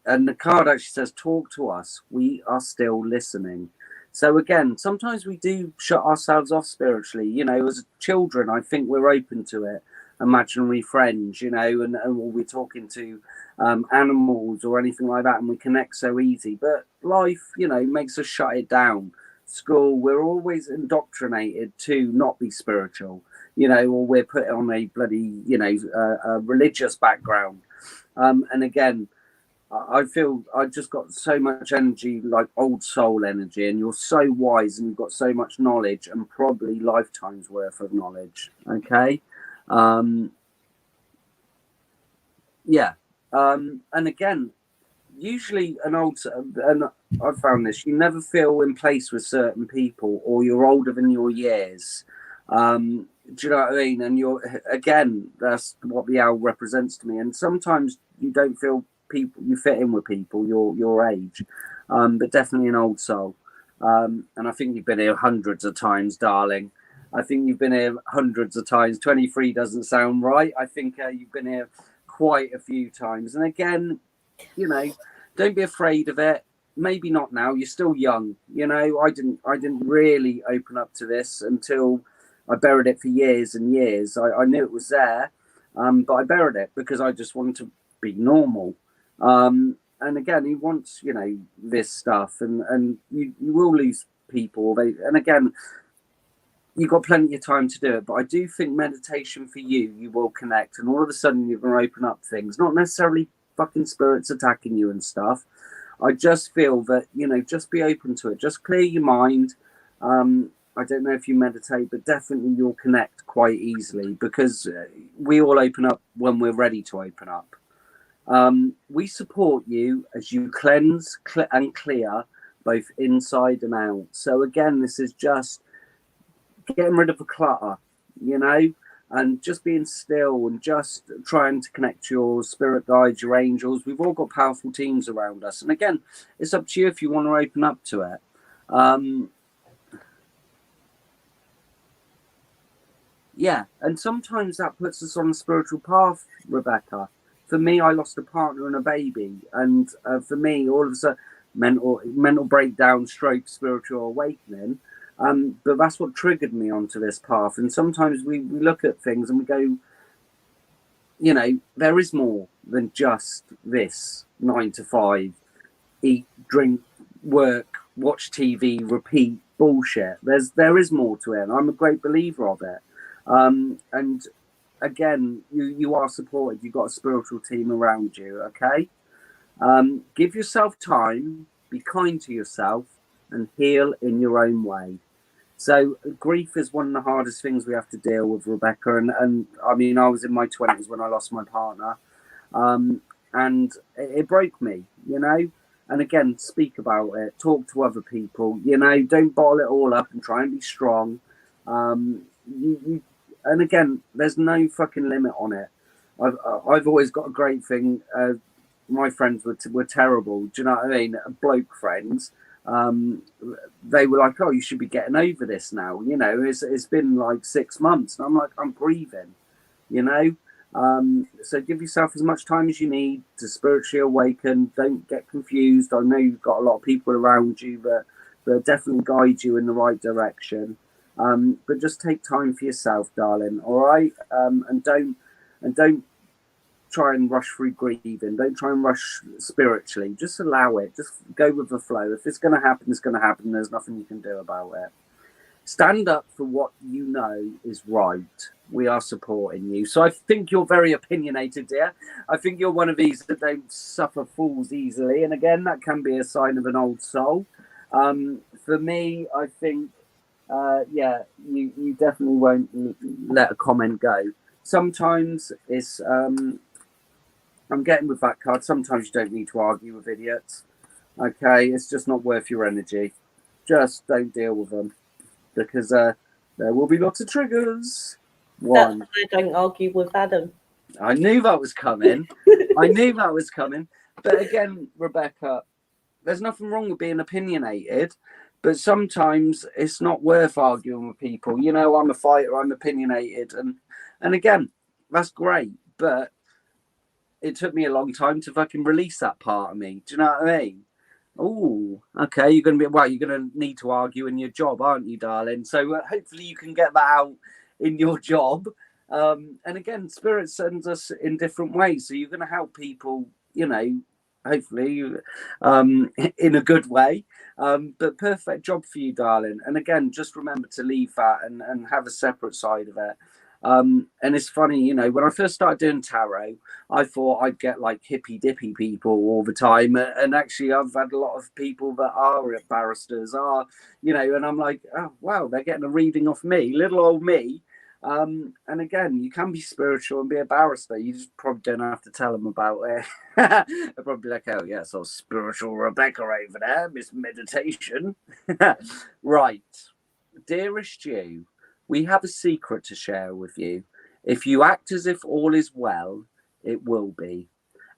And the card actually says, "Talk to us. We are still listening." So again, sometimes we do shut ourselves off spiritually. You know, as children, I think we're open to it. Imaginary friends, you know, and we're talking to animals or anything like that, and we connect so easy. But life, you know, makes us shut it down. School, we're always indoctrinated to not be spiritual, you know, or we're put on a bloody, you know, a religious background. And again, I feel I just got so much energy, like old soul energy, and you're so wise and you've got so much knowledge and probably lifetimes worth of knowledge. Okay. Yeah. And again, usually and I've found this, you never feel in place with certain people, or you're older than your years. Do you know what I mean? And again, that's what the owl represents to me. And sometimes you don't feel you fit in with people your age, but definitely an old soul. And I think you've been here hundreds of times, darling. I think you've been here hundreds of times. 23 doesn't sound right. I think you've been here quite a few times. And again, you know, don't be afraid of it. Maybe not now. You're still young. You know, I didn't really open up to this until I buried it for years and years. I knew it was there, but I buried it because I just wanted to be normal. And again, he wants, you know, this stuff, and you will lose people. And again, you've got plenty of time to do it, but I do think meditation for you will connect, and all of a sudden you're going to open up things, not necessarily fucking spirits attacking you and stuff. I just feel that, you know, just be open to it, just clear your mind. I don't know if you meditate, but definitely you'll connect quite easily, because we all open up when we're ready to open up. We support you as you cleanse and clear both inside and out. So again, this is just getting rid of the clutter, you know, and just being still and just trying to connect your spirit guides, your angels. We've all got powerful teams around us. And again, it's up to you if you want to open up to it. Yeah, and sometimes that puts us on a spiritual path, Rebecca. For me, I lost a partner and a baby, and for me, all of a sudden, mental breakdown, stroke, spiritual awakening. But that's what triggered me onto this path. And sometimes we look at things and we go, you know, there is more than just this 9 to 5, eat, drink, work, watch TV, repeat bullshit. There is more to it, and I'm a great believer of it. And again, you are supported. You've got a spiritual team around you, okay? Give yourself time, be kind to yourself, and heal in your own way. So grief is one of the hardest things we have to deal with, Rebecca. And I mean, I was in my 20s when I lost my partner, and it broke me, you know? And again, speak about it, talk to other people, you know, don't bottle it all up and try and be strong. And again, there's no fucking limit on it. I've always got a great thing. My friends were terrible. Do you know what I mean? Bloke friends. They were like, "Oh, you should be getting over this now." You know, it's been like 6 months, and I'm like, I'm grieving. You know, so give yourself as much time as you need to spiritually awaken. Don't get confused. I know you've got a lot of people around you that definitely guide you in the right direction. But just take time for yourself, darling. All right, and don't try and rush through grieving. Don't try and rush spiritually. Just allow it. Just go with the flow. If it's going to happen, it's going to happen. There's nothing you can do about it. Stand up for what you know is right. We are supporting you. So I think you're very opinionated, dear. I think you're one of these that don't suffer fools easily. And again, that can be a sign of an old soul. For me, I think, yeah, you definitely won't let a comment go. Sometimes it's, I'm getting with that card. Sometimes you don't need to argue with idiots. Okay, it's just not worth your energy. Just don't deal with them, because there will be lots of triggers. That's why I don't argue with Adam. I knew that was coming. I knew that was coming. But again, Rebecca, there's nothing wrong with being opinionated, but sometimes it's not worth arguing with people. You know, I'm a fighter, I'm opinionated, and again, that's great, but it took me a long time to fucking release that part of me. Do you know what I mean? Oh, okay. You're going to need to argue in your job, aren't you, darling? So hopefully you can get that out in your job. And again, Spirit sends us in different ways. So you're going to help people, you know, hopefully in a good way. But perfect job for you, darling. And again, just remember to leave that and have a separate side of it. And it's funny, you know, when I first started doing tarot, I thought I'd get like hippy dippy people all the time, and actually I've had a lot of people that are barristers, you know, and I'm like, oh wow, they're getting a reading off me, little old me. And again, you can be spiritual and be a barrister. You just probably don't have to tell them about it. They're probably like, oh yeah, so spiritual Rebecca over there, Miss Meditation. Right, dearest you, we have a secret to share with you. If you act as if all is well, it will be.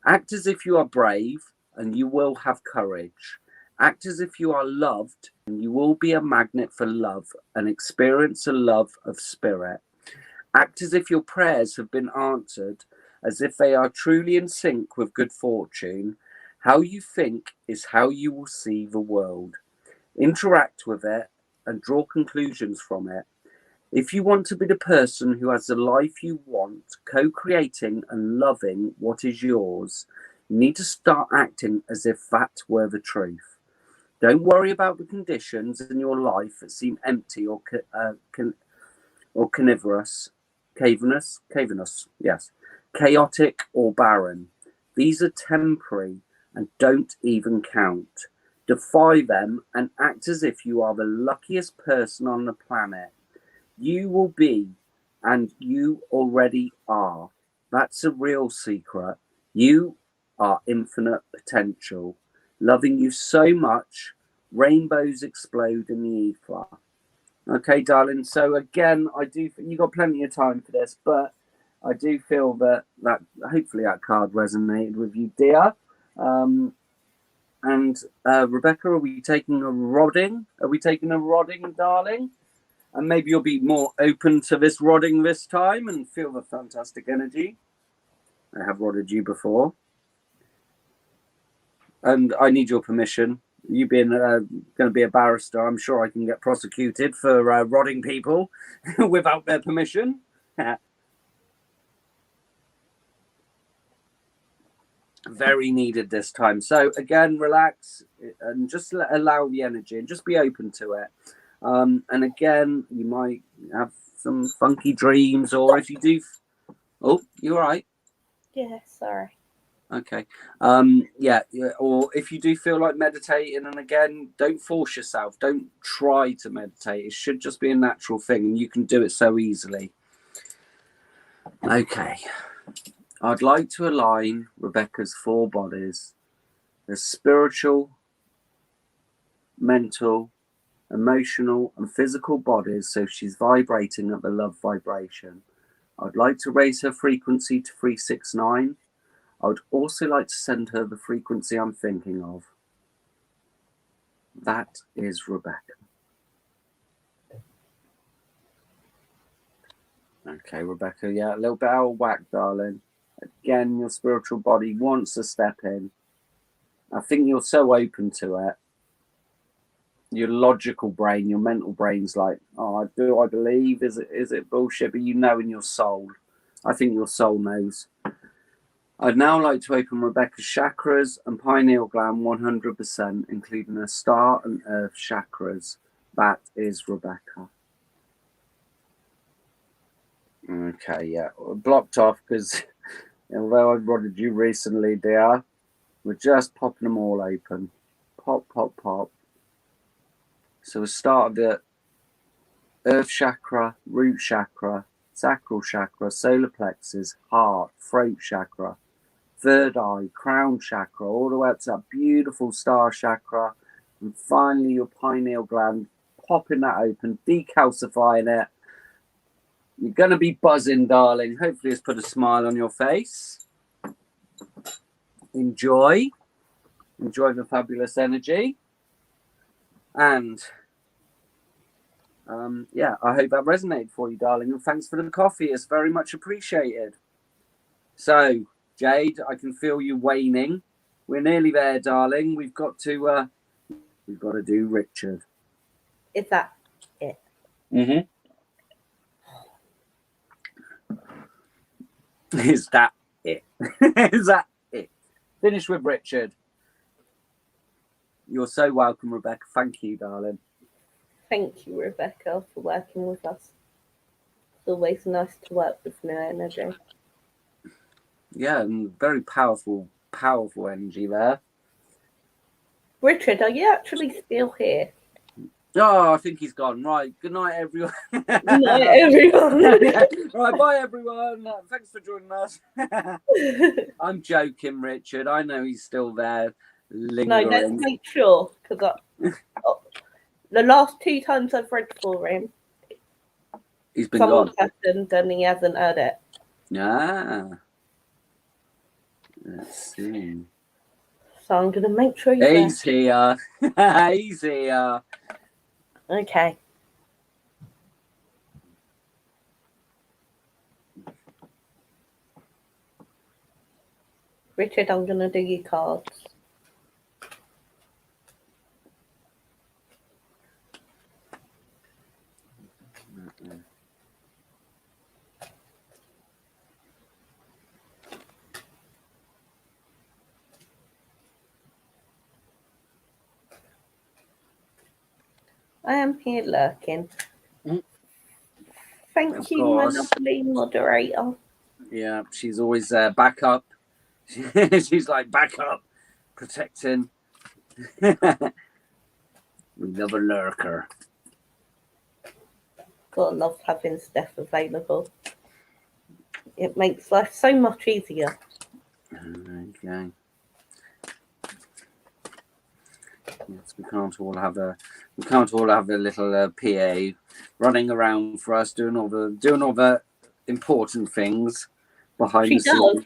Act as if you are brave, and you will have courage. Act as if you are loved, and you will be a magnet for love and experience a love of spirit. Act as if your prayers have been answered, as if they are truly in sync with good fortune. How you think is how you will see the world. Interact with it and draw conclusions from it. If you want to be the person who has the life you want, co-creating and loving what is yours, you need to start acting as if that were the truth. Don't worry about the conditions in your life that seem empty or carnivorous, yes, chaotic or barren. These are temporary and don't even count. defy them, and act as if you are the luckiest person on the planet. You will be, and you already are. That's a real secret. You are infinite potential. Loving you so much, rainbows explode in the ether. Okay, darling. So again, you got plenty of time for this, but I do feel that hopefully that card resonated with you, dear. And Rebecca, are we taking a rodding? Are we taking a rodding, darling? And maybe you'll be more open to this rodding this time and feel the fantastic energy. I have rodded you before. And I need your permission. You being going to be a barrister, I'm sure I can get prosecuted for rodding people without their permission. Very needed this time. So again, relax and just allow the energy and just be open to it. And again, you might have some funky dreams, or if you do... Oh, you all right? Yeah, sorry. Okay. Yeah, or if you do feel like meditating, and again, don't force yourself. Don't try to meditate. It should just be a natural thing, and you can do it so easily. Okay. I'd like to align Rebecca's 4 bodies: the spiritual, mental, emotional, and physical bodies, so she's vibrating at the love vibration. I'd like to raise her frequency to 369. I would also like to send her the frequency I'm thinking of. That is Rebecca. Okay, Rebecca, yeah, a little bit out of whack, darling. Again, your spiritual body wants to step in. I think you're so open to it. Your logical brain, your mental brain's like, oh, I believe? Is it bullshit? But you know in your soul. I think your soul knows. I'd now like to open Rebecca's chakras and pineal gland 100%, including her star and earth chakras. That is Rebecca. Okay, yeah. Blocked off because although I've rodded you recently, dear, we're just popping them all open. Pop, pop, pop. So we start the earth chakra, root chakra, sacral chakra, solar plexus, heart, throat chakra, third eye, crown chakra, all the way up to that beautiful star chakra, and finally your pineal gland, popping that open, decalcifying it. You're going to be buzzing, darling. Hopefully it's put a smile on your face. Enjoy the fabulous energy. And yeah, I hope that resonated for you, darling. And thanks for the coffee. It's very much appreciated. So, Jade, I can feel you waning. We're nearly there, darling. We've got to do Richard. Is that it? Mm-hmm. Is that it? Is that it? Finish with Richard. You're so welcome, Rebecca. Thank you, darling. Thank you, Rebecca, for working with us. It's always nice to work with new energy. Yeah, and very powerful energy there. Richard, are you actually still here? Oh, I think he's gone. Right. Good night, everyone. Good night, everyone. Right, bye, everyone. Thanks for joining us. I'm joking, Richard. I know he's still there, lingering. No, let's make sure, because the last 2 times I've read for him, he's been someone's gone. happened and he hasn't heard it. Ah. Let's see. So I'm going to make sure he's here. He's here. Okay. Richard, I'm going to do your cards. I am here lurking. Thank you, my lovely moderator. Yeah, she's always back up. She's like back up, protecting. We love a lurker. Gotta love having Steph available. It makes life so much easier. Okay. Yes, we can't all have a little PA running around for us doing all the important things behind She the scenes. does.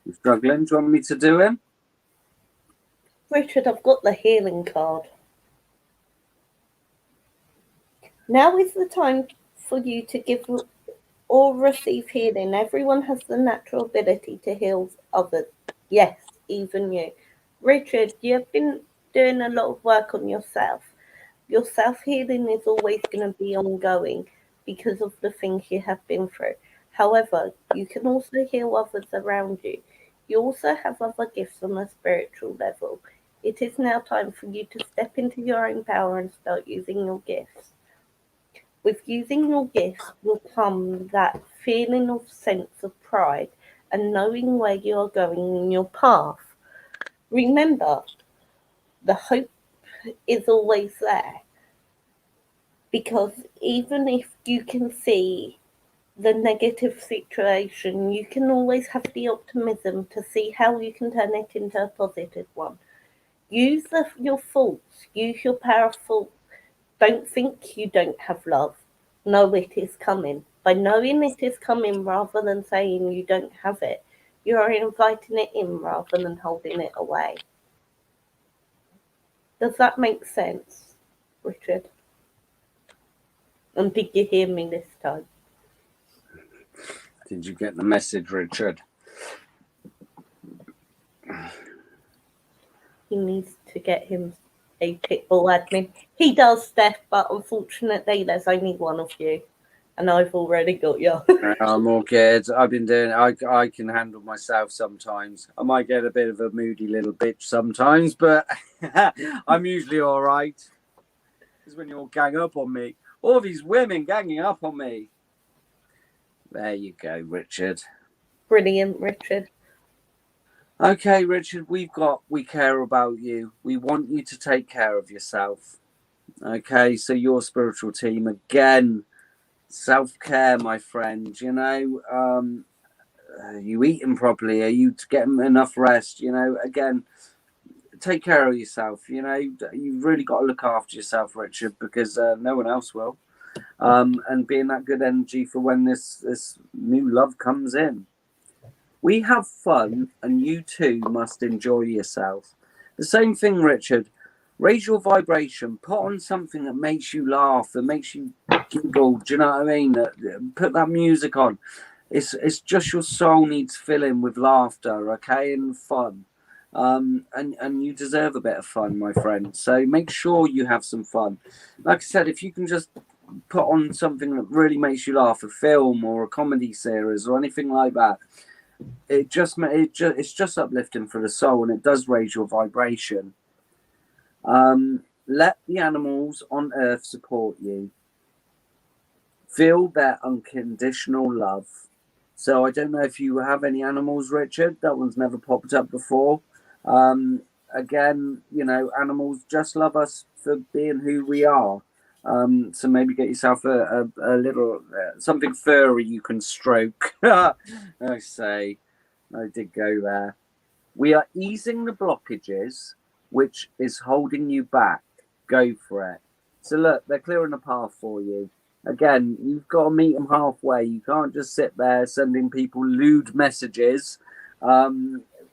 You struggling? Do you want me to do him? Richard, I've got the healing card. Now is the time for you to give or receive healing. Everyone has the natural ability to heal others. Yes, even you. Richard, you've been doing a lot of work on yourself. Your self-healing is always going to be ongoing because of the things you have been through. However, you can also heal others around you. You also have other gifts on a spiritual level. It is now time for you to step into your own power and start using your gifts. With using your gifts will come that feeling of sense of pride and knowing where you are going in your path. Remember, the hope is always there because even if you can see the negative situation, you can always have the optimism to see how you can turn it into a positive one. Use your faults, use your powerful. Don't think you don't have love. Know it is coming. By knowing it is coming rather than saying you don't have it, you are inviting it in rather than holding it away. Does that make sense, Richard? And did you hear me this time? Did you get the message, Richard? He needs to get him a pitbull admin. He does, Steph, but unfortunately there's only one of you. And I've already got you. I'm all good. I've been doing. I can handle myself sometimes. I might get a bit of a moody little bitch sometimes, but I'm usually all right. Because when you all gang up on me, all these women ganging up on me. There you go, Richard. Brilliant, Richard. Okay, Richard, we care about you. We want you to take care of yourself. Okay, so your spiritual team again. Self-care, my friend. You know, are you eating properly? Are you getting enough rest? You know, again, take care of yourself. You know, you've really got to look after yourself, Richard, because no one else will. And being that good energy for when this new love comes in. We have fun, and you too must enjoy yourself. The same thing, Richard. Raise your vibration. Put on something that makes you laugh, that makes you giggle. Do you know what I mean? Put that music on. It's just your soul needs filling with laughter, okay, and fun. And you deserve a bit of fun, my friend. So make sure you have some fun. Like I said, if you can just put on something that really makes you laugh, a film or a comedy series or anything like that, it's just uplifting for the soul, and it does raise your vibration. Let the animals on earth support you. Feel their unconditional love. So I don't know if you have any animals, Richard. That one's never popped up before. Again, you know, animals just love us for being who we are. So maybe get yourself a little something furry you can stroke. I say, I did go there. We are easing the blockages, which is holding you back. Go for it. So look, they're clearing a path for you. Again, you've got to meet them halfway. You can't just sit there sending people lewd messages out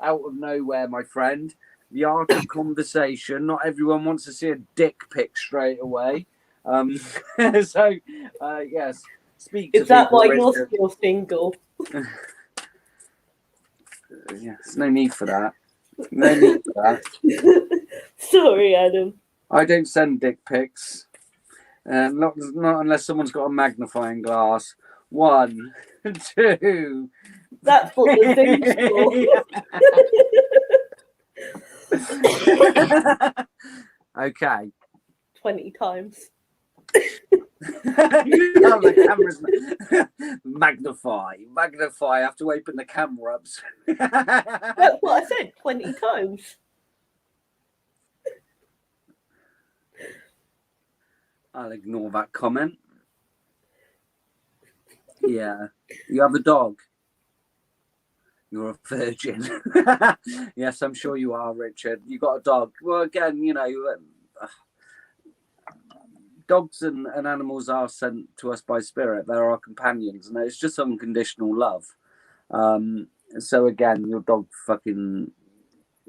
of nowhere, my friend. The art of conversation. Not everyone wants to see a dick pic straight away. So, yes, speak to Is that people. why you're still single? Yeah, there's no need for that. No need for that. Sorry, Adam. I don't send dick pics. Not unless someone's got a magnifying glass. 1, 2. That's what the thing's for. Okay. 20 times. The camera's magnify. I have to open the camera up. That's what I said 20 times. I'll ignore that comment. Yeah. You have a dog? You're a virgin. Yes, I'm sure you are, Richard. You got a dog. Well, again, you know, dogs and animals are sent to us by spirit. They're our companions, and it's just unconditional love. So again, your dog fucking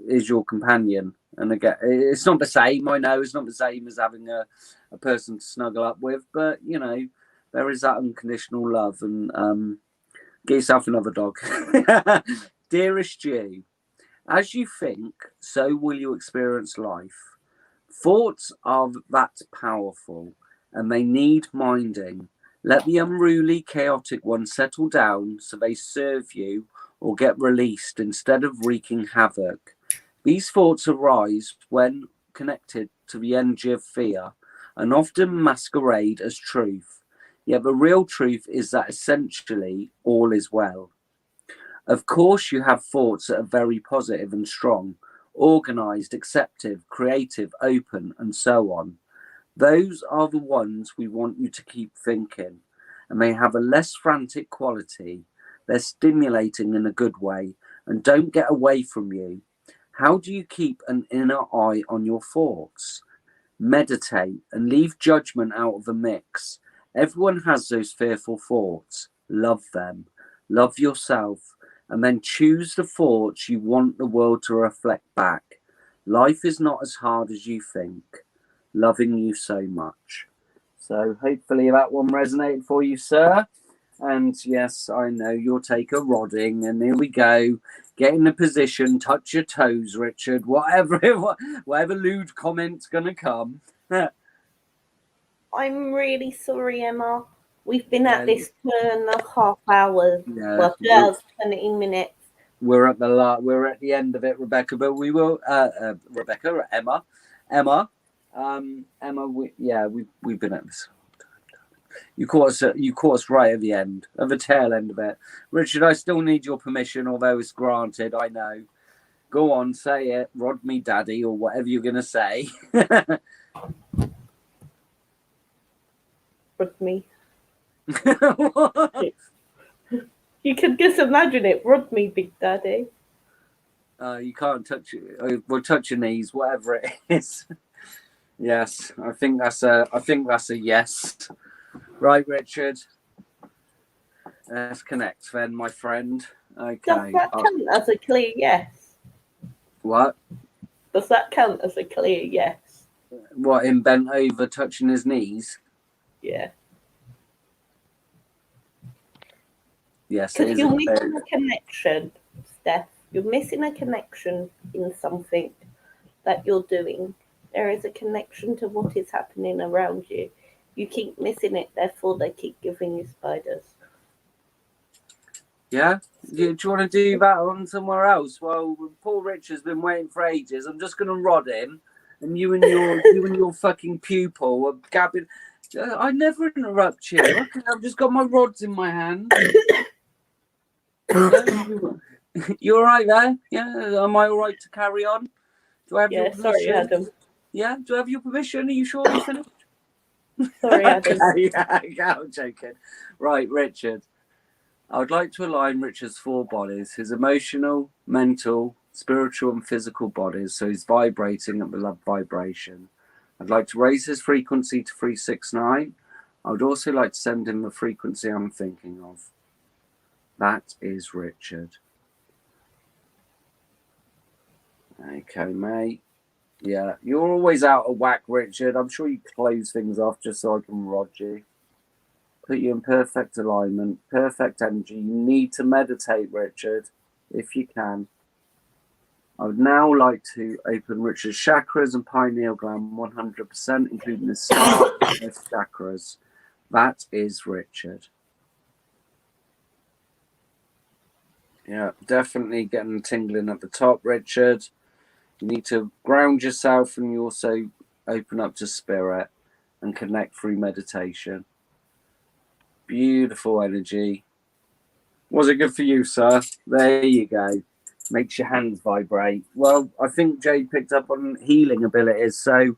is your companion. And again, it's not the same. I know it's not the same as having a person to snuggle up with, but you know, there is that unconditional love. And get yourself another dog. Dearest you, as you think, so will you experience life. Thoughts are that powerful, and they need minding. Let the unruly, chaotic ones settle down so they serve you or get released instead of wreaking havoc. These thoughts arise when connected to the energy of fear and often masquerade as truth. Yet the real truth is that essentially all is well. Of course, you have thoughts that are very positive and strong, organized, acceptive, creative, open, and so on. Those are the ones we want you to keep thinking, and they have a less frantic quality. They're stimulating in a good way and don't get away from you. How do you keep an inner eye on your thoughts? Meditate and leave judgment out of the mix. Everyone has those fearful thoughts. Love them. Love yourself. And then choose the thoughts you want the world to reflect back. Life is not as hard as you think. Loving you so much. So hopefully that one resonated for you, sir. And yes, I know you'll take a rodding. And here we go. Get in the position. Touch your toes, Richard. Whatever lewd comment's going to come. I'm really sorry, Emma. We've been at this 2.5 hours. Yeah, well, 2 hours, 20 minutes. We're at the end of it, Rebecca. But we will, Emma, we've been at this. You caught us right at the end, at the tail end of it, Richard. I still need your permission, although it's granted. I know. Go on, say it. Rod me, daddy, or whatever you're gonna say. Rod me. You can just imagine it. Rod me, big daddy. You can't touch it. We'll touch your knees, whatever it is. Yes, I think that's a yes. Right, Richard. Let's connect then, my friend. Okay. Does that count as a clear yes? What? Does that count as a clear yes? What, him bent over touching his knees? Yeah. Yes, because you're missing a connection, Steph. You're missing a connection in something that you're doing. There is a connection to what is happening around you. You keep missing it, therefore they keep giving you spiders. Yeah? Do you want to do that on somewhere else? Well, poor Richard's been waiting for ages. I'm just going to rod him, and you and your fucking pupil are gabbing. I never interrupt you. Okay, I've just got my rods in my hand. You all right there? Yeah, am I all right to carry on? Do I have your permission? Sorry, Adam. Yeah, do I have your permission? Are you sure you finished? Sorry, Adam. Yeah, I'm joking. Right, Richard. I would like to align Richard's 4 bodies, his emotional, mental, spiritual, and physical bodies, so he's vibrating at the love vibration. I'd like to raise his frequency to 369. I would also like to send him the frequency I'm thinking of. That is Richard. Okay, mate. Yeah, you're always out of whack, Richard. I'm sure you close things off just so I can rod you. Put you in perfect alignment, perfect energy. You need to meditate, Richard, if you can. I would now like to open Richard's chakras and pineal gland 100%, including the start of his chakras. That is Richard. Yeah, definitely getting tingling at the top, Richard. You need to ground yourself, and you also open up to spirit. and connect through meditation. Beautiful energy. Was it good for you, sir? There you go. Makes your hands vibrate. Well, I think Jade picked up on healing abilities, so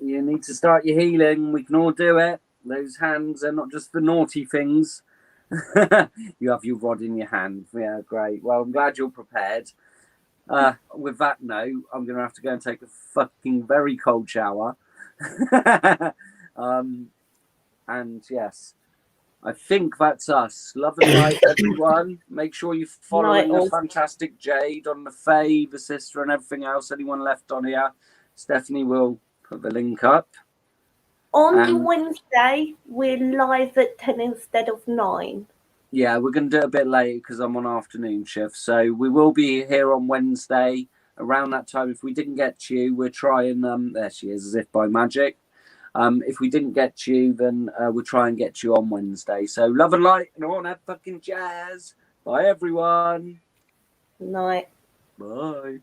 you need to start your healing. We can all do it. Those hands are not just for naughty things. You have your rod in your hand. Yeah, great. Well, I'm glad you're prepared. With that note, I'm going to have to go and take a fucking very cold shower. And yes, I think that's us. Love and light, everyone. Make sure you're following the fantastic Jade on the Fae, the sister, and everything else. Anyone left on here, Stephanie will put the link up. On Wednesday, we're live at 10 instead of 9. Yeah, we're going to do it a bit late because I'm on afternoon shift. So we will be here on Wednesday around that time. If we didn't get to you, we're trying. There she is, as if by magic. If we didn't get to you, then we'll try and get you on Wednesday. So love and light and all that fucking jazz. Bye, everyone. Night. Bye.